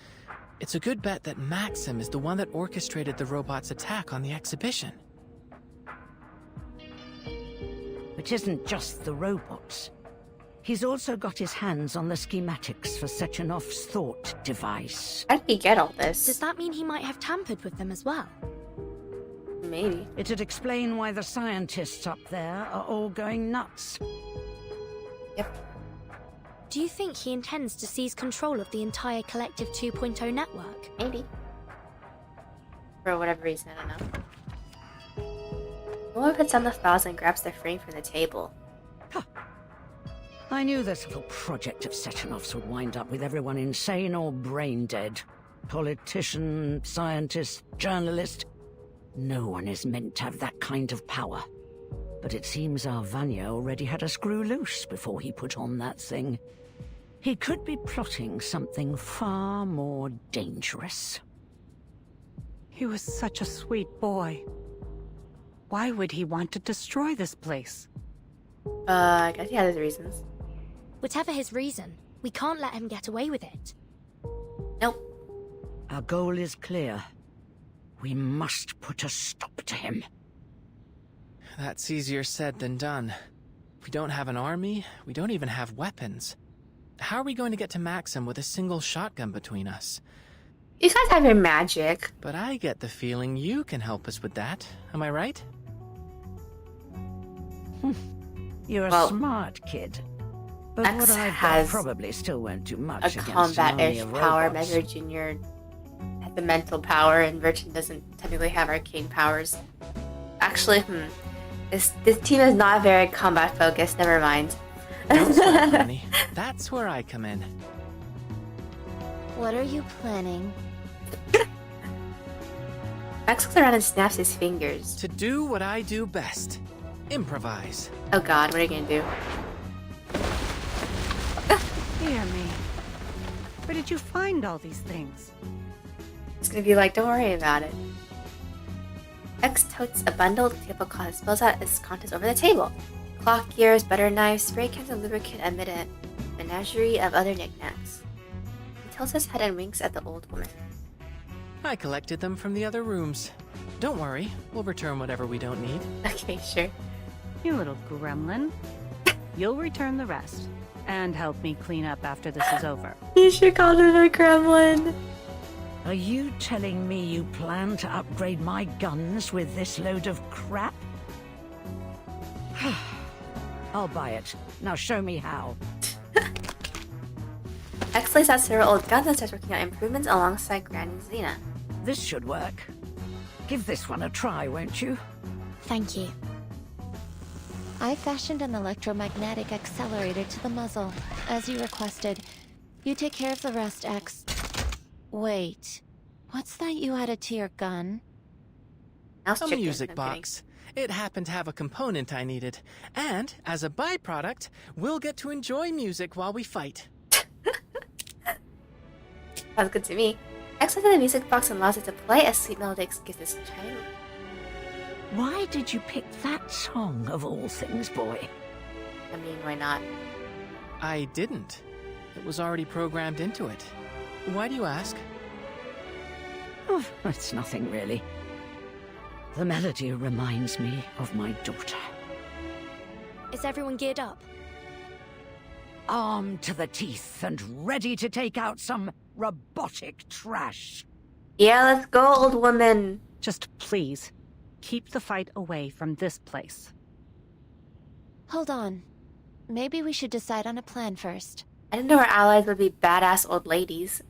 it's a good bet that Maxim is the one that orchestrated the robot's attack on the exhibition. It isn't just the robots. He's also got his hands on the schematics for Sechenov's thought device. How did he get all this? Does that mean he might have tampered with them as well? Maybe. It'd explain why the scientists up there are all going nuts. Yep. Do you think he intends to seize control of the entire Collective 2.0 network? Maybe. For whatever reason, I don't know. Noah puts down the files and grabs the frame from the table. Huh. I knew this little project of Sechenov's would wind up with everyone insane or brain dead. Politician, scientist, journalist. No one is meant to have that kind of power. But it seems our Vanya already had a screw loose before he put on that thing. He could be plotting something far more dangerous. He was such a sweet boy. Why would he want to destroy this place? I guess he had his reasons. Whatever his reason, we can't let him get away with it. Nope. Our goal is clear. We must put a stop to him. That's easier said than done. We don't have an army, we don't even have weapons. How are we going to get to Maxim with a single shotgun between us? You guys have your magic. But I get the feeling you can help us with that. Am I right? You're a smart kid. But X what I've has got probably still won't do much a against an combat-ish army of power. robots. Measure Jr. has the mental power, and Virgin doesn't technically have arcane powers. Actually, this team is not very combat focused. Never mind. Don't sweat, honey. That's where I come in. What are you planning? Max looks around and snaps his fingers. To do what I do best. Improvise. Oh god, what are you gonna do? Dear me. Where did you find all these things? It's gonna be like, don't worry about it. X totes a bundle of tablecloth and spills out its contents over the table. Clock gears, butter knives, spray cans of lubricant amid a menagerie of other knickknacks. He tilts his head and winks at the old woman. I collected them from the other rooms. Don't worry, we'll return whatever we don't need. Okay, sure. You little gremlin. You'll return the rest. And help me clean up after this is over. You should call him a gremlin. Are you telling me you plan to upgrade my guns with this load of crap? I'll buy it. Now show me how. X lays out several old guns and starts working on improvements alongside Granny Xena. This should work. Give this one a try, won't you? Thank you. I fashioned an electromagnetic accelerator to the muzzle, as you requested. You take care of the rest, X. Wait, what's that you added to your gun? A music box. It happened to have a component I needed. And, as a byproduct, we'll get to enjoy music while we fight. Sounds good to me. X looks at the music box and allows it to play as sweet melodies gives this child. Why did you pick that song of all things, boy? I mean, why not? I didn't. It was already programmed into it. Why do you ask? Oh, it's nothing really. The melody reminds me of my daughter. Is everyone geared up? Armed to the teeth and ready to take out some robotic trash. Yeah, let's go, old woman. Just please, keep the fight away from this place. Hold on. Maybe we should decide on a plan first. I didn't know our allies would be badass old ladies.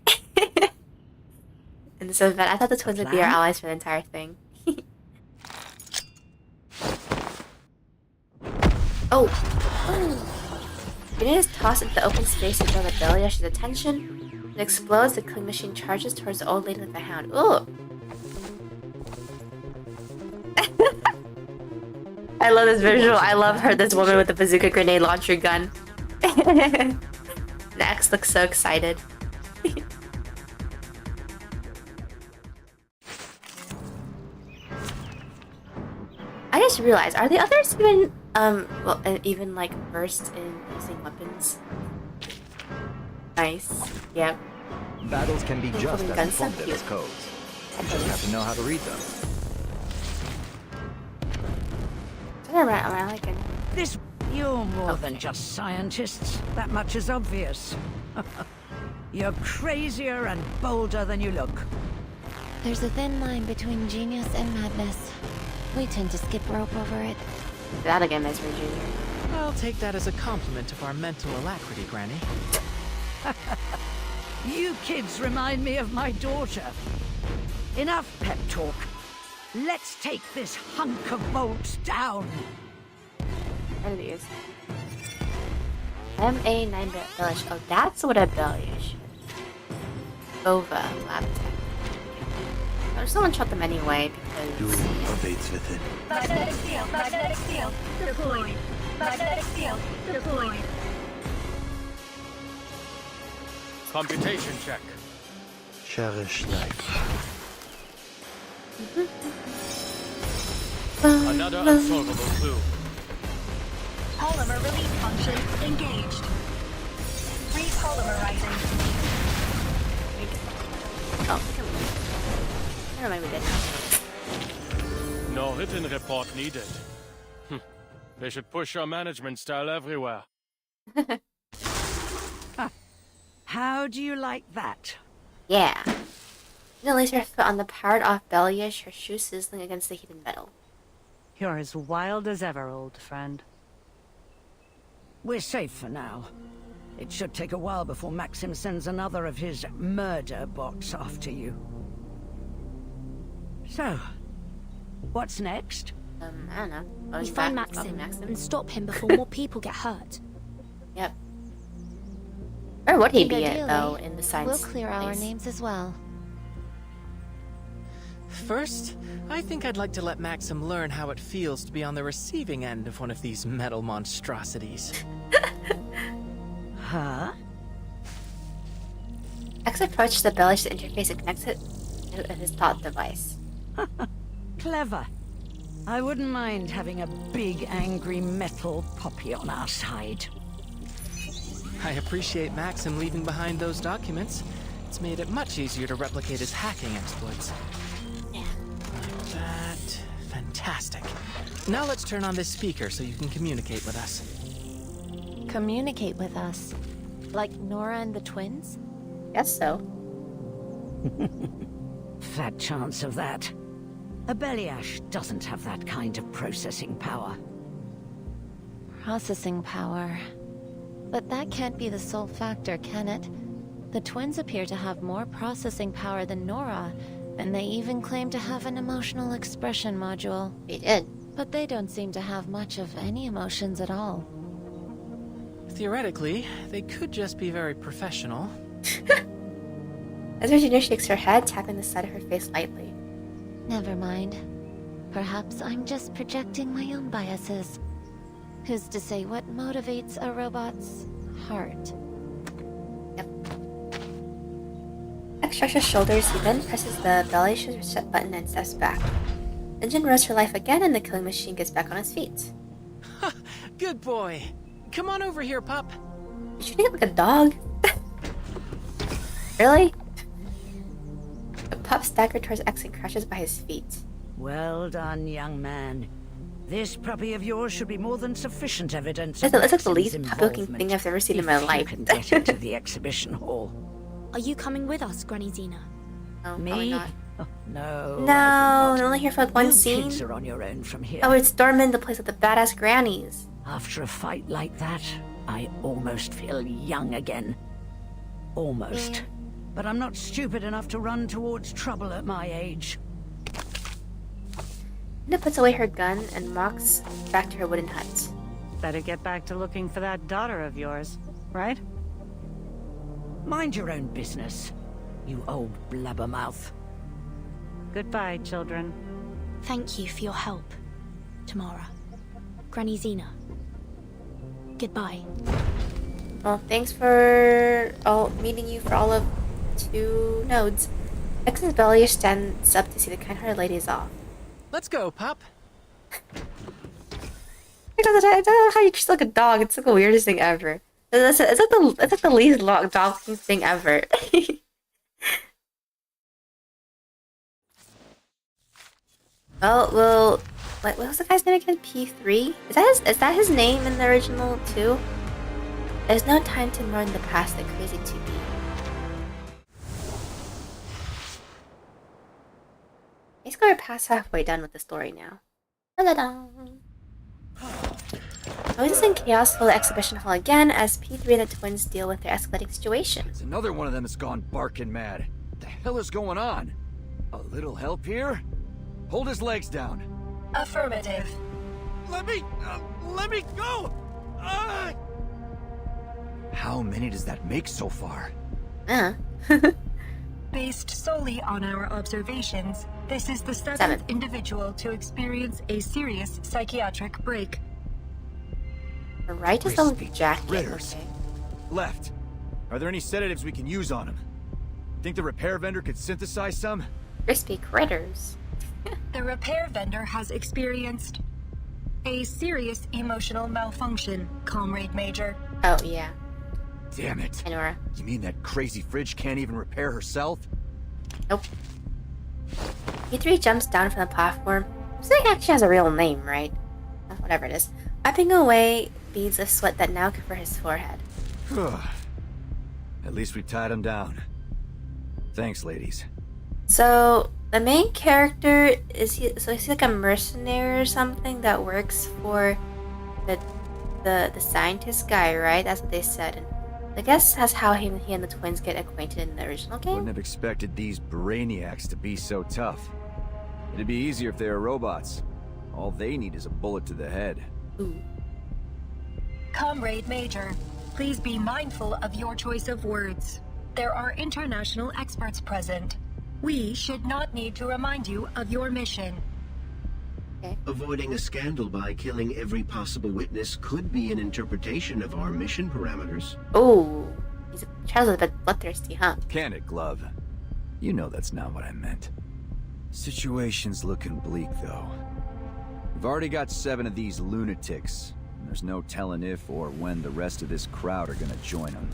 In this event, I thought the twins would be our allies for the entire thing. Oh! Unit is tossed into the open space to draw the Belyash's attention. It explodes, the killing machine charges towards the old lady like a hound. Ooh! I love this visual. I love her, this woman with the bazooka grenade launcher gun. Next looks so excited. I just realized, are the others even, even like versed in using weapons? Nice. Yep. Battles can be just as guns so informative cute. as codes. You just have to know how to read them. Turn around, am I like This... You're more than just scientists. That much is obvious. You're crazier and bolder than you look. There's a thin line between genius and madness. We tend to skip rope over it. That again, Miss Junior. I'll take that as a compliment of our mental alacrity, Granny. You kids remind me of my daughter. Enough pep talk. Let's take this hunk of bolts down. What are these? MA9 Bellish. Oh, that's what a Bellish is. Bova lab tech. I just don't want to shut them anyway because. Doom awaits within. Magnetic field deployed. Magnetic field deployed. Computation check. Cherish life. Another unsolvable clue. Polymer release function engaged. Repolymerizing. Oh, never mind, we did. No written report needed. They should push our management style everywhere. How do you like that? Yeah. Nina lays her foot on the powered-off Bellyish, her shoes sizzling against the heated metal. You're as wild as ever, old friend. We're safe for now. It should take a while before Maxim sends another of his murder bots after you. So, what's next? I don't know. We find Maxim and stop him before more people get hurt. Yep. Where would he be Ideally, though, in the science we'll clear our place? names as well. First, I think I'd like to let Maxim learn how it feels to be on the receiving end of one of these metal monstrosities. Huh? X approaches the Bellish interface and connects it to his thought device. Clever. I wouldn't mind having a big angry metal poppy on our side. I appreciate Maxim leaving behind those documents. It's made it much easier to replicate his hacking exploits. Yeah. Like that. Fantastic. Now let's turn on this speaker so you can communicate with us. Communicate with us? Like Nora and the twins? Guess so. Fat chance of that. A Belyash doesn't have that kind of processing power. Processing power. But that can't be the sole factor, can it? The twins appear to have more processing power than Nora, and they even claim to have an emotional expression module. They did. But they don't seem to have much of any emotions at all. Theoretically, they could just be very professional. As Virginia shakes her head, tapping the side of her face lightly. Never mind. Perhaps I'm just projecting my own biases. Who's to say what motivates a robot's heart? Yep. X stretches shoulders, he then presses the Bellish's reset button and steps back. The engine roars for life again and the killing machine gets back on its feet. Good boy. Come on over here, pup. You're treating it like a dog? Really? The pup staggers towards X and crashes by his feet. Well done, young man. This puppy of yours should be more than sufficient evidence. It looks like the least puppy-looking thing I've ever seen in my life. Can get into the exhibition hall. Are you coming with us, Granny Zena? No, Me? No. No, I'm only here for like one You scene. kids are on your own from here. Oh, it's storming the place with the badass grannies. After a fight like that, I almost feel young again. Almost. Yeah. But I'm not stupid enough to run towards trouble at my age. Linda puts away her gun and walks back to her wooden hut. Better get back to looking for that daughter of yours, right? Mind your own business, you old blabbermouth. Goodbye, children. Thank you for your help, Tamara. Granny Xena. Goodbye. Well, thanks for meeting you for all of 2 nodes. X's belly stands up to see the kind-hearted ladies off. Let's go, Pop. I don't know how you treat like a dog. It's like the weirdest thing ever. It's like the least dog thing ever. well, what was the guy's name again? P3? Is that his name in the original too? There's no time to mourn the past, the crazy to be. Basically, we're past halfway done with the story now. Ta-da-da! Noises and chaos fill the exhibition hall again as P3 and the twins deal with their escalating situation. It's another one of them that's gone barking mad. What the hell is going on? A little help here? Hold his legs down. Affirmative. Let me go! How many does that make so far? Based solely on our observations, this is the 7th individual to experience a serious psychiatric break. Right is the jacket. Ritters. Okay. Left. Are there any sedatives we can use on him? Think the repair vendor could synthesize some? Crispy critters. The repair vendor has experienced a serious emotional malfunction, Comrade Major. Oh, yeah. Damn it. Hey, Nora. You mean that crazy fridge can't even repair herself? Nope. P3 jumps down from the platform. This thing actually has a real name, right? Whatever it is. Wiping away beads of sweat that now cover his forehead. At least we tied him down. Thanks, ladies. So, the main character, is he like a mercenary or something that works for the scientist guy, right? That's what they said. And I guess that's how he and the twins get acquainted in the original game. Wouldn't have expected these brainiacs to be so tough. It'd be easier if they were robots. All they need is a bullet to the head. Ooh. Comrade Major, please be mindful of your choice of words. There are international experts present. We should not need to remind you of your mission. Okay. Avoiding a scandal by killing every possible witness could be an interpretation of our mission parameters. Oh, he's a child a bit bloodthirsty, huh? Can it, Glove? You know that's not what I meant. Situation's looking bleak, though. We've already got 7 of these lunatics, and there's no telling if or when the rest of this crowd are gonna join them.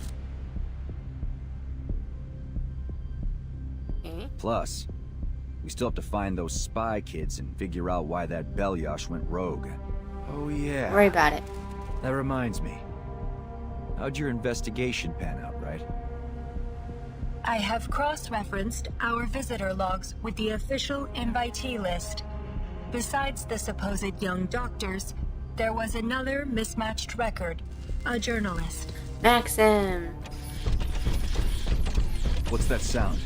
Okay. Plus, we still have to find those spy kids and figure out why that Belyash went rogue. Oh yeah. Don't worry about it. That reminds me. How'd your investigation pan out, right? I have cross-referenced our visitor logs with the official invitee list. Besides the supposed young doctors, there was another mismatched record. A journalist. Maxim! What's that sound?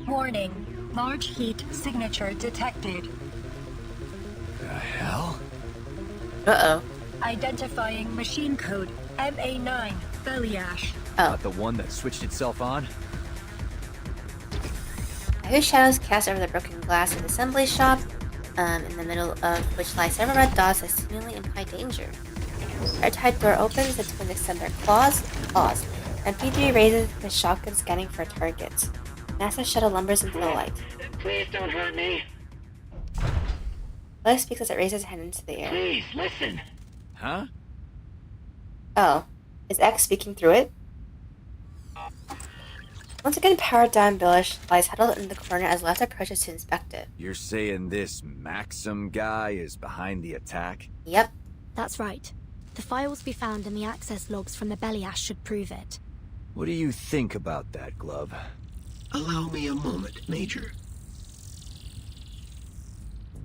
Warning. Large heat signature detected. The hell? Uh-oh. Identifying machine code MA9 Belyash. Oh. Not the one that switched itself on? I hear shadows cast over the broken glass of the assembly shop, in the middle of which lie several red dots that seemingly imply danger. The airtight door opens, the twins extend their claws, and P3 raises his shotgun scanning for targets. NASA shuttle lumbers into the light. Please don't hurt me. Lois speaks as it raises his hand into the air. Please, listen. Huh? Oh. Is X speaking through it? Once again, powered down, Billish lies huddled in the corner as Left approaches to inspect it. You're saying this Maxim guy is behind the attack? Yep. That's right. The files we found in the access logs from the Belyash should prove it. What do you think about that, Glove? Allow me a moment, Major.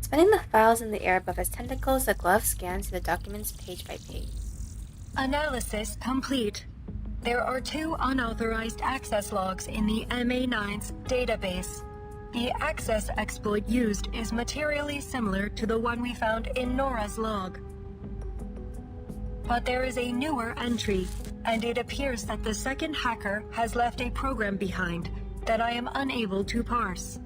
Spinning the files in the air above his tentacles, the glove scans the documents page by page. Analysis complete. There are 2 unauthorized access logs in the MA9's database. The access exploit used is materially similar to the one we found in Nora's log. But there is a newer entry, and it appears that the second hacker has left a program behind that I am unable to parse.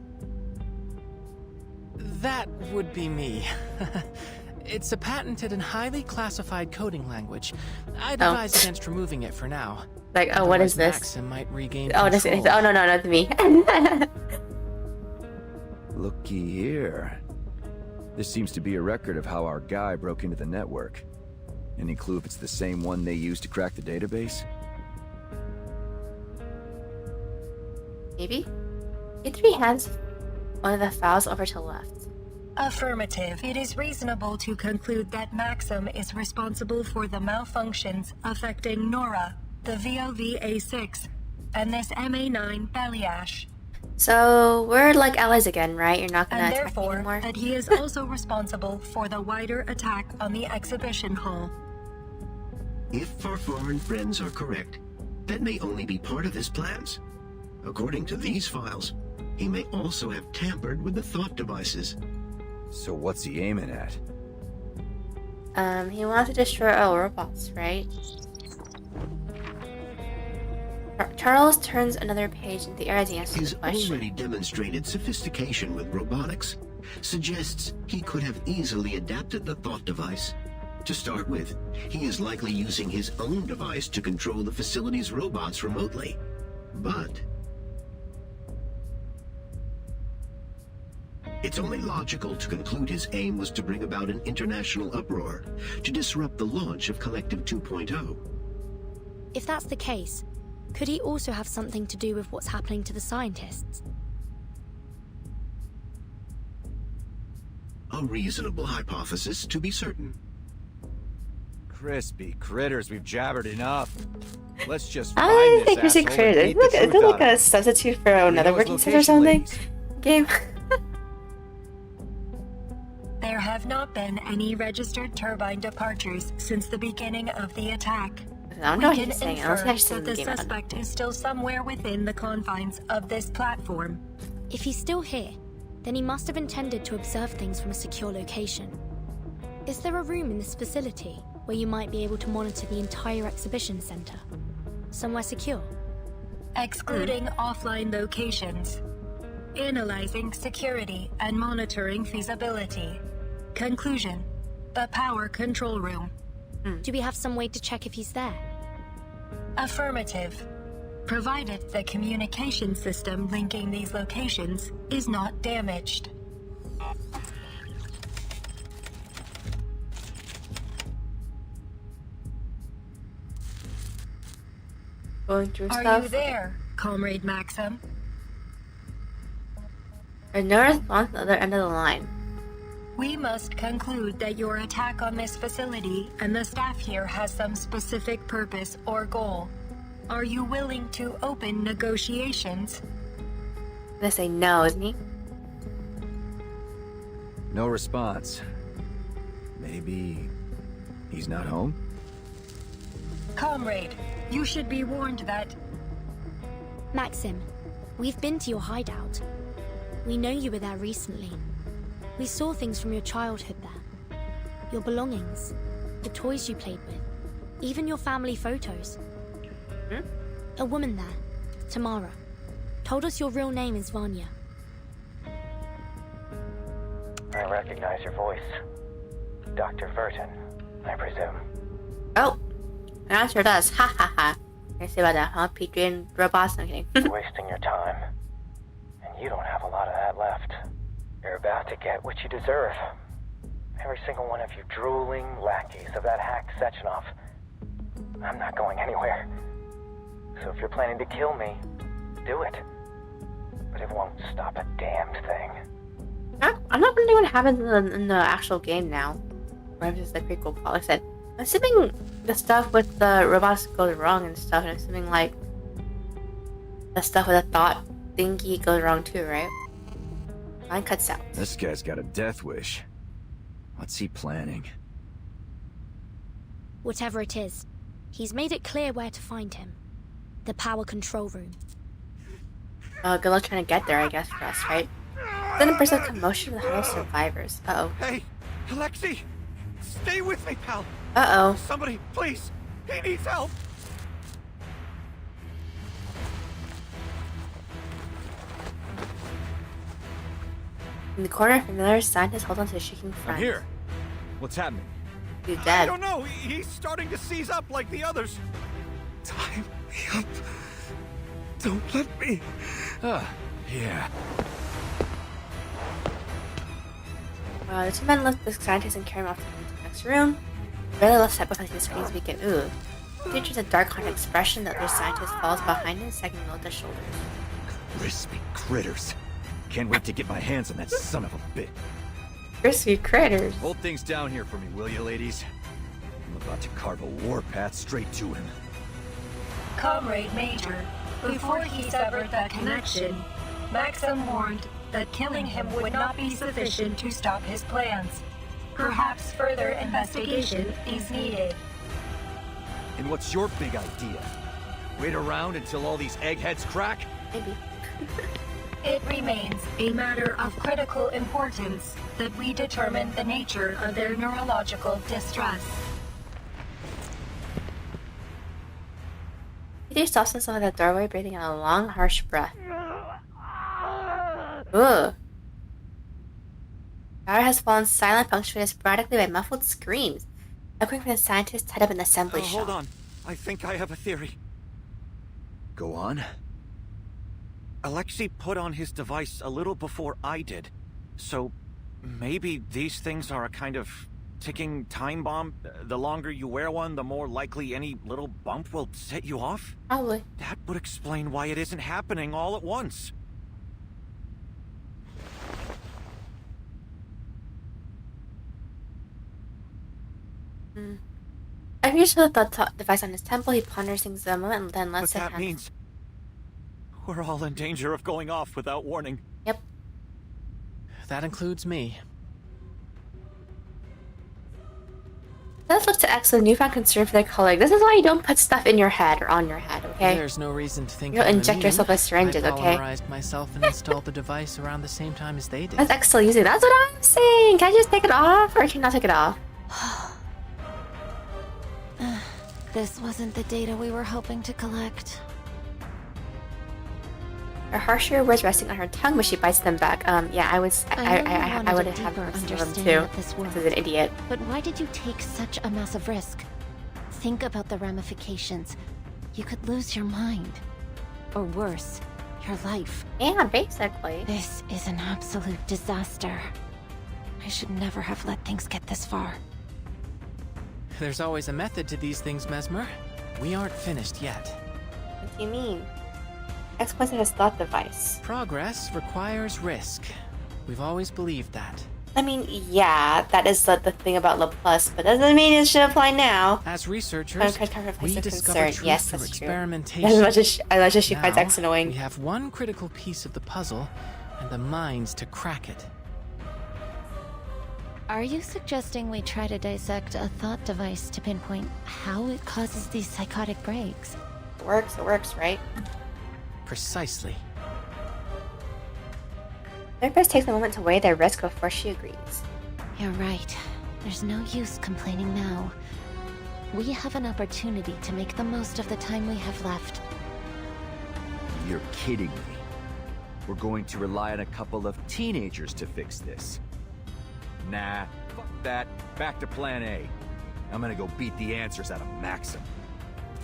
That would be me. It's a patented and highly classified coding language. I'd advise against removing it for now. Like, oh, what is this? Maxim might regain oh, this control. is, oh, no, not me. Looky here. This seems to be a record of how our guy broke into the network. Any clue if it's the same one they used to crack the database? Maybe? E3 hands one of the files over to the left. Affirmative. It is reasonable to conclude that Maxim is responsible for the malfunctions affecting Nora, the VOV-A6, and this MA9 Balayage. So, we're like allies again, right? You're not gonna And attack me therefore, anymore? that he is also responsible for the wider attack on the exhibition hall. If our foreign friends are correct, that may only be part of his plans. According to these files, he may also have tampered with the thought devices. So what's he aiming at? He wants to destroy all robots, right? Charles turns another page in the air as he answers His the question. already demonstrated sophistication with robotics suggests he could have easily adapted the thought device. To start with, he is likely using his own device to control the facility's robots remotely. But it's only logical to conclude his aim was to bring about an international uproar, to disrupt the launch of Collective 2.0. If that's the case, could he also have something to do with what's happening to the scientists? A reasonable hypothesis, to be certain. Crispy critters, we've jabbered enough. Let's just I find think this Crispy asshole and Critters. beat the Is truth it like out of a him. substitute for another know his working set or location, something? ladies. Game? There have not been any registered turbine departures since the beginning of the attack. I don't know what We can he's saying. I infer don't think I've seen that the the game. I don't know. suspect is still somewhere within the confines of this platform. If he's still here, then he must have intended to observe things from a secure location. Is there a room in this facility where you might be able to monitor the entire exhibition center? Somewhere secure? Excluding offline locations. Analyzing security and monitoring feasibility. Conclusion: the power control room. Do we have some way to check if he's there? Affirmative. Provided the communication system linking these locations is not damaged. Going through Are stuff. you there, Comrade Maxim? A nurse on the other end of the line. We must conclude that your attack on this facility and the staff here has some specific purpose or goal. Are you willing to open negotiations? I'm gonna say no, isn't he? No response. Maybe he's not home? Comrade, you should be warned that... Maxim, we've been to your hideout. We know you were there recently. We saw things from your childhood there. Your belongings, the toys you played with, even your family photos. A woman there, Tamara, told us your real name is Vanya. I recognize your voice. Dr. Verton, I presume. Oh, it sure does. Ha ha ha. I say about that, huh? Patreon robots? I'm kidding. Wasting your time. And you don't have a lot of that left. You're about to get what you deserve. Every single one of you drooling lackeys of that hack Sechenov. I'm not going anywhere. So if you're planning to kill me, do it. But it won't stop a damned thing. I'm not gonna know what happens in the actual game now. Or if it's the prequel plot. Like I said, I'm assuming the stuff with the robots goes wrong and stuff, and I'm assuming like the stuff with the thought thingy goes wrong too, right? Line cuts out. This guy's got a death wish. What's he planning? Whatever it is, he's made it clear where to find him. The power control room. Good luck trying to get there, I guess, for us, right? Sudden burst of commotion with the huddle survivors. Uh-oh. Hey, Alexei! Stay with me, pal! Uh-oh. Somebody, please! He needs help! In the corner, a familiar scientist holds onto his shaking friend. I'm here. What's happening? He's I dead. don't know. He's starting to seize up like the others. Tie me up. Don't let me. Yeah. The two men lift the scientist and carry him off to the next room. Barely left side because the screens weaken. Ooh. Features a dark haunted expression. The other scientist falls behind him, sagging low at the shoulders. Crispy critters. Can't wait to get my hands on that son of a bitch. Crispy critters. Hold things down here for me, will you, ladies? I'm about to carve a warpath straight to him. Comrade Major, before he severed that connection, Maxim warned that killing him would not be sufficient to stop his plans. Perhaps further investigation is needed. And what's your big idea? Wait around until all these eggheads crack? Maybe. It remains a matter of critical importance that we determine the nature of their neurological distress. Peter stops himself at the doorway, breathing out a long, harsh breath. Ugh. Power has fallen silent, punctuated sporadically by muffled screams, echoing from the scientist tied up in the assembly shop. Hold on. I think I have a theory. Go on. Alexei put on his device a little before I did. So maybe these things are a kind of ticking time bomb. The longer you wear one, the more likely any little bump will set you off? Probably. That would explain why it isn't happening all at once. I've usually thought the device on his temple. He ponders things a moment and then lets it But that means we're all in danger of going off without warning. Yep. That includes me. Let's look to X with newfound concern for their colleague. This is why you don't put stuff in your head or on your head, okay? There's no reason to think you don't I'm inject immune. yourself with syringes, I okay? polymerized myself and installed the device around the same time as they did. That's X still using. That's what I'm saying. Can I just take it off, or can I not take it off? This wasn't the data we were hoping to collect. Her harsher words resting on her tongue, but she bites them back. Yeah, I would have listened to them too. This is an idiot. But why did you take such a massive risk? Think about the ramifications. You could lose your mind. Or worse, your life. Yeah, basically. This is an absolute disaster. I should never have let things get this far. There's always a method to these things, Mesmer. We aren't finished yet. What do you mean? X points at his thought device. Progress requires risk. We've always believed that. I mean, yeah, that is the thing about Laplace, but doesn't mean it should apply now. As researchers, we discover truth yes, through that's experimentation. True. As much as she finds Now, X annoying. We have one critical piece of the puzzle, and the minds to crack it. Are you suggesting we try to dissect a thought device to pinpoint how it causes these psychotic breaks? It works, right? Precisely. Therapist takes a moment to weigh their risk before she agrees. You're right. There's no use complaining now. We have an opportunity to make the most of the time we have left. You're kidding me. We're going to rely on a couple of teenagers to fix this. Nah, fuck that. Back to plan A. I'm gonna go beat the answers out of Maxim.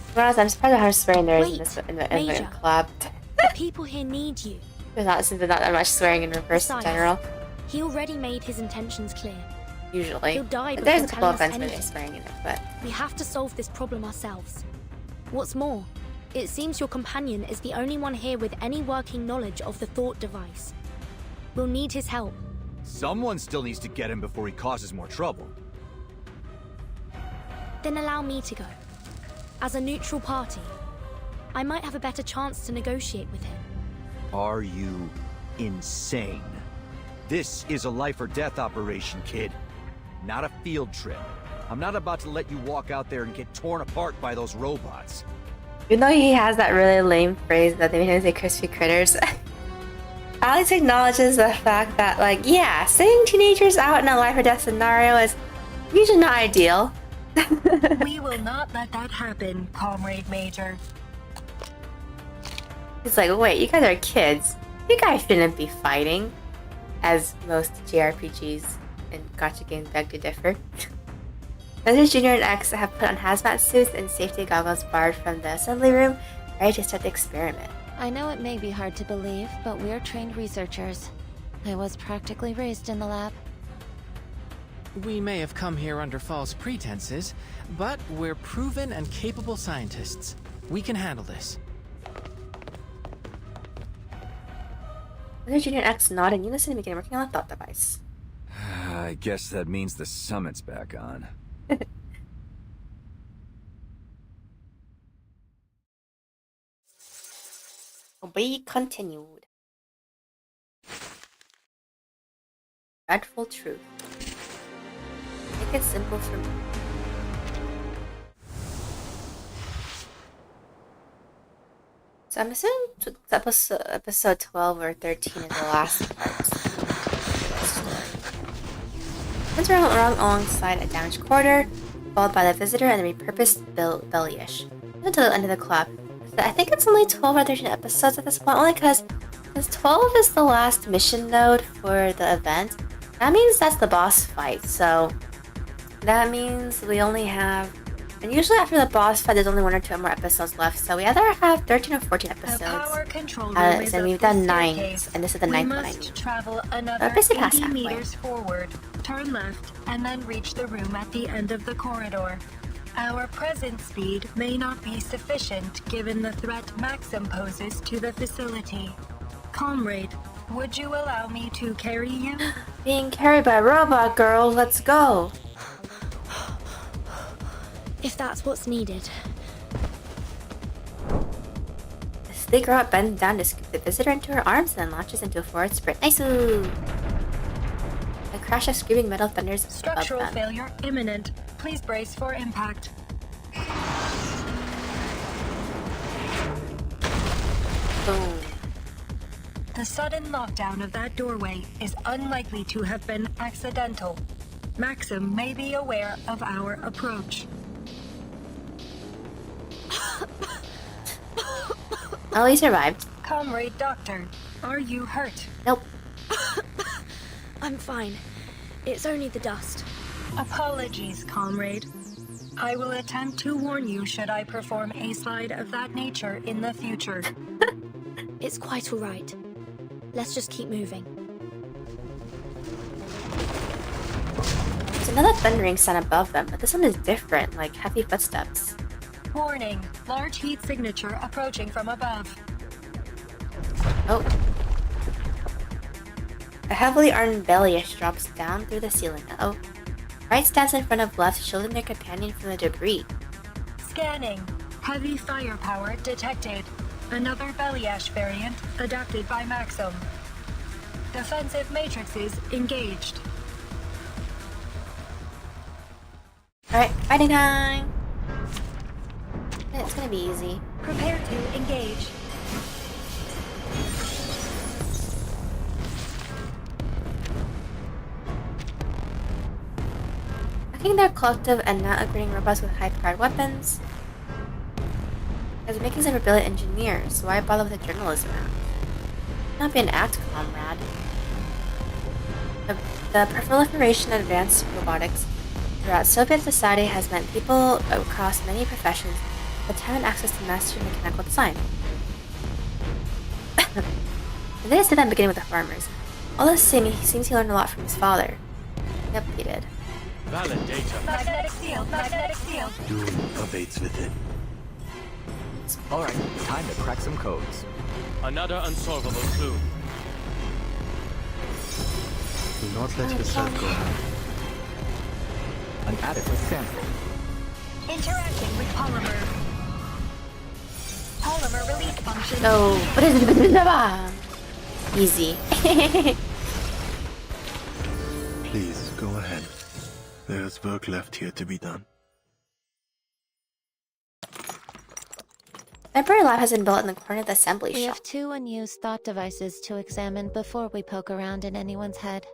To be honest, I'm surprised at how much swearing there is in the collab. The people here need you. There's not that much swearing in reverse Besides, in general. He already made his intentions clear. Usually. He'll die But before there's a couple telling of us offense where there's anything. swearing in it, but... We have to solve this problem ourselves. What's more, it seems your companion is the only one here with any working knowledge of the thought device. We'll need his help. Someone still needs to get him before he causes more trouble. Then allow me to go. As a neutral party, I might have a better chance to negotiate with him. Are you insane? This is a life or death operation, kid. Not a field trip. I'm not about to let you walk out there and get torn apart by those robots. You know he has that really lame phrase that they made him say crispy critters. Alex acknowledges the fact that, like, yeah, sending teenagers out in a life or death scenario is usually not ideal. We will not let that happen, Comrade Major. He's like, wait, you guys are kids. You guys shouldn't be fighting. As most JRPGs and gacha games beg to differ. Visitors Junior and X have put on hazmat suits and safety goggles borrowed from the assembly room, ready to start the experiment. I know it may be hard to believe, but we're trained researchers. I was practically raised in the lab. We may have come here under false pretenses, but we're proven and capable scientists. We can handle this. Visitors Junior and X nod in unison and begin working on the thought device. I guess that means the summit's back on. Be continued. Dreadful truth. Make it simple for me. So I'm assuming episode 12 or 13 is the last part. Once we're alongside a damaged corridor, followed by the visitor and the repurposed Bellyish. Until the end of the club. So I think it's only 12 or 13 episodes at this point, only because 12 is the last mission node for the event. That means that's the boss fight, so that means we only have... And usually after the boss fight, there's only 1 or 2 more episodes left, so we either have 13 or 14 episodes. And we've done 9, and this is the 9th one I need. Travel another 80 meters forward, turn left, and then reach the room at the end of the corridor. Our present speed may not be sufficient given the threat Maxim poses to the facility. Comrade, would you allow me to carry you? Being carried by a robot girl, let's go! If that's what's needed. The sleek robot bends down to scoop the visitor into her arms and then launches into a forward sprint. Nice-oo! A crash of screaming metal thunders above Structural them. failure imminent. Please brace for impact. Boom. The sudden lockdown of that doorway is unlikely to have been accidental. Maxim may be aware of our approach. Oh, he survived. Comrade Doctor, are you hurt? Nope. I'm fine. It's only the dust. Apologies, comrade. I will attempt to warn you should I perform a slide of that nature in the future. It's quite all right. Let's just keep moving. There's another thundering sound above them, but this one is different, like heavy footsteps. Warning, large heat signature approaching from above. Oh. A heavily armed Bellyish drops down through the ceiling. Uh-oh. Right stands in front of left, shielding their companion from the debris. Scanning. Heavy firepower detected. Another Bellyash variant adapted by Maxim. Defensive matrices engaged. Alright, fighting time! It's gonna be easy. Prepare to engage. Attacking their collective and not agreeing robots with high-powered weapons. As making some brilliant engineers, so why bother with the journalism act? Not be an act, comrade. The proliferation of advanced robotics throughout Soviet society has meant people across many professions have time and access to master mechanical design. And this did that beginning with the farmers. All the same, he seems he learned a lot from his father. Yep, he did. Validator. Magnetic field, magnetic field. Doom pervades within. Alright, time to crack some codes. Another unsolvable clue. Do not let yourself go. An adequate sample. Interacting with polymer. Polymer release function. So, what is it? Easy. Please, go ahead. There's work left here to be done. Library lab has been built in the corner of the assembly We shop. have 2 unused thought devices to examine before we poke around in anyone's head.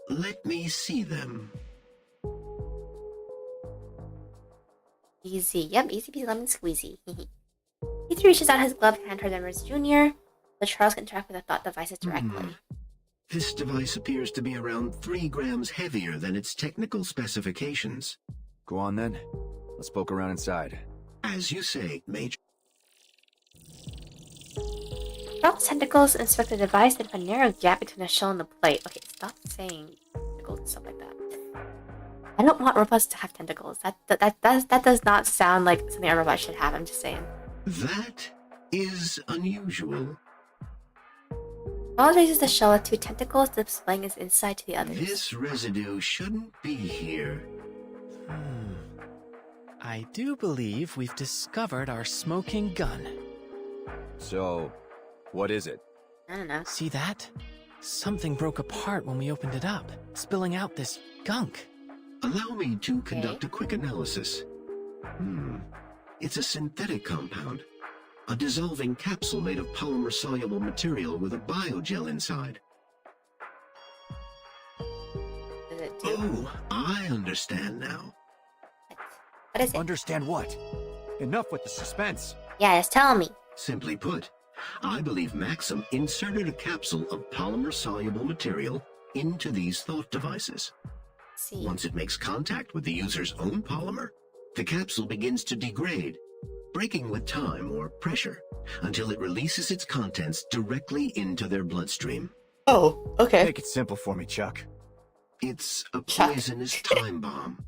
Let me see them. Easy. Yep, easy peasy lemon squeezy. He reaches out his gloved hand toward Demers Jr., but Charles can interact with the thought devices directly. This device appears to be around 3 grams heavier than its technical specifications. Go on then. Let's poke around inside. As you say, Major. Charles' tentacles inspect the device and find a narrow gap between the shell and the plate. Okay, stop saying tentacles and stuff like that. I don't want robots to have tentacles. That does not sound like something a robot should have. I'm just saying. That is unusual. Charles raises the shell with 2 tentacles, displaying its inside to the others. This residue shouldn't be here. I do believe we've discovered our smoking gun. So, what is it? I don't know. See that? Something broke apart when we opened it up, spilling out this gunk. Allow me to conduct a quick analysis. It's a synthetic compound. A dissolving capsule made of polymer-soluble material with a biogel inside. Does it do? Oh, I understand now. What is it? Understand what? Enough with the suspense. Yeah, just tell me. Simply put, I believe Maxim inserted a capsule of polymer-soluble material into these thought devices. See. Once it makes contact with the user's own polymer, the capsule begins to degrade, breaking with time or pressure, until it releases its contents directly into their bloodstream. Oh, okay. Make it simple for me, Chuck. It's a poisonous time bomb.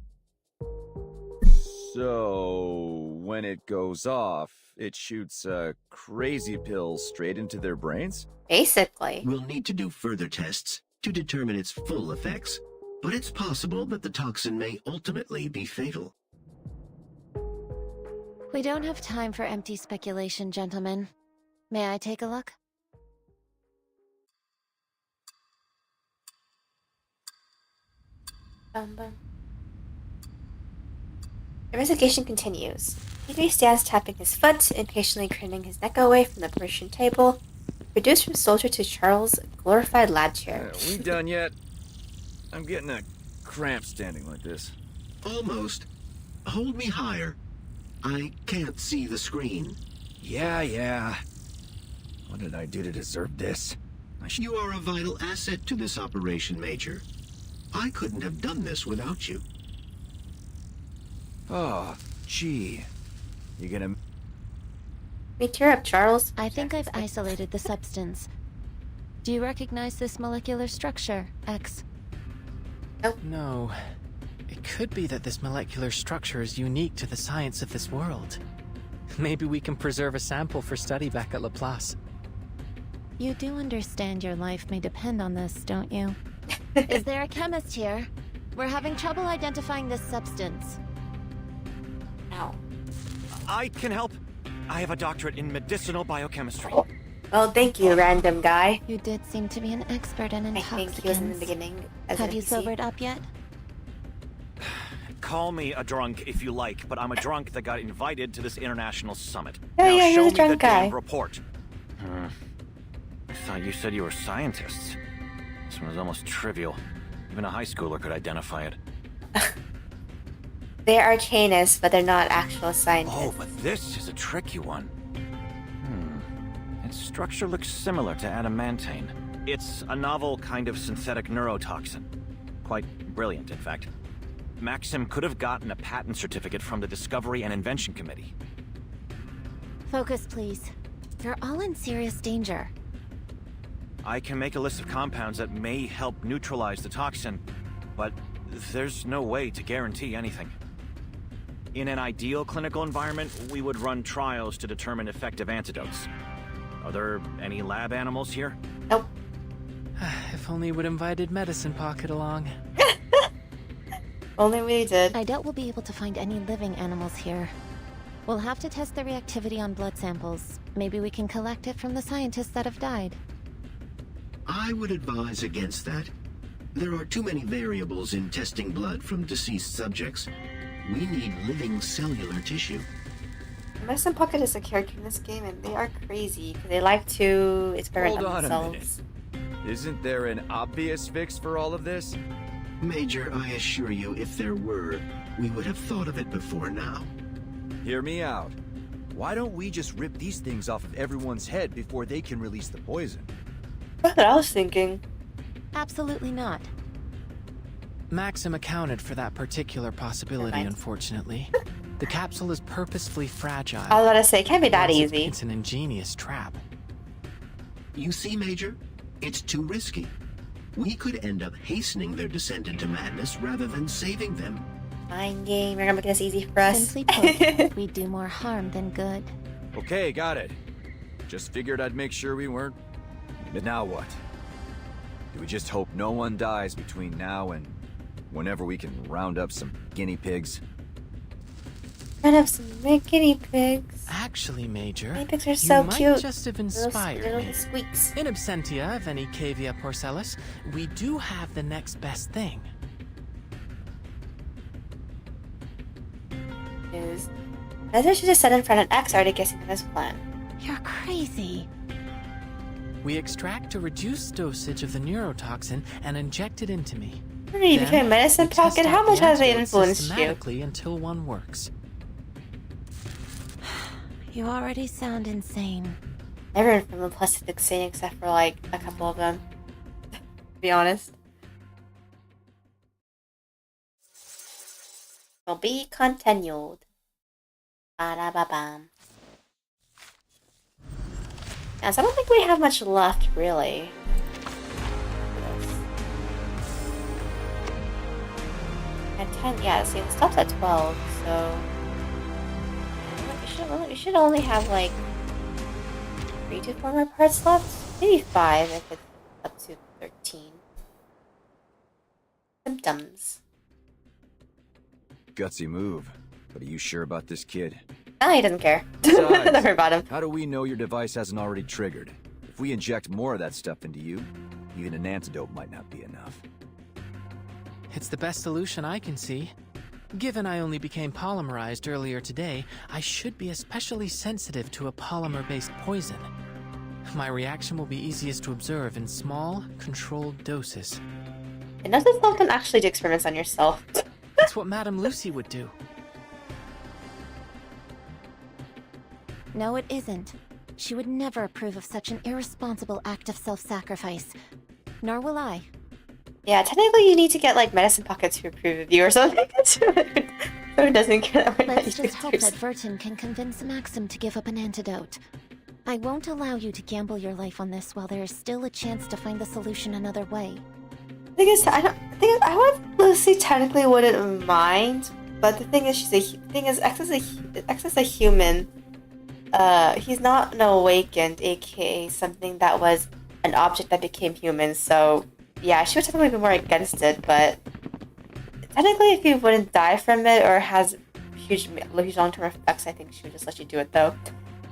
So, when it goes off, it shoots crazy pills straight into their brains? Basically. We'll need to do further tests to determine its full effects, but it's possible that the toxin may ultimately be fatal. We don't have time for empty speculation, gentlemen. May I take a look? Bum, bum. The investigation continues. P3 stands tapping his foot, impatiently craning his neck away from the Persian table. Reduced from soldier to Charles' glorified lab chair. We done yet? I'm getting a cramp standing like this. Almost. Hold me higher. I can't see the screen. Yeah. What did I do to deserve this? You are a vital asset to this operation, Major. I couldn't have done this without you. Oh, gee. You gonna... Me tear up, Charles. I think I've isolated the substance. Do you recognize this molecular structure, X? Nope. No. It could be that this molecular structure is unique to the science of this world. Maybe we can preserve a sample for study back at Laplace. You do understand your life may depend on this, don't you? Is there a chemist here? We're having trouble identifying this substance. Ow. I can help. I have a doctorate in medicinal biochemistry. Well, thank you, random guy. You did seem to be an expert in intoxicants. I think he was in the beginning. Have you sobered up yet? Call me a drunk if you like, but I'm a drunk that got invited to this international summit. Oh now yeah, show you're me the drunk the guy. damn report. I thought you said you were scientists. This one was almost trivial. Even a high schooler could identify it. They're arcanists, but they're not actual scientists. Oh, but this is a tricky one. Its structure looks similar to adamantane. It's a novel kind of synthetic neurotoxin. Quite brilliant, in fact. Maxim could have gotten a patent certificate from the Discovery and Invention Committee. Focus, please. You're all in serious danger. I can make a list of compounds that may help neutralize the toxin, but there's no way to guarantee anything. In an ideal clinical environment, we would run trials to determine effective antidotes. Are there any lab animals here? Nope. If only we'd invited Medicine Pocket along. Only we did. I doubt we'll be able to find any living animals here. We'll have to test the reactivity on blood samples. Maybe we can collect it from the scientists that have died. I would advise against that. There are too many variables in testing blood from deceased subjects. We need living cellular tissue. Medicine Pocket is a character in this game, and they are crazy because they like to experiment Hold on on themselves. a minute. Isn't there an obvious fix for all of this? Major, I assure you, if there were, we would have thought of it before now. Hear me out. Why don't we just rip these things off of everyone's head before they can release the poison? That's what I was thinking. Absolutely not. Maxim accounted for that particular possibility, unfortunately. The capsule is purposefully fragile. I was about to say, it can't be that Plus, easy. It's an ingenious trap. You see, Major? It's too risky. We could end up hastening their descent into madness rather than saving them. Mind game, you're gonna make this easy for us. Simply put, we do more harm than good. Okay, got it. Just figured I'd make sure we weren't. But now what? Do we just hope no one dies between now and whenever we can round up some guinea pigs? Round up some guinea pigs. Actually, Major, Guinea pigs are so you cute. might just have inspired little me. squeaks. In absentia of any cavia porcellus, we do have the next best thing. News. Either should just set in front an X already guessing on this plan. You're crazy. We extract a reduced dosage of the neurotoxin and inject it into me. What are you becoming Medicine Pocket? How much has it influenced you? Systematically until one works. You already sound insane. Everyone from the plastic insane except for like a couple of them. To be honest. Will be continued. Ba-da-ba-bam. Yes, I don't think we have much left, really. At 10, yeah, see, it stops at 12, so... We should only have, like, 3 to 4 more parts left? Maybe 5 if it's up to 13. Symptoms. Gutsy move. But are you sure about this kid? Oh, he doesn't care. Besides, Don't worry about him. How do we know your device hasn't already triggered? If we inject more of that stuff into you, even an antidote might not be enough. It's the best solution I can see. Given I only became polymerized earlier today, I should be especially sensitive to a polymer-based poison. My reaction will be easiest to observe in small, controlled doses. It doesn't often actually do experiments on yourself. That's what Madame Lucy would do. No, it isn't. She would never approve of such an irresponsible act of self-sacrifice. Nor will I. Yeah, technically you need to get like Medicine Pocket to approve of you or something. So it doesn't care that we're not Let's just hope that Vertin can convince Maxim to give up an antidote. I won't allow you to gamble your life on this while there is still a chance to find the solution another way. The thing is, I would Lucy technically wouldn't mind, but the thing is, X is a human. He's not an awakened, aka something that was an object that became human. So yeah, she would technically be more against it, but technically, if you wouldn't die from it or has huge long-term effects, I think she would just let you do it. Though,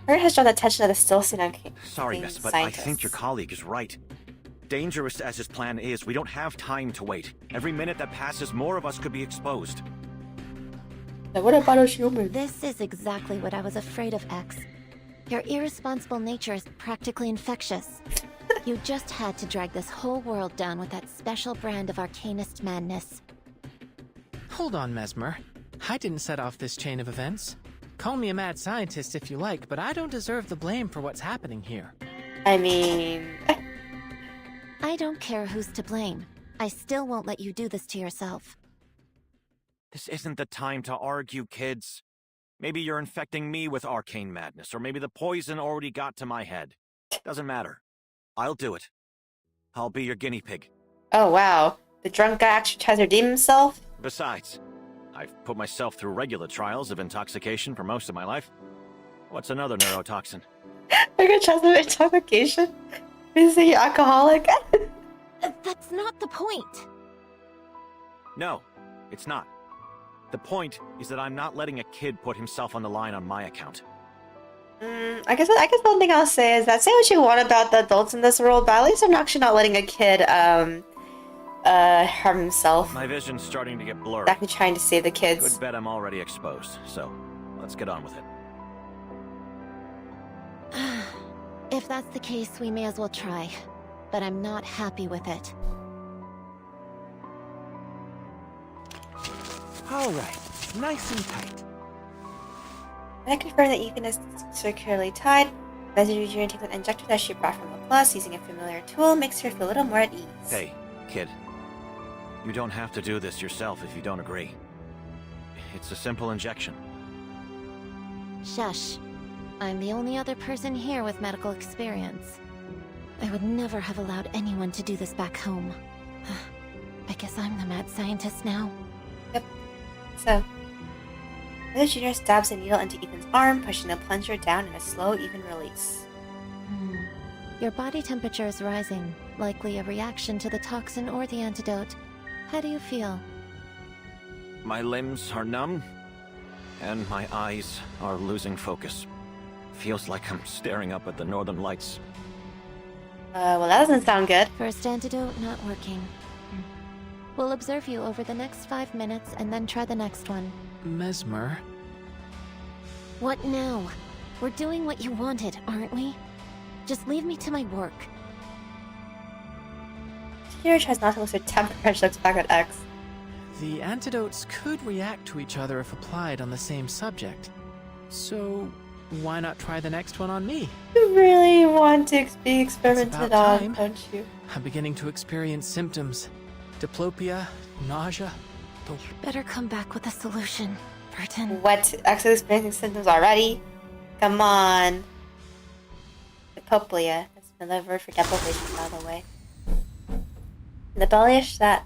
her has drawn the attention of the still seen on Sorry, miss, but I think your colleague is right. Dangerous as his plan is, we don't have time to wait. Every minute that passes, more of us could be exposed. Now what about us humans? This is exactly what I was afraid of, X. Your irresponsible nature is practically infectious. You just had to drag this whole world down with that special brand of arcanist madness. Hold on, Mesmer. I didn't set off this chain of events. Call me a mad scientist if you like, but I don't deserve the blame for what's happening here. I mean... I don't care who's to blame. I still won't let you do this to yourself. This isn't the time to argue, kids. Maybe you're infecting me with arcane madness, or maybe the poison already got to my head. Doesn't matter. I'll do it. I'll be your guinea pig. Oh wow, the drunk guy actually tries to redeem himself? Besides, I've put myself through regular trials of intoxication for most of my life. What's another neurotoxin? Regular trials of intoxication? Is he alcoholic? That's not the point. No, it's not. The point is that I'm not letting a kid put himself on the line on my account. I guess one thing I'll say is that say what you want about the adults in this world, but at least I'm actually not letting a kid harm himself. My vision's starting to get blurry. Actually trying to save the kids. Good bet I'm already exposed, so let's get on with it. If that's the case, we may as well try. But I'm not happy with it. Alright, nice and tight. I confirm that Ethan is securely tied. Messenger Junior takes an injector that she brought from Laplace using a familiar tool, makes her feel a little more at ease. Hey, kid. You don't have to do this yourself if you don't agree. It's a simple injection. Shush. I'm the only other person here with medical experience. I would never have allowed anyone to do this back home. I guess I'm the mad scientist now. Yep. So, the Junior stabs a needle into Ethan's arm, pushing the plunger down in a slow, even release. Your body temperature is rising, likely a reaction to the toxin or the antidote. How do you feel? My limbs are numb, and my eyes are losing focus. Feels like I'm staring up at the northern lights. Well, that doesn't sound good. First antidote not working. We'll observe you over the next 5 minutes and then try the next one. Mesmer? What now? We're doing what you wanted, aren't we? Just leave me to my work. Junior tries not to lose her temper and she looks back at X. The antidotes could react to each other if applied on the same subject. So, why not try the next one on me? You really want to be experimented about on, time. don't you? I'm beginning to experience symptoms. Diplopia, nausea. Better come back with a solution, Burton. What? X is experiencing symptoms already? Come on. Diplopia. That's another word for deprivation, by the way. The bellyish that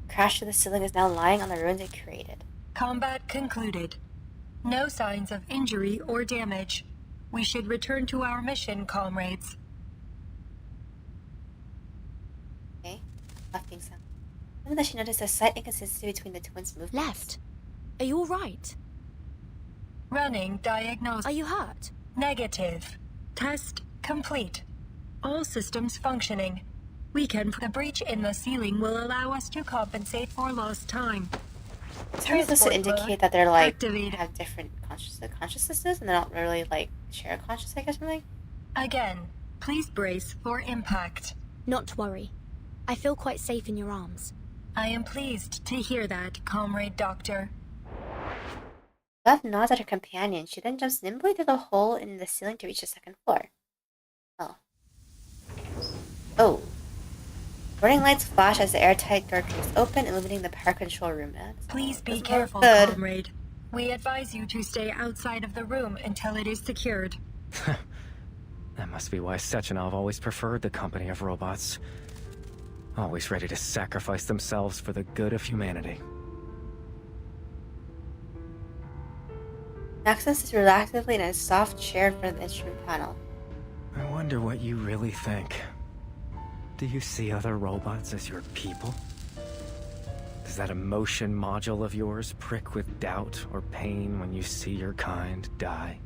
crashed through the ceiling is now lying on the ruins it created. Combat concluded. No signs of injury or damage. We should return to our mission, comrades. Okay. Left being some. Then she noticed a slight inconsistency between the twins' movements. Left? Are you alright? Running diagnosis. Are you hurt? Negative. Test complete. All systems functioning. We can. The breach in the ceiling will allow us to compensate for lost time. It's supposed to indicate that they're like activated. have different consciousnesses and they don't really like share a consciousness, I guess, or something. Again, please brace for impact. Not to worry. I feel quite safe in your arms. I am pleased to hear that, Comrade Doctor. Beth nods at her companion. She then jumps nimbly through the hole in the ceiling to reach the second floor. Oh. Warning lights flash as the airtight door creaks open, illuminating the power control room. Please be careful, comrade. We advise you to stay outside of the room until it is secured. That must be why Sechenov always preferred the company of robots. Always ready to sacrifice themselves for the good of humanity. Maximus sits relaxedly in a soft chair in front of the instrument panel. I wonder what you really think. Do you see other robots as your people? Does that emotion module of yours prick with doubt or pain when you see your kind die?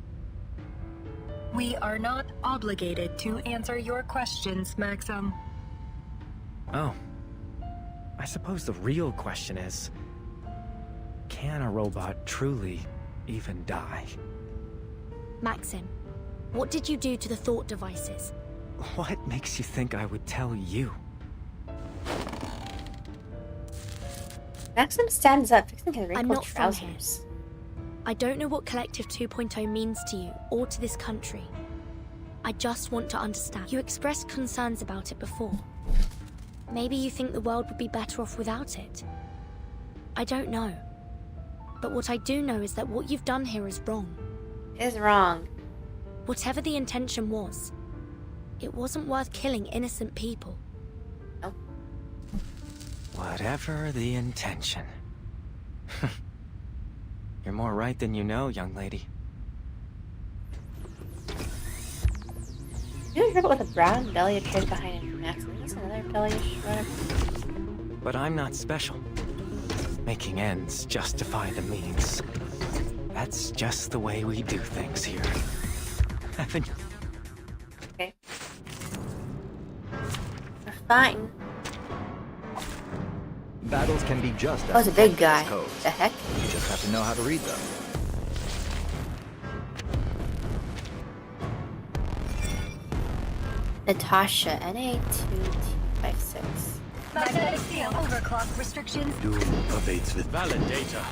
We are not obligated to answer your questions, Maxim. Oh. I suppose the real question is, can a robot truly even die? Maxim, what did you do to the thought devices? What makes you think I would tell you? Maxim stands up, fixing his I'm wrinkled not from here. trousers. I don't know what Collective 2.0 means to you or to this country. I just want to understand. You expressed concerns about it before. Maybe you think the world would be better off without it. I don't know. But what I do know is that what you've done here is wrong. Is wrong. Whatever the intention was, it wasn't worth killing innocent people. Nope. Whatever the intention. You're more right than you know, young lady. You robot with a brown belly appears behind him. Maxim, is this another bellyish whatever? But I'm not special. Making ends justify the means. That's just the way we do things here. Okay. We're fine. Battles can be just Oh, as it's a big effective as guy. codes. The heck? You just have to know how to read them. Natasha, NA2256. Magnetic field overclock restrictions. Doom abates with valid data.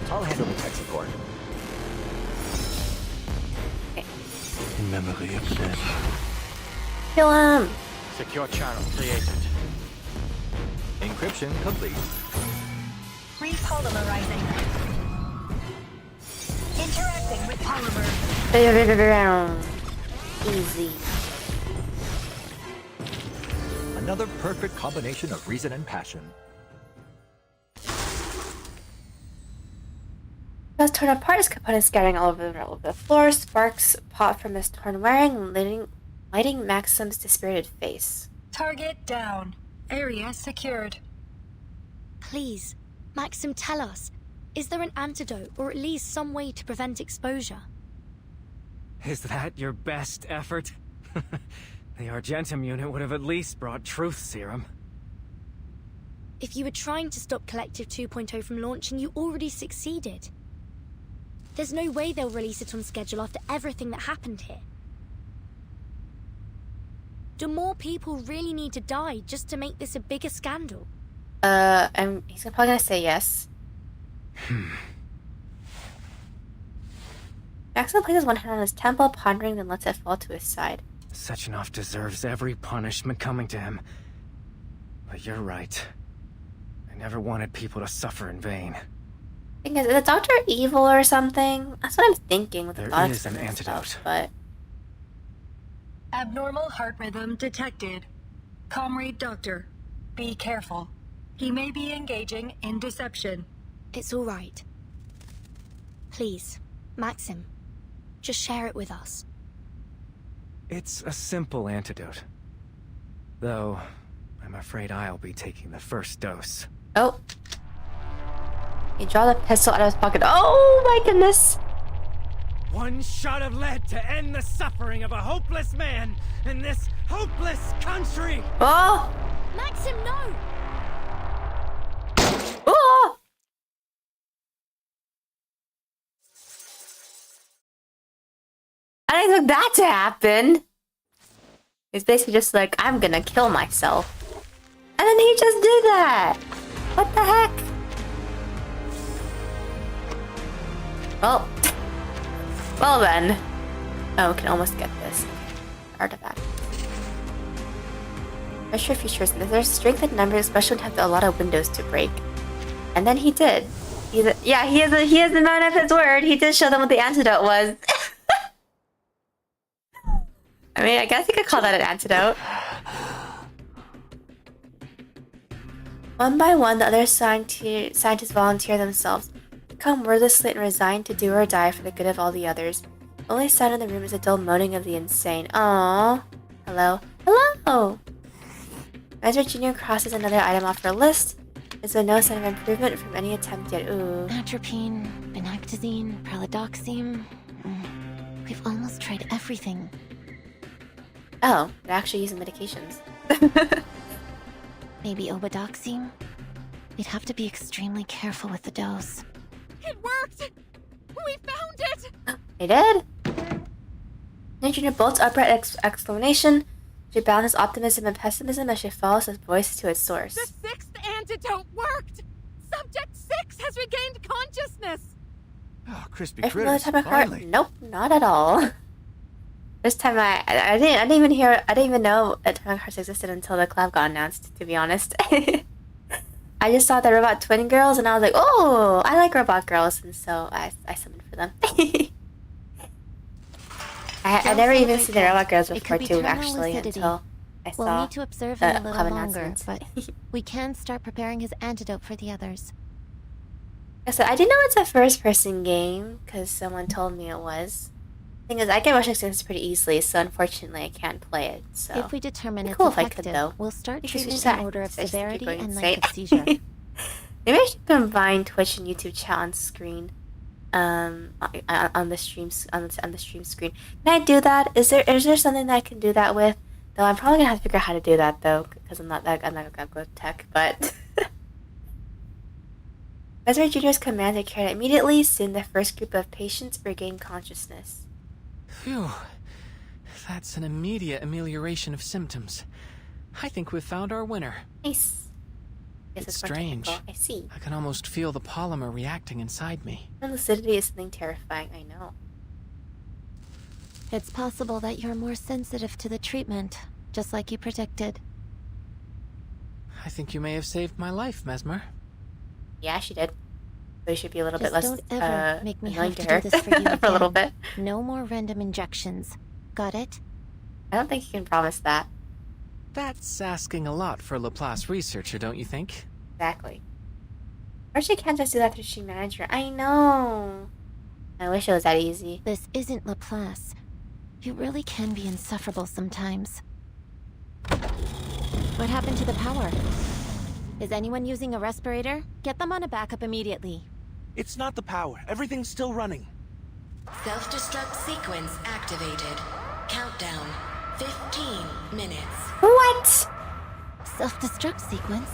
I'll handle the tech support. In memory of Zen. Kill him! Secure channel created. Encryption complete. Repolymerizing. Interacting with polymer. Easy. Another perfect combination of reason and passion. As torn apart, his components scattering all over the floor. Sparks pop from his torn wiring, lighting Maxim's dispirited face. Target down. Area secured. Please, Maxim, tell us. Is there an antidote, or at least some way to prevent exposure? Is that your best effort? The Argentum unit would have at least brought truth serum. If you were trying to stop Collective 2.0 from launching, you already succeeded. There's no way they'll release it on schedule after everything that happened here. Do more people really need to die just to make this a bigger scandal? He's probably gonna say yes. Maxim places one hand on his temple, pondering, then lets it fall to his side. Sechenov deserves every punishment coming to him. But you're right. I never wanted people to suffer in vain. Thing is the doctor evil or something? That's what I'm thinking with the There thought is an experiment antidote. stuff, but Abnormal heart rhythm detected. Comrade Doctor, be careful. He may be engaging in deception. It's all right. Please, Maxim, just share it with us. It's a simple antidote. Though, I'm afraid I'll be taking the first dose. oh. He draws a pistol out of his pocket. Oh my goodness! One shot of lead to end the suffering of a hopeless man in this hopeless country! Oh! Maxim, no! Oh! I didn't expect that to happen. It's basically just like, I'm gonna kill myself. And then he just did that! What the heck? Well then. Oh, we can almost get this. Artifact. Pressure features. There's strength in numbers, especially when you have a lot of windows to break. And then he did. He is the man of his word. He did show them what the antidote was. I mean, I guess you could call that an antidote. One by one, the other scientists volunteer themselves, become wordlessly and resigned to do or die for the good of all the others. The only sound in the room is the dull moaning of the insane. Aww. Hello. Hello! Ezra Jr. crosses another item off her list. There's been no sign of improvement from any attempt yet. Ooh. Atropine, benactazine, pralidoxime. We've almost tried everything. Oh, they're actually using medications. Maybe obidoxime? We'd have to be extremely careful with the dose. It worked! We found it! They did? Jr. bolts upright exclamation. She balances optimism and pessimism as she follows his voice to its source. The sixth antidote worked! Subject 6 has regained consciousness! Oh, crispy If critters, atomic heart, finally. nope, not at all. This time I didn't even know atomic hearts existed until the collab got announced, to be honest. I just saw the robot twin girls and I was like, oh, I like robot girls, and so I summoned for them. I never even seen the robot girls before too, actually, until I saw We'll need to observe the him a little collab longer, announcement. but we can start preparing his antidote for the others. So I didn't know it's a first-person game because someone told me it was. Thing is, I get motion sickness pretty easily, so unfortunately I can't play it. So If we determine it'd be it's cool if I effective, could, though. we'll start You should treatment switch in order of sides. I just keep severity going and insane. length of seizure. Maybe I should combine Twitch and YouTube chat on screen. on the stream screen. Can I do that? Is there something that I can do that with? Though I'm probably gonna have to figure out how to do that though, because I'm not gonna go with tech. But Mesmer Jr.'s commands are carried out immediately. Soon the first group of patients regain consciousness. Phew. That's an immediate amelioration of symptoms. I think we've found our winner. Nice. It's strange. I see. I can almost feel the polymer reacting inside me. Lucidity is something terrifying, I know. It's possible that you're more sensitive to the treatment, just like you predicted. I think you may have saved my life, Mesmer. Yeah, she did. So you should be a little bit less don't ever make me annoying have to her do this for you again. for a little bit. No more random injections. Got it? I don't think you can promise that. That's asking a lot for a Laplace researcher, don't you think? Exactly. Or she can't just do that through Stream Manager. I know. I wish it was that easy. This isn't Laplace. You really can be insufferable sometimes. What happened to the power? Is anyone using a respirator? Get them on a backup immediately. It's not the power. Everything's still running. Self-destruct sequence activated. Countdown. 15 minutes. What? Self-destruct sequence?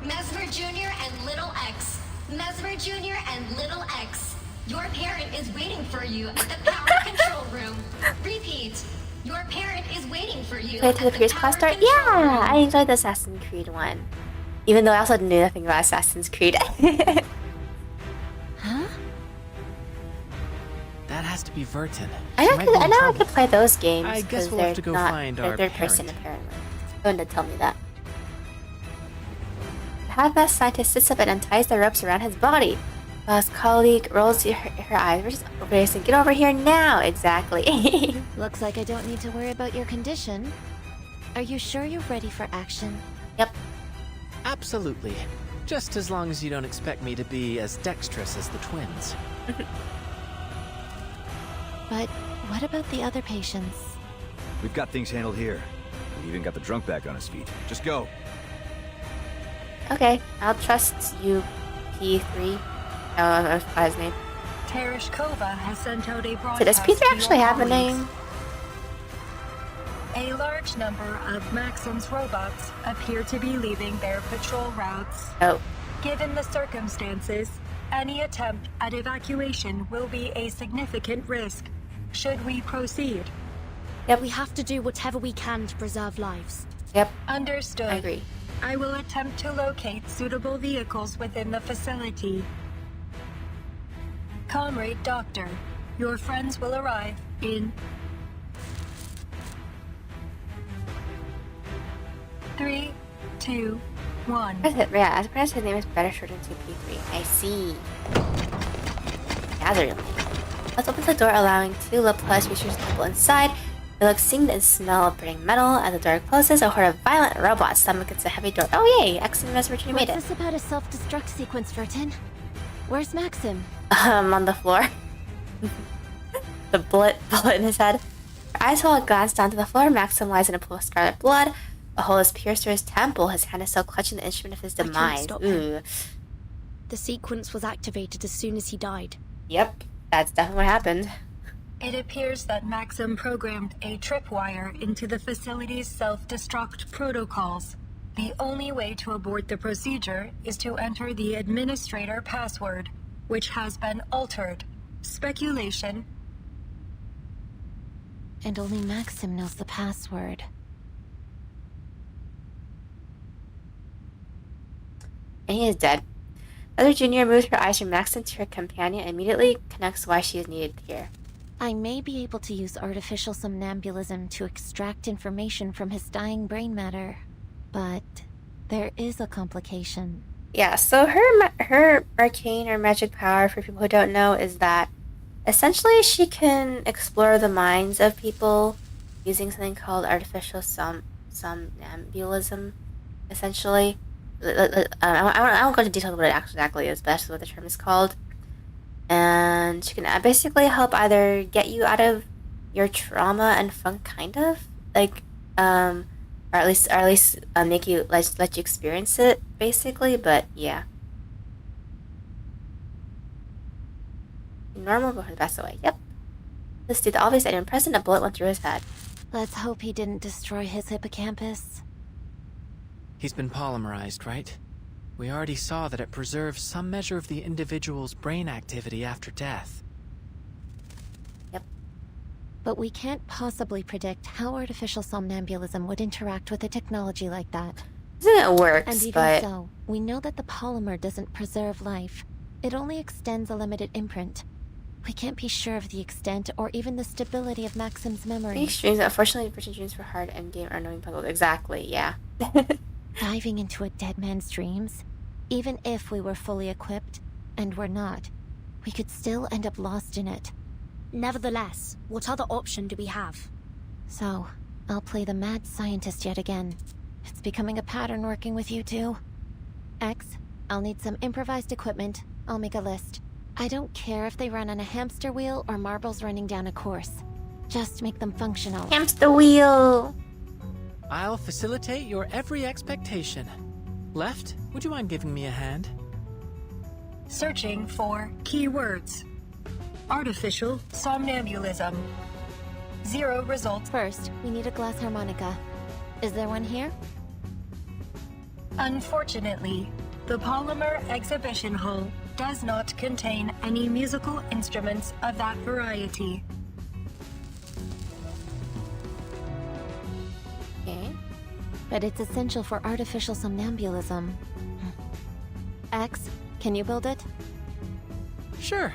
Mesmer Jr. and Little X. Mesmer Jr. and Little X. Your parent is waiting for you at the power control room. Repeat. Your parent is waiting for you. Play to the previous class start? Yeah! I enjoyed the Assassin's Creed one. Even though I also knew nothing about Assassin's Creed. Huh? That has to be Vertin. I know I could play those games. I guess we'll they're have to go not, find they're our third parent. person apparently. Going to tell me that. The half-assed scientist sits up and unties the ropes around his body. While his colleague rolls her eyes. We're just racing. Get over here now! Exactly. Looks like I don't need to worry about your condition. Are you sure you're ready for action? Yep. Absolutely. Just as long as you don't expect me to be as dexterous as the twins. But what about the other patients? We've got things handled here. We even got the drunk back on his feet. Just go. Okay, I'll trust you, P3. I forgot his name. Tereshkova has sent out a broadcast. So does Peter to actually your have a colleagues. name? A large number of Maxim's robots appear to be leaving their patrol routes. Oh. Given the circumstances, any attempt at evacuation will be a significant risk. Should we proceed? Yep. We have to do whatever we can to preserve lives. Yep. Understood. I agree. I will attempt to locate suitable vehicles within the facility. Comrade Doctor, your friends will arrive in 3, 2, 1. Yeah, I suppose his name is better shortened to P3. I see. Gathering. Let's open the door, allowing two Laplace researchers to couple inside. They look singed and smell of burning metal. As the door closes, a horde of violent robots stomach against the heavy door. Oh yay! Excellent Mesmer Jr. made it. What's this about a self-destruct sequence, Vertin? Where's Maxim? On the floor. The bullet in his head. Her eyes roll a glance down to the floor. Maxim lies in a pool of scarlet blood. A hole is pierced through his temple. His hand is still clutching the instrument of his I can't demise. stop Ooh. him. The sequence was activated as soon as he died. Yep, that's definitely what happened. It appears that Maxim programmed a tripwire into the facility's self-destruct protocols. The only way to abort the procedure is to enter the administrator password, which has been altered. Speculation. And only Maxim knows the password. And he is dead. Mother Junior moves her eyes from Maxim to her companion and immediately connects why she is needed here. I may be able to use artificial somnambulism to extract information from his dying brain matter, but there is a complication. Yeah, so her arcane or magic power, for people who don't know, is that essentially she can explore the minds of people using something called artificial somnambulism, essentially. I won't go into detail what it exactly is, but that's what the term is called. And she can basically help either get you out of your trauma and funk, kind of, like, or at least make you let you experience it, basically. But yeah. Normal before he passed away. Yep. Let's do the obvious item present. A bullet went through his head. Let's hope he didn't destroy his hippocampus. He's been polymerized, right? We already saw that it preserves some measure of the individual's brain activity after death. Yep. But we can't possibly predict how artificial somnambulism would interact with a technology like that. It works, and even but... so, we know that the polymer doesn't preserve life. It only extends a limited imprint. We can't be sure of the extent or even the stability of Maxim's memory. The extremes, unfortunately, virgin dreams for hard endgame are knowing puzzles. Exactly, yeah. Diving into a dead man's dreams, even if we were fully equipped, and we're not, we could still end up lost in it. Nevertheless, what other option do we have? So, I'll play the mad scientist yet again. It's becoming a pattern working with you two. X, I'll need some improvised equipment. I'll make a list. I don't care if they run on a hamster wheel or marbles running down a course. Just make them functional. Hamster wheel! I'll facilitate your every expectation. Left, would you mind giving me a hand? Searching for keywords. Artificial somnambulism. 0 results. First, we need a glass harmonica. Is there one here? Unfortunately, the Polymer Exhibition Hall does not contain any musical instruments of that variety. Okay. But it's essential for artificial somnambulism. X, can you build it? Sure.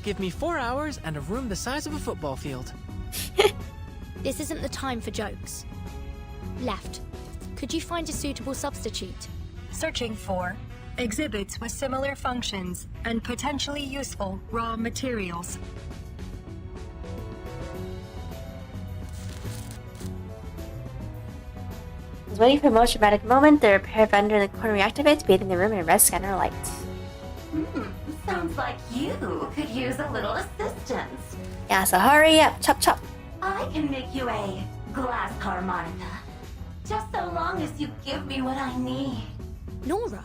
Give me 4 hours and a room the size of a football field. This isn't the time for jokes. Left. Could you find a suitable substitute? Searching for exhibits with similar functions and potentially useful raw materials. I was waiting for the most dramatic moment. The repair vendor in the corner reactivates, bathing the room in a red scanner light. Sounds like you could use a little assistance. Yeah, so hurry up, chop chop. I can make you a glass harmonica. Just so long as you give me what I need. Nora,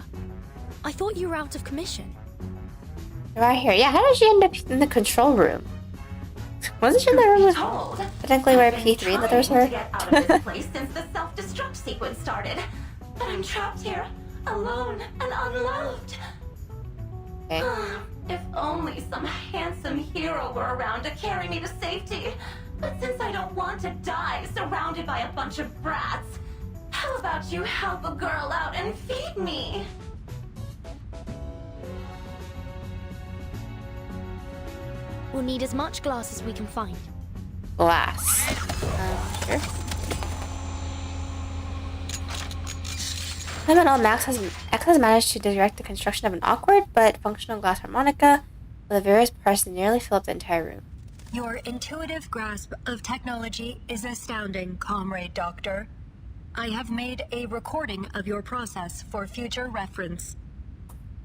I thought you were out of commission. Right here. Yeah, how did she end up in the control room? Wasn't she in the room with technically where P3 that there's her? To get out of this place since the self-destruct sequence started. But I'm trapped here, alone and unloved. Okay. If only some handsome hero were around to carry me to safety. But since I don't want to die surrounded by a bunch of brats, how about you help a girl out and feed me? We'll need as much glass as we can find. Glass. Sure. All in all, X has managed to direct the construction of an awkward but functional glass harmonica with the various parts that nearly fill up the entire room. Your intuitive grasp of technology is astounding, Comrade Doctor. I have made a recording of your process for future reference.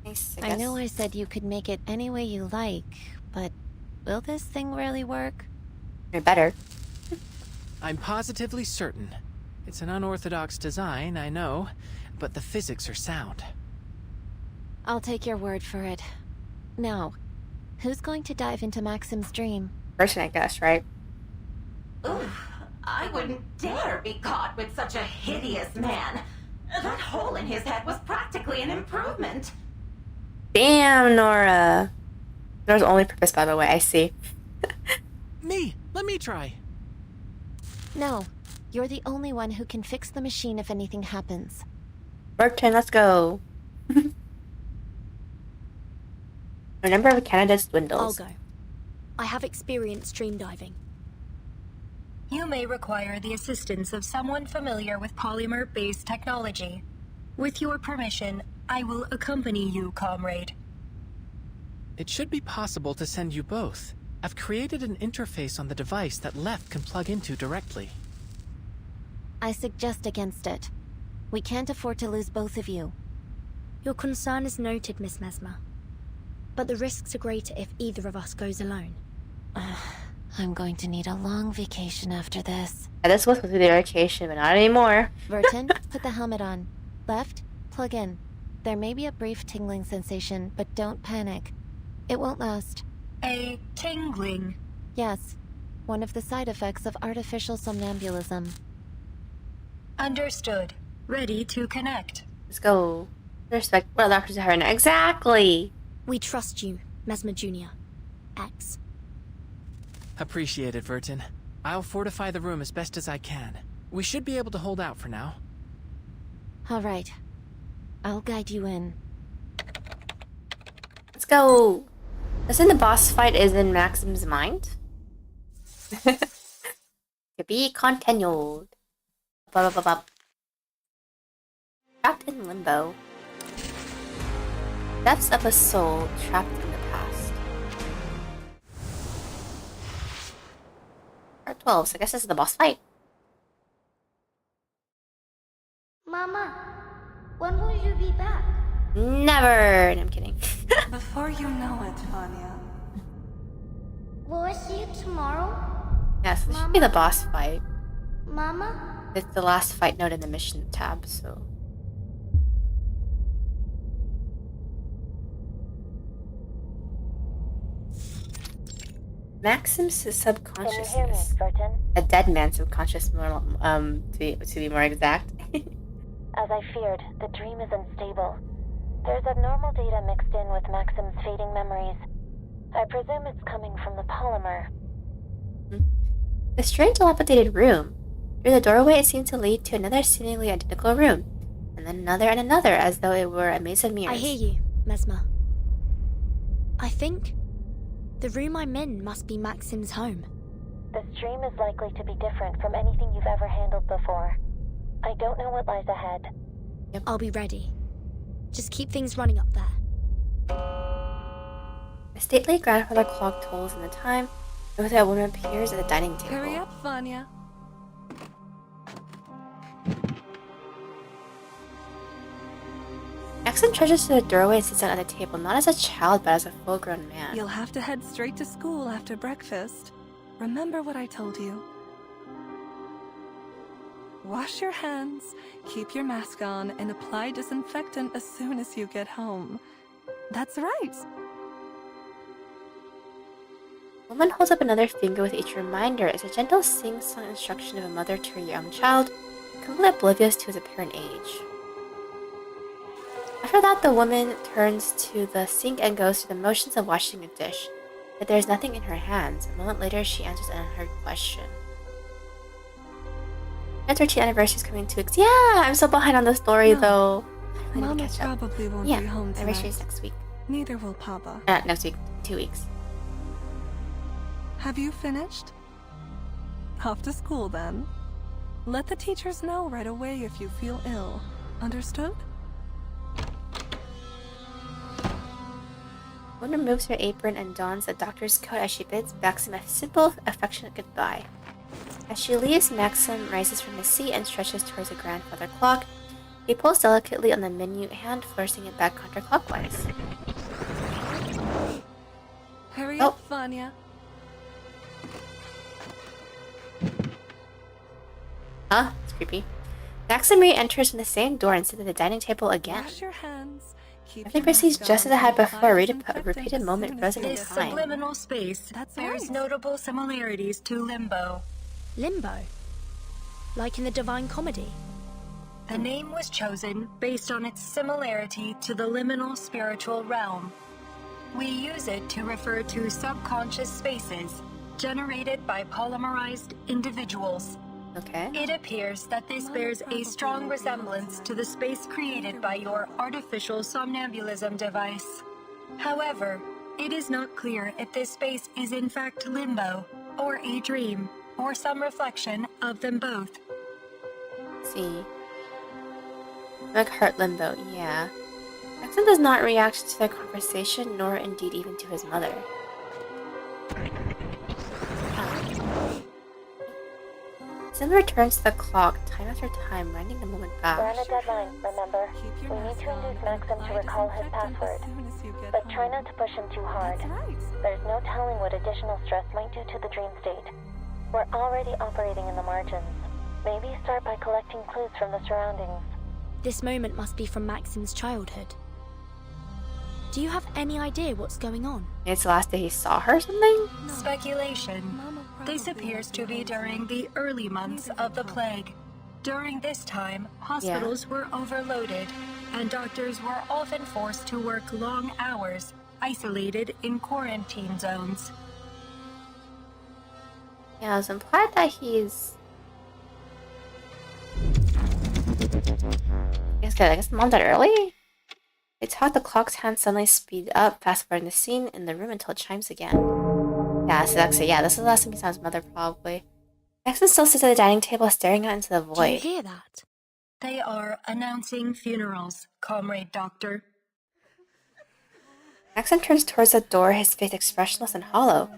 Nice, I know I said you could make it any way you like, but will this thing really work? You're better. I'm positively certain. It's an unorthodox design, I know, but the physics are sound. I'll take your word for it. Now, who's going to dive into Maxim's dream? Person, I guess, right? Oof, I wouldn't dare be caught with such a hideous man. That hole in his head was practically an improvement. Damn, Nora. Nora's only purpose, by the way, I see. Let me try. No, you're the only one who can fix the machine if anything happens. Work turn, let's go. The number of candidates dwindles. I'll go. I have experience stream diving. You may require the assistance of someone familiar with polymer-based technology. With your permission, I will accompany you, Comrade. It should be possible to send you both. I've created an interface on the device that Left can plug into directly. I suggest against it. We can't afford to lose both of you. Your concern is noted, Miss Mesmer. But the risks are greater if either of us goes alone. I'm going to need a long vacation after this. Yeah, this was supposed to be the vacation, but not anymore. Vertin, put the helmet on. Left, plug in. There may be a brief tingling sensation, but don't panic. It won't last. A tingling. Yes, one of the side effects of artificial somnambulism. Understood. Ready to connect. Let's go. Respect what doctors are now. Exactly. We trust you, Mesmer Jr. X. Appreciate it, Vertin. I'll fortify the room as best as I can. We should be able to hold out for now. All right. I'll guide you in. Let's go. Listen, the boss fight is in Maxim's mind. To be continued. Trapped in limbo. Depths of a soul trapped in the past. Part 12, so I guess this is the boss fight. Mama, when will you be back? Never! No, I'm kidding. Before you know it, Vanya. Will I see you tomorrow? Yes, this should be the boss fight. Mama? It's the last fight note in the mission tab, so... Maxim's subconsciousness. A dead man's subconscious, to be more exact. As I feared, the dream is unstable. There's abnormal data mixed in with Maxim's fading memories. I presume it's coming from the polymer. The strange dilapidated room. Through the doorway it seemed to lead to another seemingly identical room. And then another, as though it were a maze of mirrors. I hear you, Mesmer. I think the room I'm in must be Maxim's home. This dream is likely to be different from anything you've ever handled before. I don't know what lies ahead. Yep. I'll be ready. Just keep things running up there. A stately grandfather clock tolls in the time, and a woman appears at the dining table. Hurry up, Vanya. Maxim trudges to the doorway and sits down at the table, not as a child, but as a full-grown man. You'll have to head straight to school after breakfast. Remember what I told you. Wash your hands, keep your mask on, and apply disinfectant as soon as you get home. That's right. Woman holds up another finger with each reminder as a gentle sing-song instruction of a mother to her young child, completely oblivious to his apparent age. After that, the woman turns to the sink and goes through the motions of washing a dish, but there is nothing in her hands. A moment later, she answers an unheard question. Our 13th anniversary is coming in 2 weeks. Yeah, I'm so behind on the story though. Mama probably won't be home tonight. Anniversary is next week. Neither will Papa. Next week, 2 weeks. Have you finished? Off to school then. Let the teachers know right away if you feel ill. Understood? Woman removes her apron and dons a doctor's coat as she bids Maxim a simple, affectionate goodbye. As she leaves, Maxim rises from his seat and stretches towards the grandfather clock. He pulls delicately on the minute hand, forcing it back counterclockwise. Hurry up, Vanya. Huh? It's creepy. Maxim re-enters from the same door and sits at the dining table again. Wash your hands. Everything proceeds just as it had before, a repeated moment frozen in This time. subliminal space bears notable similarities to Limbo. Limbo? Like in the Divine Comedy? The name was chosen based on its similarity to the liminal spiritual realm. We use it to refer to subconscious spaces generated by polymerized individuals. Okay. It appears that this bears a strong resemblance to the space created by your artificial somnambulism device. However, it is not clear if this space is in fact limbo, or a dream, or some reflection of them both. See. Like heart limbo, yeah. Maxim does not react to their conversation, nor indeed even to his mother. Sim returns to the clock, time after time, winding the moment back. We're on a deadline, remember? We need to induce Maxim to recall his password. But try not to push him too hard. There's no telling what additional stress might do to the dream state. We're already operating in the margins. Maybe start by collecting clues from the surroundings. This moment must be from Maxim's childhood. Do you have any idea what's going on? It's the last day he saw her or something? Speculation. This appears to be during the early months of the plague. During this time, hospitals were overloaded, and doctors were often forced to work long hours, isolated in quarantine zones. Yeah, it was implied that he's... I guess the mom died early? They taught the clock's hand suddenly speed up, fast forwarding the scene in the room until it chimes again. Yeah, so this is the last time he saw his mother, probably. Maxim still sits at the dining table, staring out into the void. Do you hear that? They are announcing funerals, Comrade Doctor. Maxim turns towards the door, his face expressionless and hollow.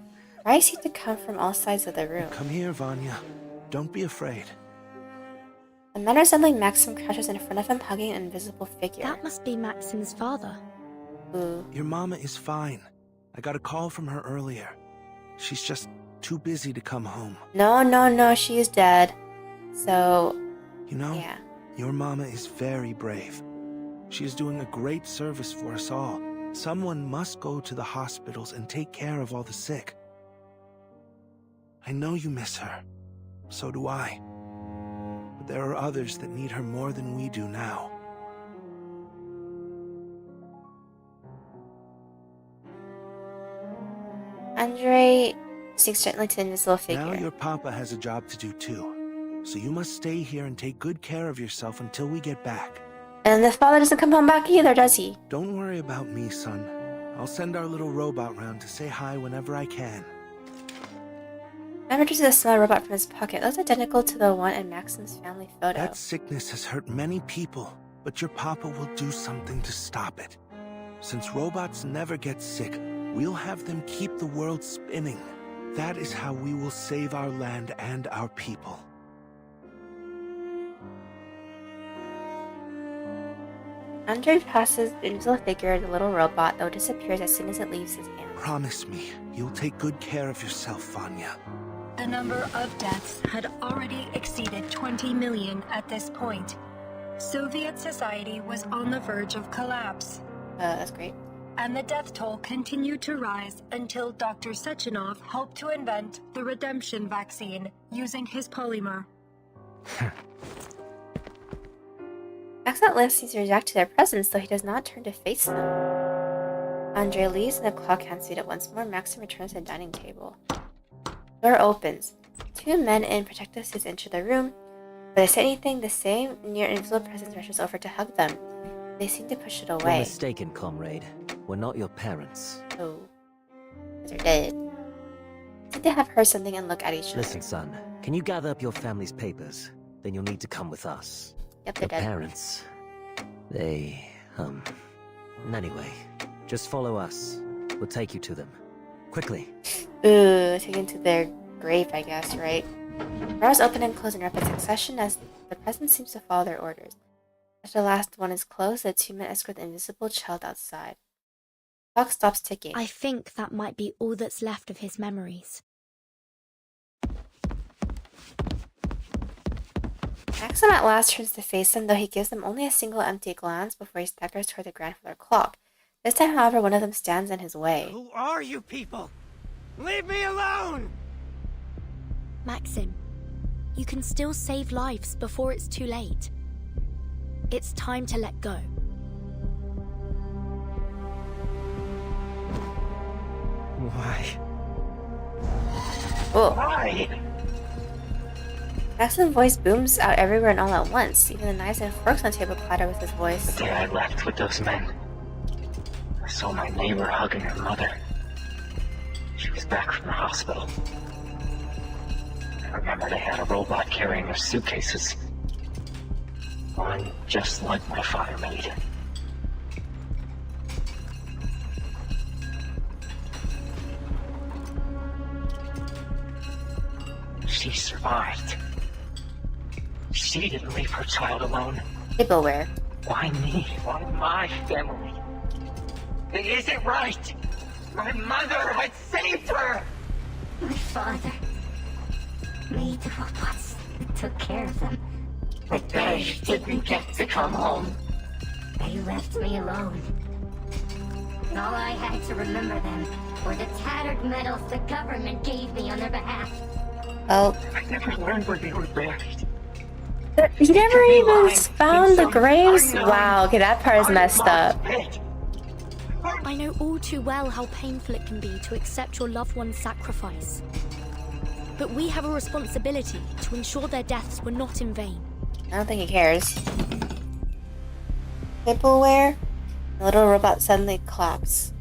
Cries seem to come from all sides of the room. Come here, Vanya. Don't be afraid. The man resembling Maxim crouches in front of him, hugging an invisible figure. That must be Maxim's father. Ooh. Your mama is fine. I got a call from her earlier. She's just too busy to come home. No, she's dead. So... You know, yeah. Your mama is very brave. She is doing a great service for us all. Someone must go to the hospitals and take care of all the sick. I know you miss her. So do I. But there are others that need her more than we do now. Andre speaks gently to the invisible figure. Now your papa has a job to do too. So you must stay here and take good care of yourself until we get back. And the father doesn't come home back either, does he? Don't worry about me, son. I'll send our little robot round to say hi whenever I can. Matt returns a small robot from his pocket. It looks identical to the one in Maxim's family photo. That sickness has hurt many people, but your papa will do something to stop it. Since robots never get sick, we'll have them keep the world spinning. That is how we will save our land and our people. Andre passes the invisible figure, the little robot, though it disappears as soon as it leaves his hand. Promise me, you'll take good care of yourself, Vanya. The number of deaths had already exceeded 20 million at this point. Soviet society was on the verge of collapse. That's great. And the death toll continued to rise until Dr. Sechenov helped to invent the redemption vaccine using his polymer. Maxim Lift seems to react to their presence, though he does not turn to face them. Andre leaves and the clock hands feet at once more. Maxim returns to the dining table. Door opens. Two men in protective suits enter the room. But they say anything, the same near invisible presence rushes over to hug them. They seem to push it You're away. mistaken, comrade. We're not your parents. Oh. They're dead. They seem to have heard something and look at each other. Listen, son. Can you gather up your family's papers? Then you'll need to come with us. Yep, they're Your dead. parents. They, Anyway, just follow us. We'll take you to them. Quickly. Ooh, taken to their grave, I guess, right? Doors open and close in rapid succession as the presence seems to follow their orders. After the last one is closed, the two men escort the invisible child outside. The clock stops ticking. I think that might be all that's left of his memories. Maxim at last turns to face them, though he gives them only a single empty glance before he staggers toward the grandfather clock. This time, however, one of them stands in his way. Who are you people? Leave me alone! Maxim, you can still save lives before it's too late. It's time to let go. Why? Whoa. Why? Maxim's voice booms out everywhere and all at once. Even the knives and forks on the table clatter with his voice. The day I left with those men, I saw my neighbor hugging her mother. She was back from the hospital. I remember they had a robot carrying their suitcases. One just like my father made. She survived. She didn't leave her child alone. Tableware. Why me? Why my family? It isn't right! My mother had saved her! My father made the robots that took care of them. But they didn't get to come home. They left me alone. All I had to remember them were the tattered medals the government gave me on their behalf. Oh. I never learned where they were buried. You never even found the graves? Wow, okay, that part is messed up. I know all too well how painful it can be to accept your loved one's sacrifice. But we have a responsibility to ensure their deaths were not in vain. I don't think he cares. Nippleware? The little robot suddenly collapsed.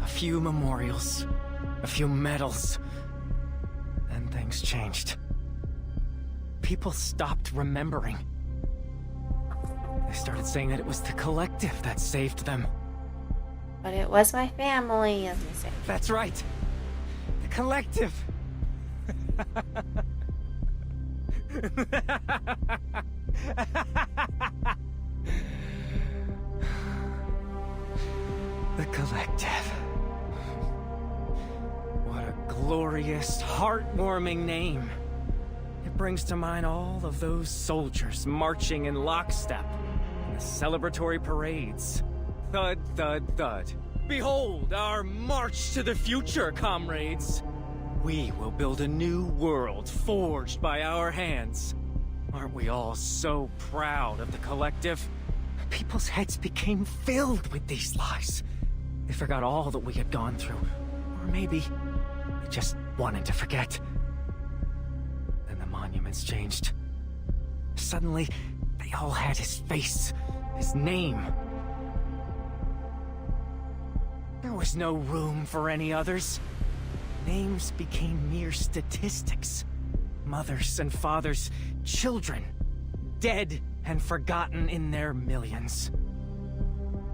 A few memorials, a few medals, and things changed. People stopped remembering. They started saying that it was the collective that saved them. But it was my family, as you say. That's right. The collective. The collective. What a glorious, heartwarming name. It brings to mind all of those soldiers marching in lockstep in the celebratory parades. Thud, thud, thud. Behold our march to the future, comrades. We will build a new world forged by our hands. Aren't we all so proud of the collective? People's heads became filled with these lies. They forgot all that we had gone through. Or maybe they just wanted to forget. Then the monuments changed. Suddenly, they all had his face, his name. There was no room for any others. Names became mere statistics. Mothers and fathers, children, dead and forgotten in their millions.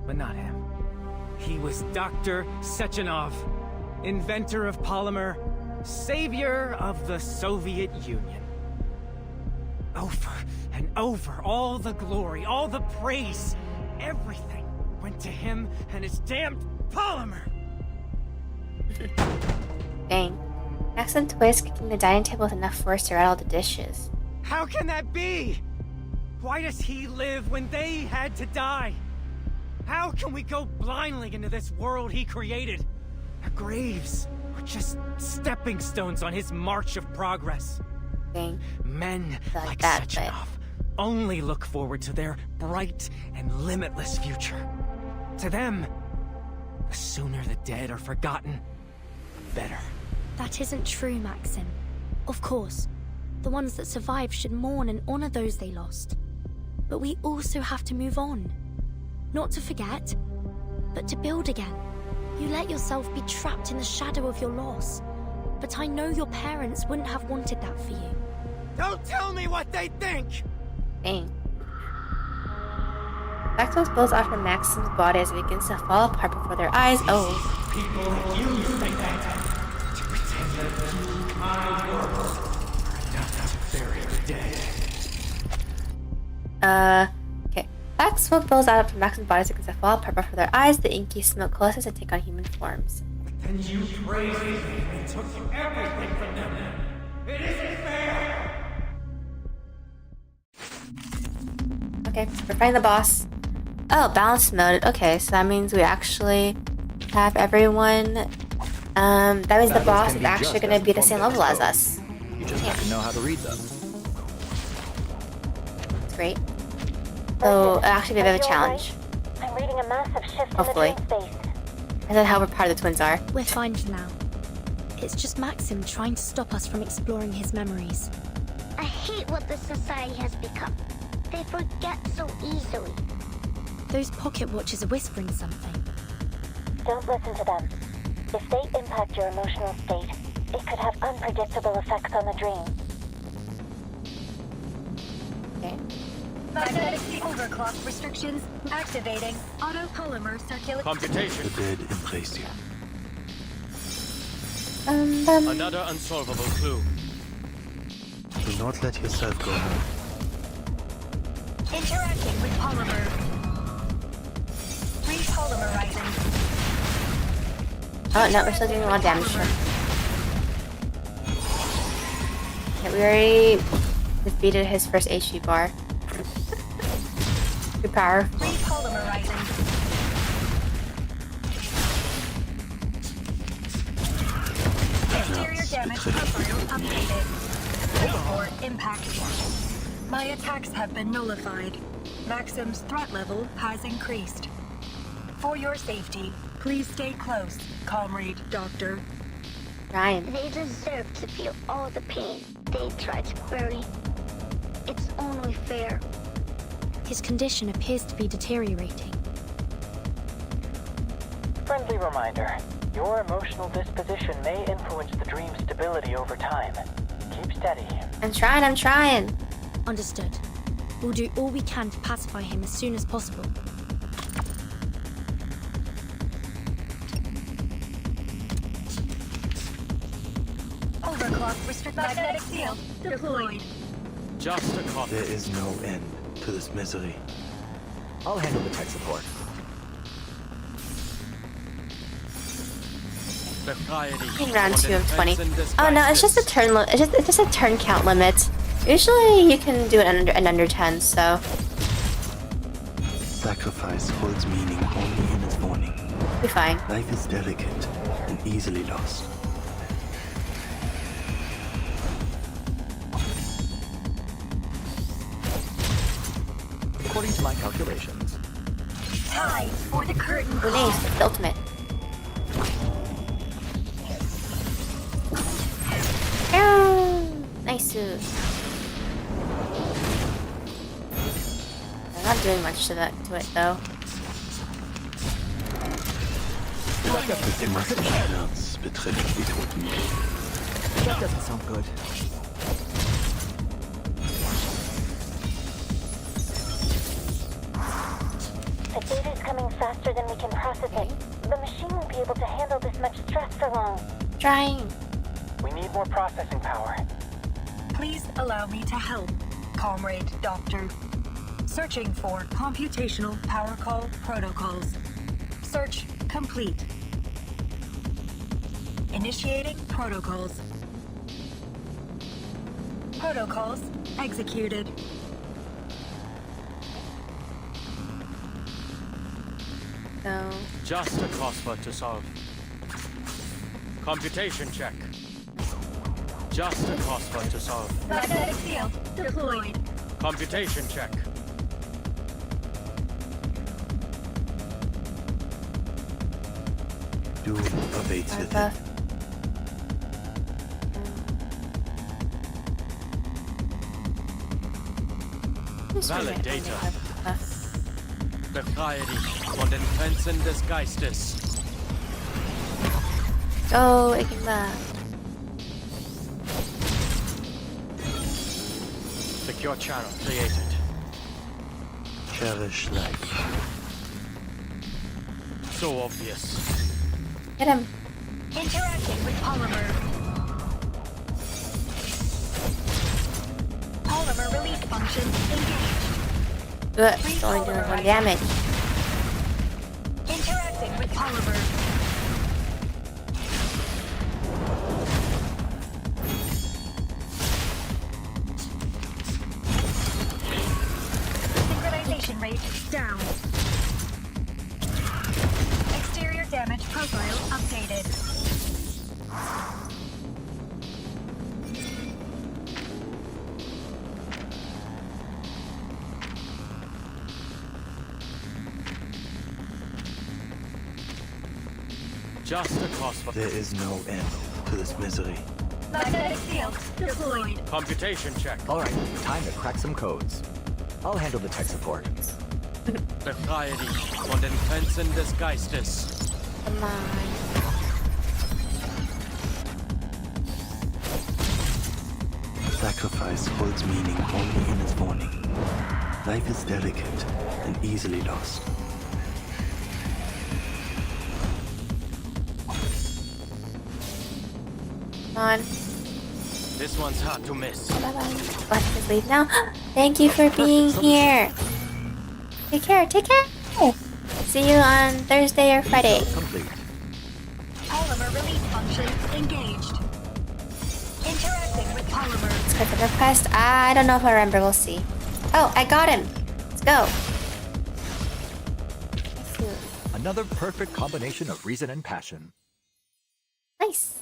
But not him. He was Dr. Sechenov, inventor of polymer, savior of the Soviet Union. Over and over, all the glory, all the praise, everything went to him and his damned polymer. Dang. Maxim twists kicking the dining table with enough force to rattle the dishes. How can that be? Why does he live when they had to die? How can we go blindly into this world he created? Our graves were just stepping stones on his march of progress. Dang. Men like Sechenov only look forward to their bright and limitless future. To them, the sooner the dead are forgotten, the better. That isn't true, Maxim. Of course, the ones that survive should mourn and honor those they lost. But we also have to move on. Not to forget, but to build again. You let yourself be trapped in the shadow of your loss. But I know your parents wouldn't have wanted that for you. Don't tell me what they think! Dang. Maxwell spills off from Maxim's body as it begins to fall apart before their eyes. Oh. People like you think that to pretend that you, my world, are enough to bury the dead. Okay. Black smoke billows out from Maxim's body as it begins to fall apart before their eyes. The inky smoke coalesces and take on human forms. And you praised me and took everything from them. It isn't fair! Okay, we're fighting the boss. Oh, balance mode. Okay, so that means we actually have everyone. That means the boss is actually going to be the same level as us. You just have to know how to read them. That's great. So it'll actually be a bit of a challenge. I'm reading a massive shift Hopefully. in the dream space. And then how we're part of the twins are. We're fine for now. It's just Maxim trying to stop us from exploring his memories. I hate what this society has become. They forget so easily. Those pocket watches are whispering something. Don't listen to them. If they impact your emotional state, it could have unpredictable effects on the dream. Okay. Magnetic overclock restrictions activating. Autopolymer circulation. Computation. The dead in place here. Another unsolvable clue. Do not let yourself go now. Interacting with polymer. Repolymerizing. Oh, no, we're still doing a lot of damage to him. Okay, we already defeated his first HP bar. Good power. Repolymerizing. damage profile updated. Report impact. My attacks have been nullified. Maxim's threat level has increased. For your safety, please stay close, Comrade Doctor. Ryan. They deserve to feel all the pain they tried to bury. It's only fair. His condition appears to be deteriorating. Friendly reminder. Your emotional disposition may influence the dream's stability over time. Keep steady. I'm trying. Understood. We'll do all we can to pacify him as soon as possible. Overclock restrict magnetic field deployed. Just a copy. There is no end to this misery. I'll handle the tech support. In round 2 of 20. Oh no, it's just a turn. It's just a turn count limit. Usually you can do it under 10. So. Sacrifice holds meaning only in its morning. Be fine. Life is delicate and easily lost. According to my calculations. Time for the curtain Oh, call. nice. The ultimate. Nice. I'm not doing much to it though. That doesn't sound good. The data's coming faster than we can process it. The machine won't be able to handle this much stress for long. Trying. We need more processing power. Please allow me to help, Comrade Doctor. Searching for computational power call protocols. Search complete. Initiating protocols. Protocols executed. So. Just a crossword to solve. Computation check. Just a crossword to solve. Magnetic field deployed. Computation check. Doom awaits with it. Validator. Befreie dich von den Grenzen des Geistes. Go, Igma. Secure channel created. Cherish life. So obvious. Get him. Interacting with polymer. Polymer release function engaged. Good. It's only doing 1 damage. Interacting with polymer. Synchronization rate down. Exterior damage profile updated. Just a crossword. There is no end to this misery. Magnetic field deployed. Computation check. Alright, time to crack some codes. I'll handle the tech support. Befreie dich von den Grenzen des Geistes. Come on. Sacrifice holds meaning only in its morning. Life is delicate and easily lost. Come on. This one's hard to miss. Bye-bye. Let's just leave now. Thank you for being here. Take care. Take care. See you on Thursday or Friday. Complete. Polymer release function engaged. Interacting with polymer. Let's click the request. I don't know if I remember. We'll see. Oh, I got him. Let's go. Another perfect combination of reason and passion. Nice.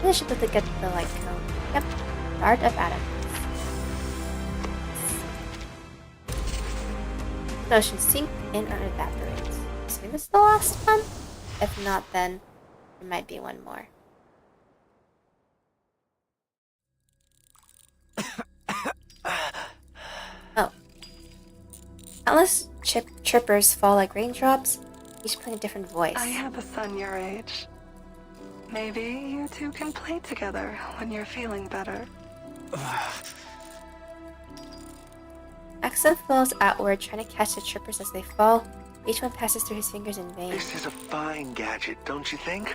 I should be able to get the like yep, the Art of Adam. The ocean sink in or evaporate. So maybe this is the last one? If not, then there might be one more. Oh. Countless chirpers fall like raindrops, each playing a different voice. I have a son your age. Maybe you two can play together when you're feeling better. Axel falls outward, trying to catch the chirpers as they fall. Each one passes through his fingers in vain. This is a fine gadget, don't you think?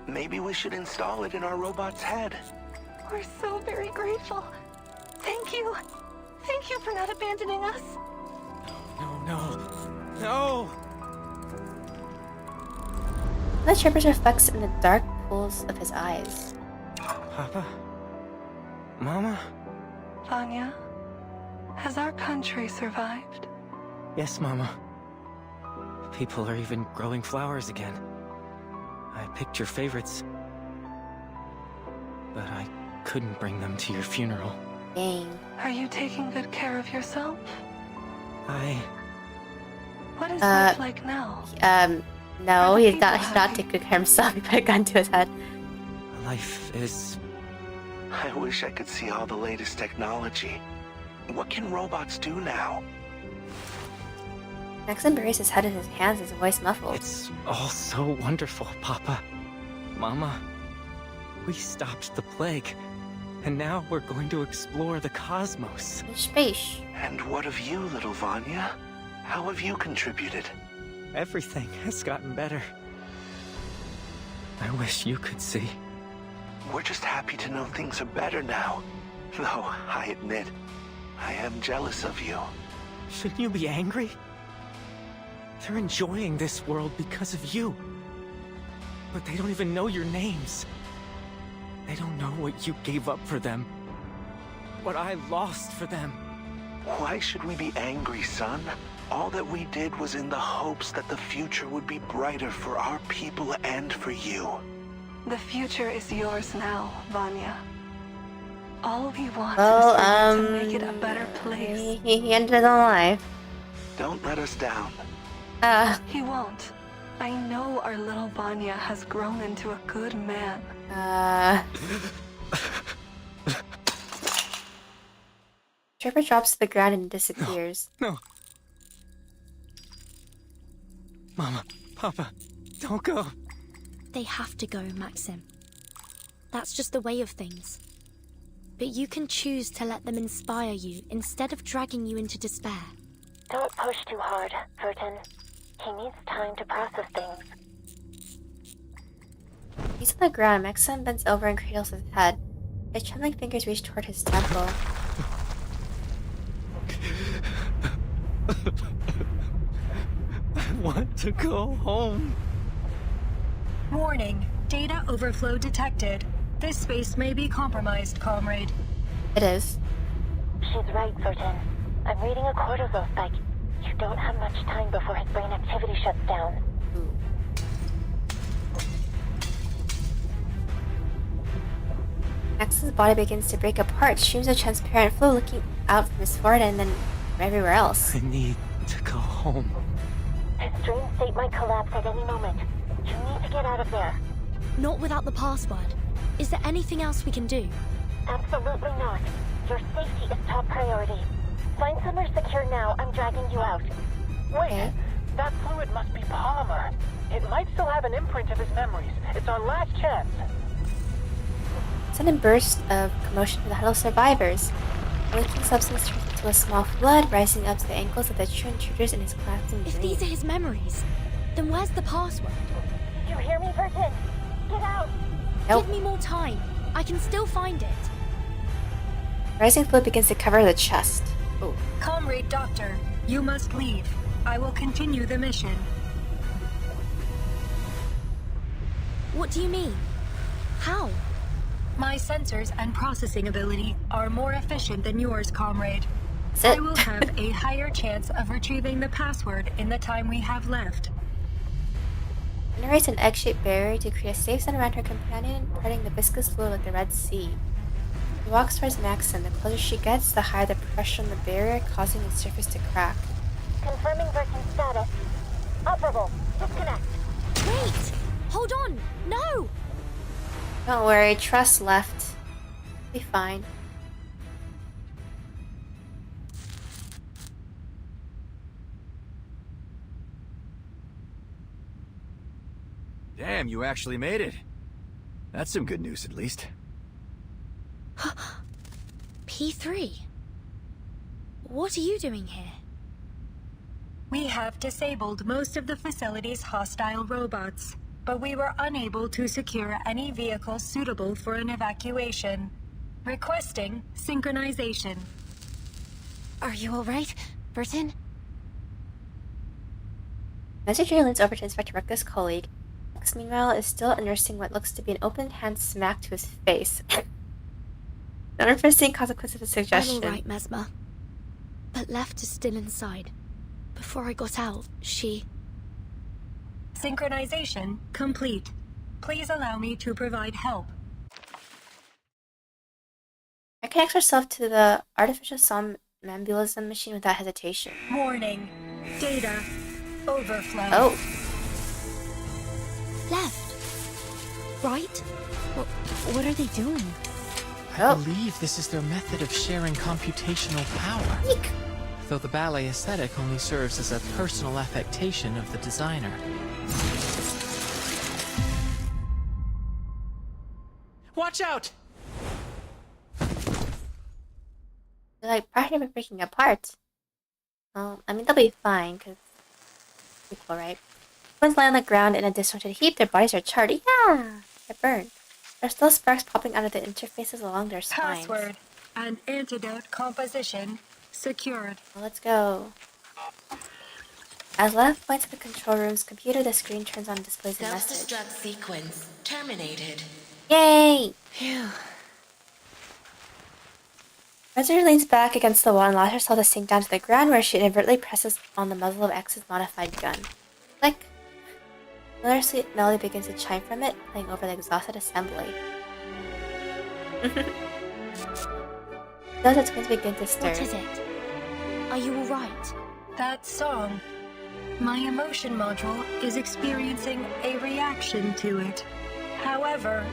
Maybe we should install it in our robot's head. We're so very grateful. Thank you. Thank you for not abandoning us. No! The chirpers reflects in the dark pools of his eyes. Papa? Mama? Vanya, has our country survived? Yes, Mama. People are even growing flowers again. I picked your favorites. But I couldn't bring them to your funeral. Dang. Are you taking good care of yourself? What is life like now? No, he's not taking good care of himself. He put a gun to his head. Life is... I wish I could see all the latest technology. What can robots do now? Maxim buries his head in his hands, his voice muffled. It's all so wonderful, Papa. Mama. We stopped the plague. And now we're going to explore the cosmos. In space. And what of you, little Vanya? How have you contributed? Everything has gotten better. I wish you could see. We're just happy to know things are better now. Though, I admit, I am jealous of you. Shouldn't you be angry? They're enjoying this world because of you. But they don't even know your names. They don't know what you gave up for them. What I lost for them. Why should we be angry, son? All that we did was in the hopes that the future would be brighter for our people and for you. The future is yours now, Vanya. All we want is to make it a better place. He ended it alive. Don't let us down. He won't. I know our little Vanya has grown into a good man. Trevor drops to the ground and disappears. No. Mama, Papa, don't go. They have to go, Maxim. That's just the way of things. But you can choose to let them inspire you instead of dragging you into despair. Don't push too hard, Vertin. He needs time to process things. He's on the ground. Maxim bends over and cradles his head. His trembling fingers reach toward his temple. I want to go home. Warning. Data overflow detected. This space may be compromised, comrade. It is. She's right, Vertin. I'm reading a cortisol spike. You don't have much time before his brain activity shuts down. Maxim's body begins to break apart. Streams of transparent fluid looking out from his forehead and then everywhere else. I need to go home. His dream state might collapse at any moment. You need to get out of there. Not without the password. Is there anything else we can do? Absolutely not. Your safety is top priority. Find somewhere secure now. I'm dragging you out. Wait, that fluid must be polymer. It might still have an imprint of his memories. It's our last chance. Sudden burst of commotion for the huddle survivors. The leaking substance turns into a small flood, rising up to the ankles of the true intruders in his collapsing dream. If these are his memories, then where's the password? You hear me, Vertin? Get out! Nope. Give me more time. I can still find it. Rising fluid begins to cover the chest. Ooh. Comrade Doctor, you must leave. I will continue the mission. What do you mean? How? My sensors and processing ability are more efficient than yours, comrade. I will have a higher chance of retrieving the password in the time we have left. Generates an egg-shaped barrier to create a safe zone around her companion, parting the viscous fluid like the Red Sea. She walks towards Maxim. The closer she gets, the higher the pressure on the barrier, causing its surface to crack. Confirming version status. Operable. Disconnect. Wait! Hold on! No! Don't worry, trust left. Be fine. Damn, you actually made it. That's some good news, at least. P3? What are you doing here? We have disabled most of the facility's hostile robots, but we were unable to secure any vehicles suitable for an evacuation. Requesting synchronization. Are you alright, Burton? Mr. Jr. leans over to inspect Rekka's colleague. Rex, meanwhile, is still nursing what looks to be an open hand smack to his face. Not unforeseen consequence of the suggestion. I'm alright, Mesmer. But Left is still inside. Before I got out, she... Synchronization complete. Please allow me to provide help. I connect herself to the artificial somnambulism machine without hesitation. Warning. Data overflow. Oh. Left. Right? What are they doing? I believe this is their method of sharing computational power. Eek. Though the ballet aesthetic only serves as a personal affectation of the designer. Watch out! They're like practically breaking apart. Well, I mean, they'll be fine, because it's cool, right? Twins lie on the ground in a disjointed heap, their bodies are charred. Yeah! They're burned. There's still sparks popping out of the interfaces along their spines. Password and antidote composition secured. Well, let's go. As Left points at the control room's computer, the screen turns on and displays a message. Self-destruct sequence terminated. Yay! Phew. Roger leans back against the wall and allows herself to sink down to the ground, where she inadvertently presses on the muzzle of X's modified gun. Click. Another sweet melody begins to chime from it, playing over the exhausted assembly. Those the twins begin to stir. What is it? Are you alright? That song. My emotion module is experiencing a reaction to it. However,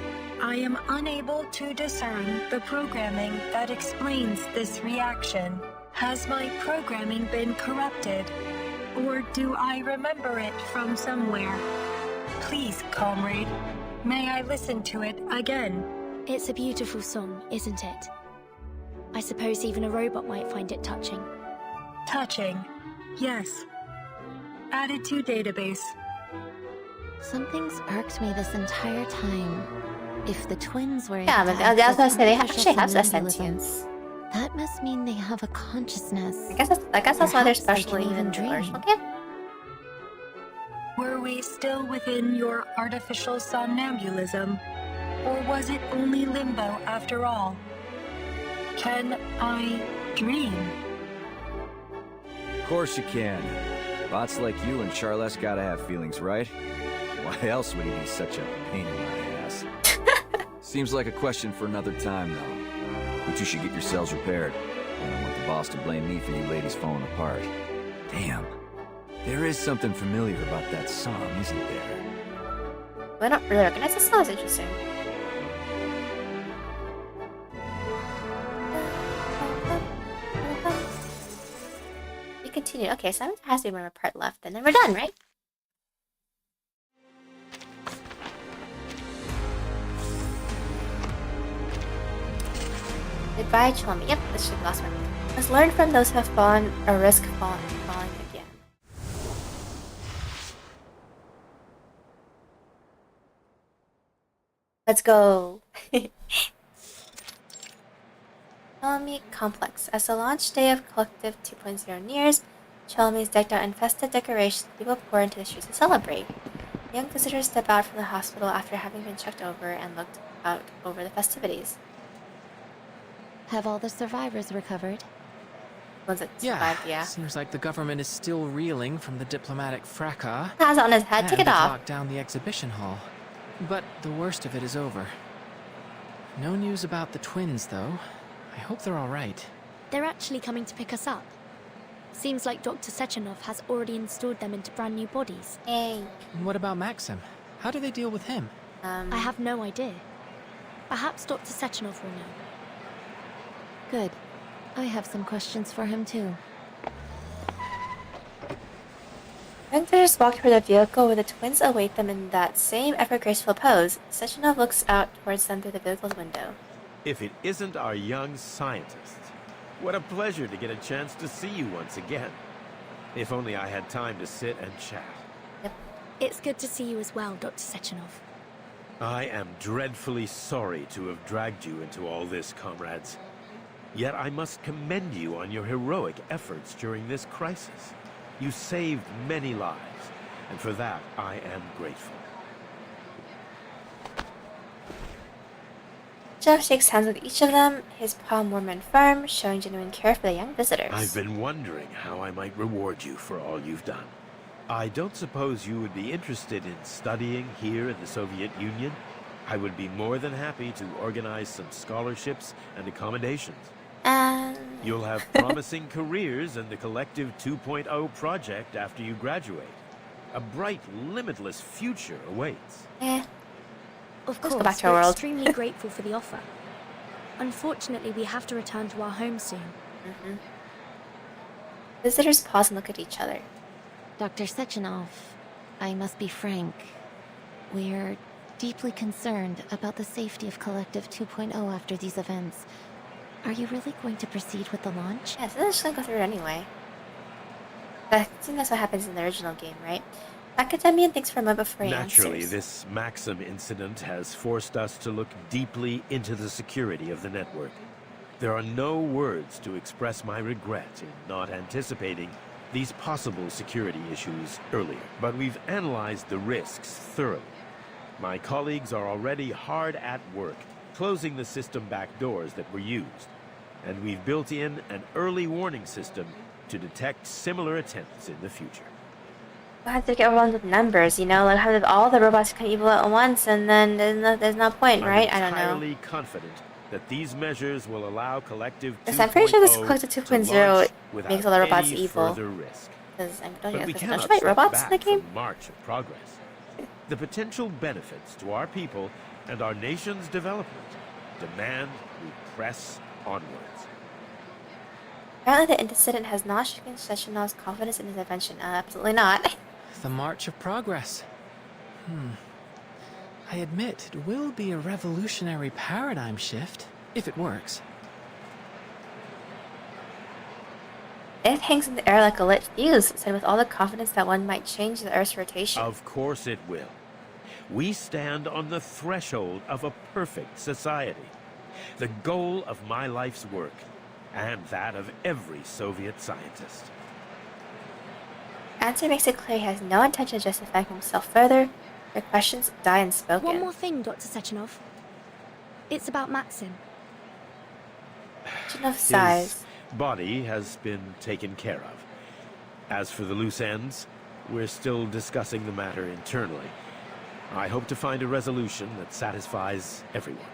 I am unable to discern the programming that explains this reaction. Has my programming been corrupted? Or do I remember it from somewhere? Please, comrade, may I listen to it again? It's a beautiful song, isn't it? I suppose even a robot might find it touching. Touching, yes. Added to database. Something's irked me this entire time. If the twins were... Yeah, but I was gonna say, they actually have a sentience. That must mean they have a consciousness. I guess that's why they're special even dreaming. Okay. Were we still within your artificial somnambulism? Or was it only limbo after all? Can I dream? Of course you can. Bots like you and Charles gotta have feelings, right? Why else would he be such a pain in my ass? Seems like a question for another time, though. But you should get yourselves repaired. I don't want the boss to blame me for you ladies falling apart. Damn. There is something familiar about that song, isn't there? I don't really recognize this song. It's interesting. We continue. Okay, so there has to be one more part left, and then we're done, right? Goodbye, Chalmy. Yep, this should be the last one. Let's learn from those who have fallen or risk falling again. Let's go. Chalmy Complex. As the launch day of Collective 2.0 nears, Chalmy is decked out in festive decorations. People pour into the streets to celebrate. Young visitors step out from the hospital after having been checked over and looked out over the festivities. Have all the survivors recovered? Ones that survived, yeah. Seems like the government is still reeling from the diplomatic fracas. Has it on his head, take it off. Locked down the exhibition hall. But the worst of it is over. No news about the twins, though. I hope they're all right. They're actually coming to pick us up. Seems like Dr. Sechenov has already installed them into brand new bodies. Hey. And what about Maxim? How do they deal with him? I have no idea. Perhaps Dr. Sechenov will know. Good. I have some questions for him too. Venters walk toward the vehicle where the twins await them in that same ever-graceful pose. Sechenov looks out towards them through the vehicle's window. If it isn't our young scientist, what a pleasure to get a chance to see you once again. If only I had time to sit and chat. Yep. It's good to see you as well, Dr. Sechenov. I am dreadfully sorry to have dragged you into all this, comrades. Yet I must commend you on your heroic efforts during this crisis. You saved many lives, and for that I am grateful. Jeff shakes hands with each of them, his palm warm and firm, showing genuine care for the young visitors. I've been wondering how I might reward you for all you've done. I don't suppose you would be interested in studying here in the Soviet Union? I would be more than happy to organize some scholarships and accommodations. You'll have promising careers in the Collective 2.0 project after you graduate. A bright, limitless future awaits. Of Let's course, go back to our we're world. extremely grateful for the offer. Unfortunately, we have to return to our home soon. Visitors pause and look at each other. Dr. Sechenov, I must be frank. We're deeply concerned about the safety of Collective 2.0 after these events. Are you really going to proceed with the launch? Yeah, so they're just gonna go through it anyway. I think that's what happens in the original game, right? Academian, thanks for a moment for your Naturally, answers. this Maxim incident has forced us to look deeply into the security of the network. There are no words to express my regret in not anticipating these possible security issues earlier, but we've analyzed the risks thoroughly. My colleagues are already hard at work closing the system back doors that were used, and we've built in an early warning system to detect similar attempts in the future. We'll have to get overwhelmed with numbers, you know, like how did all the robots become evil at once, and then there's no point, right? I don't know. I'm entirely confident that these measures will allow Collective 2.0 Yes, I'm pretty sure this Collective to 2.0 launch makes all the robots without any evil. further risk. Because But we don't you cannot fight step robots in back the game? from march of progress. The potential benefits to our people and our nation's development demand we press onwards. Apparently the incident has not shaken Sechenov's confidence in his invention. Absolutely not. The March of Progress. I admit, it will be a revolutionary paradigm shift, if it works. It hangs in the air like a lit fuse, said with all the confidence that one might change the Earth's rotation. Of course it will. We stand on the threshold of a perfect society. The goal of my life's work, and that of every Soviet scientist. Answer makes it clear he has no intention of justifying himself further. Your questions die unspoken. One more thing, Dr. Sechenov. It's about Maxim. Sechenov sighs. His body has been taken care of. As for the loose ends, we're still discussing the matter internally. I hope to find a resolution that satisfies everyone.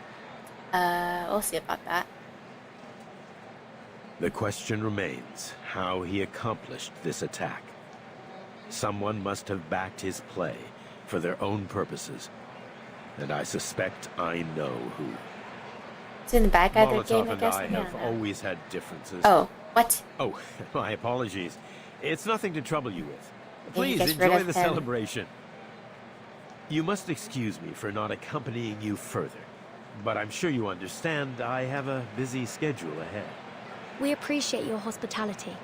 We'll see about that. The question remains how he accomplished this attack. Someone must have backed his play for their own purposes, and I suspect I know who. It's in the bad guy of the game, Molotov I and guess. I Yeah, have no. always had differences. Oh, what? Oh, my apologies. It's nothing to trouble you with. Maybe Please get rid enjoy of the him. celebration. You must excuse me for not accompanying you further, but I'm sure you understand I have a busy schedule ahead. We appreciate your hospitality.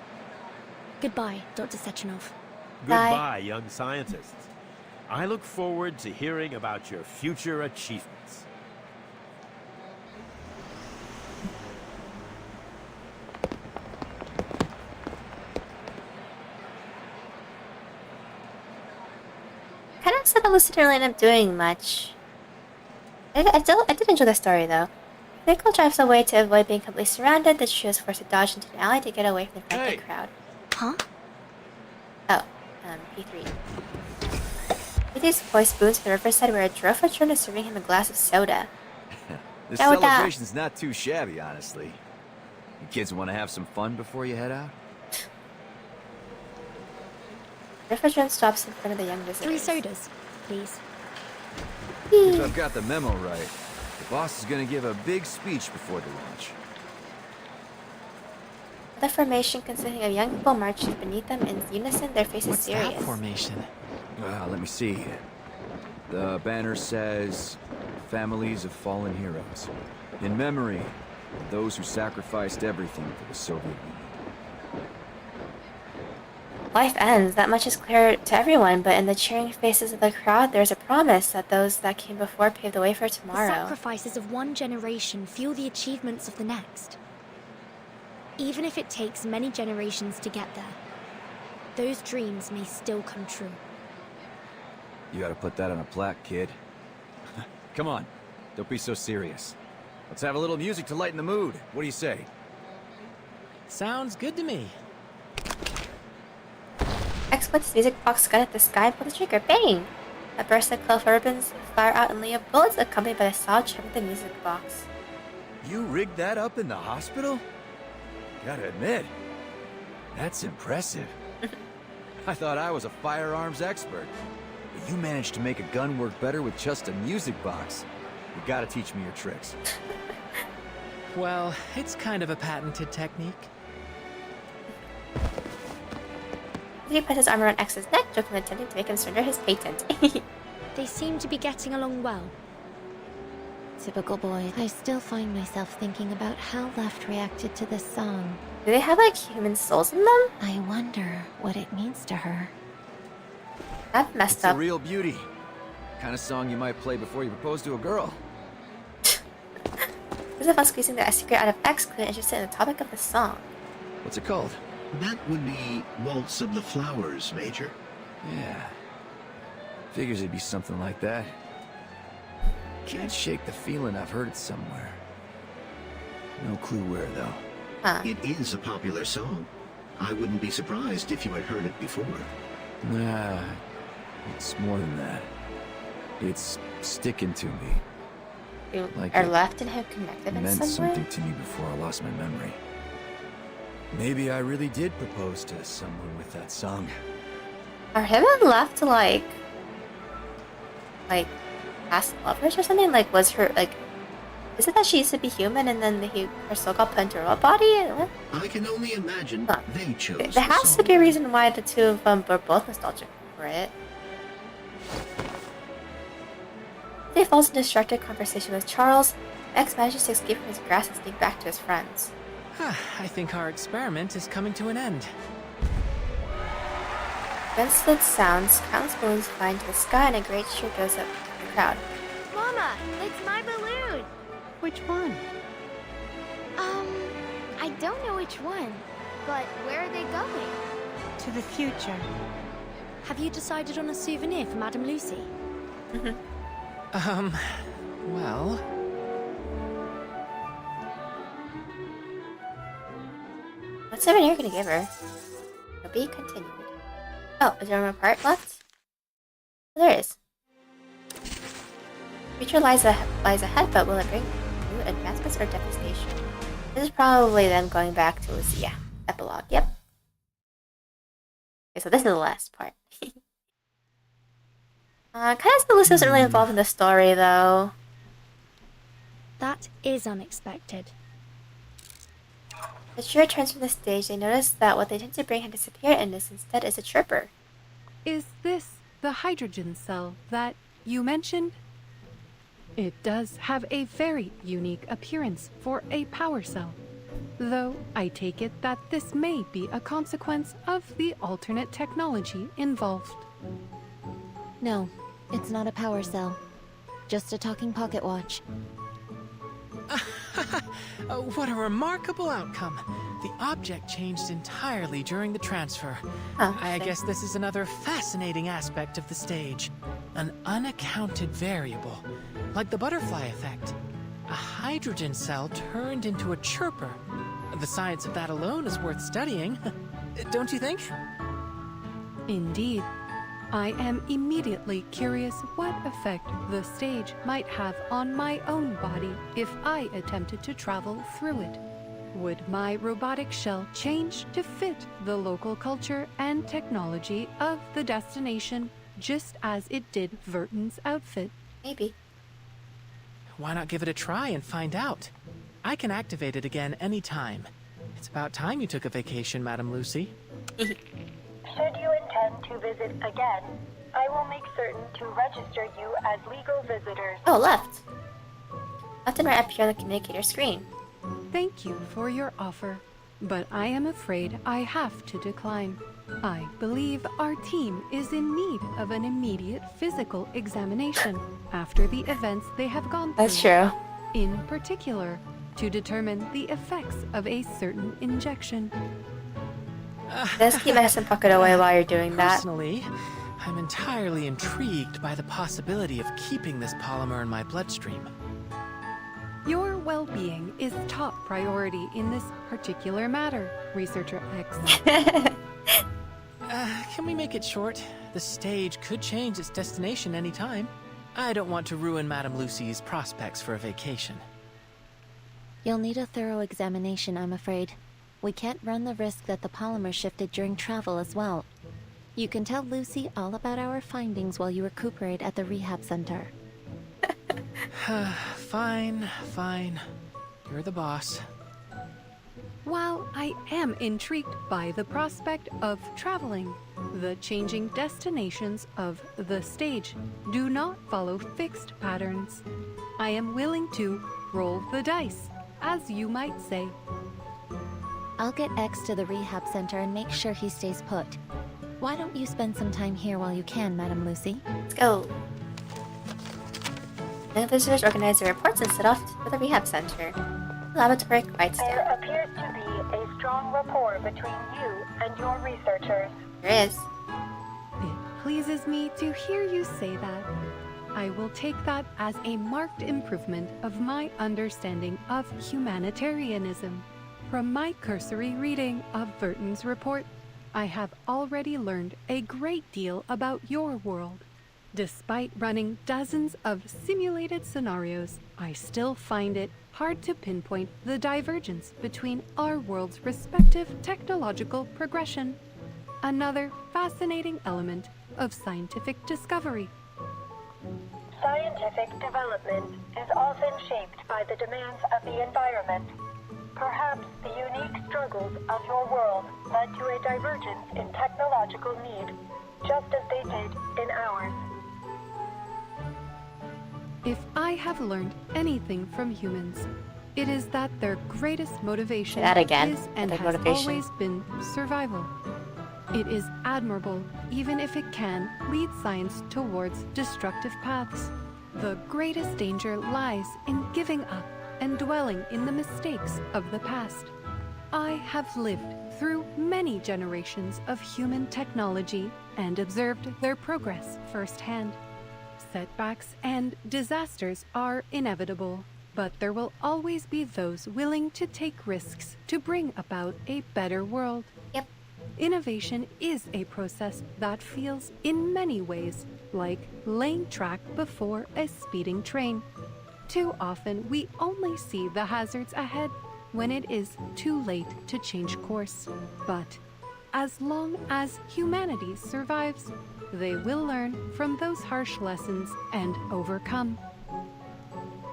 Goodbye, Dr. Sechenov. Goodbye, young scientists. I look forward to hearing about your future achievements. Kind of said Lucid didn't really end up doing much. I did enjoy the story though. Vehicle drives away to avoid being completely surrounded. The trio is forced to dodge into an alley to get away from the frantic crowd. Huh? Oh, P3. P3's voice booms from the riverside where a girl patron is serving him a glass of soda. This Soda. celebration's not too shabby, honestly. You kids want to have some fun before you head out? Refrigerant stops in front of the young visitors. 3 sodas, please. If I've got the memo right, the boss is gonna give a big speech before the launch. The formation consisting of young people marches beneath them in unison, their faces What's serious. that formation? Let me see. The banner says, "Families of fallen heroes. In memory of those who sacrificed everything for the Soviet Union." Life ends, that much is clear to everyone, but in the cheering faces of the crowd, there's a promise that those that came before paved the way for tomorrow. The sacrifices of one generation fuel the achievements of the next. Even if it takes many generations to get there, those dreams may still come true. You gotta put that on a plaque, kid. Come on, don't be so serious. Let's have a little music to lighten the mood. What do you say? Sounds good to me. X puts his music box gun at the sky and pulls the trigger. Bang! A burst of colorful ribbons fire out in layup bullets, accompanied by a solid chunk of the music box. You rigged that up in the hospital? Gotta admit, that's impressive. I thought I was a firearms expert, but you managed to make a gun work better with just a music box. You gotta teach me your tricks. Well, it's kind of a patented technique. He puts his arm around X's neck, jokingly attempting to make him surrender his patent. They seem to be getting along well. Typical boy. I still find myself thinking about how Left reacted to this song. Do they have, like, human souls in them? I wonder what it means to her. That's messed It's up. a real beauty. Kind of song you might play before you propose to a girl. This is fun squeezing the secret out of X, clearly interested in the topic of the song. What's it called? That would be Waltz of the Flowers, Major. Yeah. Figures it'd be something like that. Can't shake the feeling I've heard it somewhere. No clue where, though. It is a popular song. I wouldn't be surprised if you had heard it before. Nah, it's more than that. It's sticking to me. You Like are it left and have connected in meant some way? something to me before I lost my memory. Maybe I really did propose to someone with that song. Are him and left like past lovers or something? Like, was her, like, is it that she used to be human and then her soul got put into her body? What? I can only imagine they chose There has to be a reason why the two of them were both nostalgic for it. He falls into a distracted conversation with Charles. X manages to escape from his grasp and sneak back to his friends. I think our experiment is coming to an end. Against the sounds, countless balloons fly into the sky and a great cheer goes up from the crowd. Mama, it's my balloon! Which one? I don't know which one, but where are they going? To the future. Have you decided on a souvenir for Madame Lucy? Well... What souvenir are you gonna give her? To be continued. Oh, is there one more part left? Oh, there is. Future lies ahead, but will it bring new advancements or devastation? This is probably them going back to Lucia. Epilogue, yep. Okay, so this is the last part. Kind of Lucia wasn't really involved in the story, though. That is unexpected. As she returns from the stage, they notice that what they tend to bring had disappeared and this instead is a chirper. Is this the hydrogen cell that you mentioned? It does have a very unique appearance for a power cell. Though I take it that this may be a consequence of the alternate technology involved. No, it's not a power cell. Just a talking pocket watch. What a remarkable outcome. The object changed entirely during the transfer. I guess this is another fascinating aspect of the stage. An unaccounted variable, like the butterfly effect. A hydrogen cell turned into a chirper. The science of that alone is worth studying. Don't you think? Indeed. I am immediately curious what effect the stage might have on my own body if I attempted to travel through it. Would my robotic shell change to fit the local culture and technology of the destination just as it did Verton's outfit? Maybe. Why not give it a try and find out? I can activate it again anytime. It's about time you took a vacation, Madam Lucy. Should you intend to visit again, I will make certain to register you as legal visitors. Oh, left. Left and right appear on the communicator screen. Thank you for your offer, but I am afraid I have to decline. I believe our team is in need of an immediate physical examination after the events they have gone through. That's true. In particular, to determine the effects of a certain injection. Just keep my husband pocket away while you're doing that. Personally, I'm entirely intrigued by the possibility of keeping this polymer in my bloodstream. Your well-being is top priority in this particular matter, Researcher X. Can we make it short? The stage could change its destination any time. I don't want to ruin Madame Lucy's prospects for a vacation. You'll need a thorough examination, I'm afraid. We can't run the risk that the polymer shifted during travel as well. You can tell Lucy all about our findings while you recuperate at the rehab center. Fine. You're the boss. While I am intrigued by the prospect of traveling, the changing destinations of the stage do not follow fixed patterns. I am willing to roll the dice, as you might say. I'll get X to the rehab center and make sure he stays put. Why don't you spend some time here while you can, Madam Lucy? Let's go. The visitors organize their reports and set off for the rehab center. The laboratory quiets down. There appears to be a strong rapport between you and your researchers. There is. It pleases me to hear you say that. I will take that as a marked improvement of my understanding of humanitarianism. From my cursory reading of Verton's report, I have already learned a great deal about your world. Despite running dozens of simulated scenarios, I still find it hard to pinpoint the divergence between our world's respective technological progression. Another fascinating element of scientific discovery. Scientific development is often shaped by the demands of the environment. Perhaps the unique struggles of your world led to a divergence in technological need, just as they did in ours. If I have learned anything from humans, it is that their greatest motivation is and has always been survival. It is admirable, even if it can lead science towards destructive paths. The greatest danger lies in giving up and dwelling in the mistakes of the past. I have lived through many generations of human technology and observed their progress firsthand. Setbacks and disasters are inevitable, but there will always be those willing to take risks to bring about a better world. Yep. Innovation is a process that feels in many ways like laying track before a speeding train. Too often we only see the hazards ahead when it is too late to change course. But as long as humanity survives, they will learn from those harsh lessons and overcome.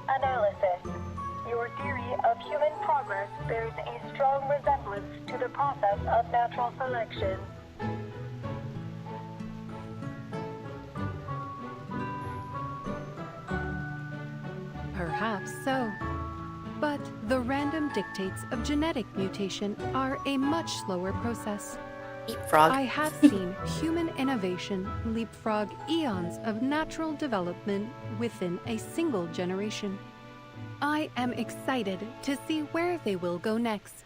Analysis. Your theory of human progress bears a strong resemblance to the process of natural selection. Perhaps so. But the random dictates of genetic mutation are a much slower process. Leapfrog. I have seen human innovation leapfrog eons of natural development within a single generation. I am excited to see where they will go next.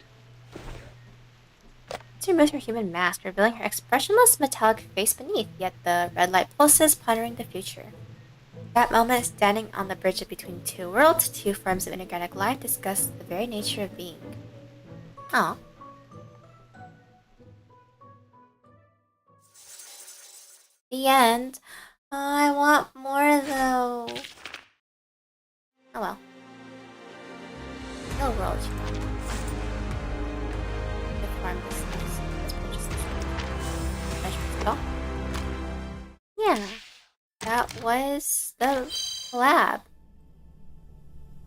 To remove her human mask, revealing her expressionless metallic face beneath, yet the red light pulses, pondering the future. That moment, standing on the bridge between two worlds, two forms of inorganic life, discuss the very nature of being. Aw. The end. Oh, I want more though. Oh well. No world. Farm this. Let's purchase this. Yeah. That was the collab.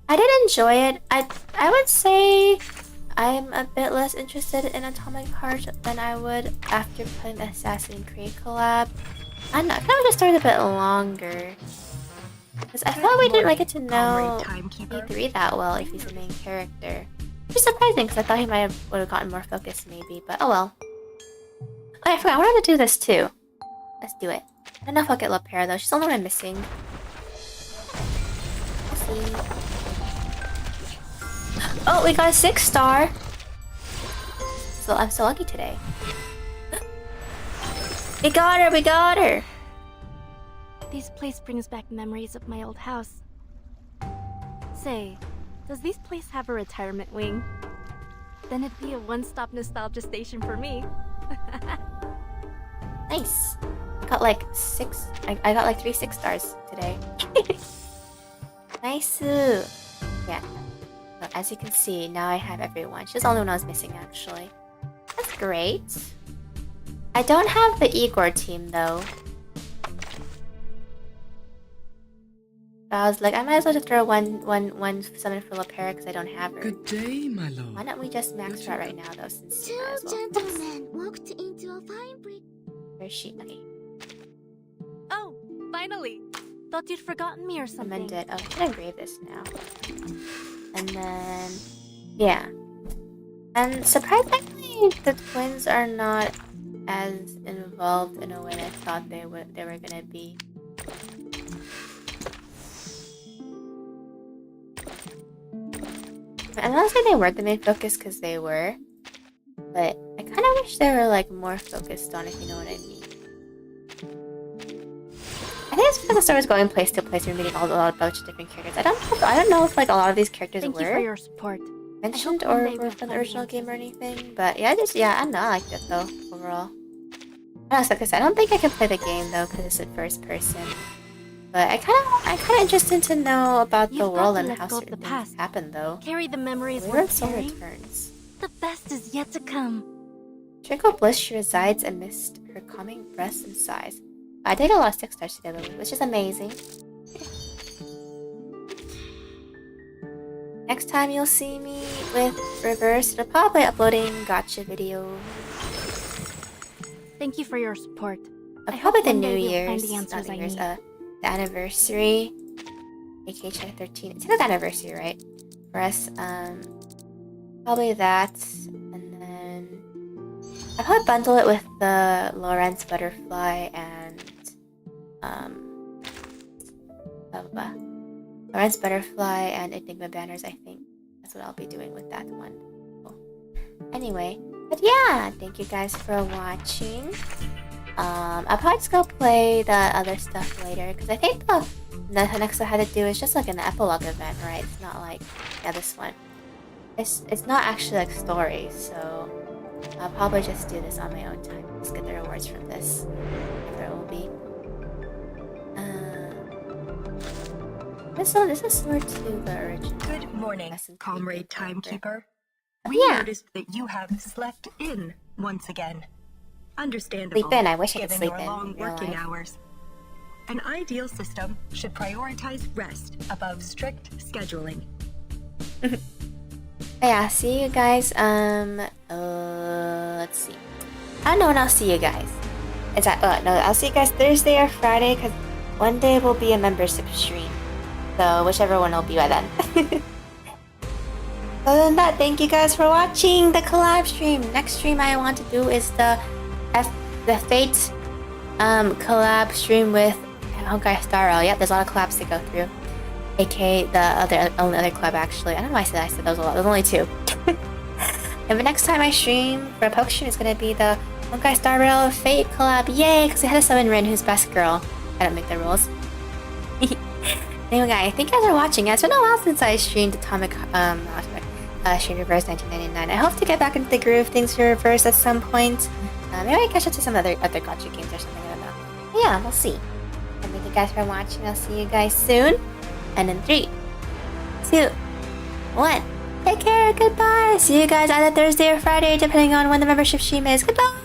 I did enjoy it. I would say I'm a bit less interested in Atomic Heart than I would after playing the Assassin's Creed collab. I don't know, I kind of just started a bit longer. Because I thought we didn't like get to know E3 that well if he's the main character. Which is surprising because I thought he would have gotten more focus maybe, but oh well. Oh, I forgot, I wanted to do this too. Let's do it. I don't know if I'll get LaPera though, she's the only one I'm missing. Let's see. Oh, we got a 6-star! So I'm so lucky today. We got her, we got her! This place brings back memories of my old house. Say, does this place have a retirement wing? Then it'd be a one-stop nostalgia station for me. Nice. I got like 6. I got like 3 6-stars today. Nice. Yeah. So as you can see, now I have everyone. She's the only one I was missing actually. That's great. I don't have the Igor team though. But I was like, I might as well just throw one summon for LaPera because I don't have her. Good day, my lord. Why don't we just max her out right now though, since Two gentlemen walked into a fine brick. Where is she? Okay. Oh, finally! Thought you'd forgotten me or something. Amended. Oh, I should engrave this now. And then, yeah. And surprisingly, the twins are not as involved in a way I thought they were gonna be. I'm not saying they weren't the main focus because they were, but I kind of wish they were like more focused on, if you know what I mean. I think it's because the story was going place to place. We're meeting a bunch of different characters. I don't know if like a lot of these characters Thank you for your support. mentioned or were from the original game or anything. But yeah, I don't know. I liked it though overall. Like I said, I don't think I can play the game though because it's in first person. But I'm kind of interested to know about the world and how certain things happen though. Carry the memories worth soul returns. The best is yet to come. Trickle Bliss, she resides amidst her calming breaths and sighs. I did a lot of 6-stars together, which is amazing. Next time you'll see me with Reverse, it'll probably uploading gacha video. Thank you for your support. Probably the New Year's, not New Year's, the anniversary. aka 13. It's the anniversary, right? For us, probably that, and then I'll probably bundle it with the Lawrence Butterfly and Lawrence Butterfly and Enigma banners. I think that's what I'll be doing with that one. Cool. Anyway, but yeah, thank you guys for watching. I'll probably just go play the other stuff later because I think the next I had to do is just like an epilogue event, right? It's not like this one. It's not actually like stories, so I'll probably just do this on my own time. Just get the rewards from this. If there will be. This is similar to the original. Good morning, comrade timekeeper. We Yeah. noticed that you have slept in once again. Understandable. Sleep in. I wish I could given sleep your in long real working life. hours. An ideal system should prioritize rest above strict scheduling. Yeah, see you guys. Let's see. I don't know when I'll see you guys. It's at no, I'll see you guys Thursday or Friday because one day will be a membership stream. So whichever one will be by then. Other than that, thank you guys for watching the collab stream. Next stream I want to do is the Fate collab stream with Honkai Star Rail. Yep, there's a lot of collabs to go through. aka the only other collab actually. I don't know why I said there was a lot. There's only 2. And the next time I stream for a poke stream is gonna be the Honkai Star Rail Fate collab. Yay! Because I had a summon Rin who's best girl. I don't make the rules. Anyway, guys, thank you guys for watching. It's been a while since I streamed Atomic, Stream Reverse 1999. I hope to get back into the groove of things for Reverse at some point. Maybe I catch up to some other gacha games or something, I don't know. But yeah, we'll see. And thank you guys for watching. I'll see you guys soon. And in 3, 2, 1. Take care, goodbye. See you guys either Thursday or Friday, depending on when the membership stream is. Goodbye.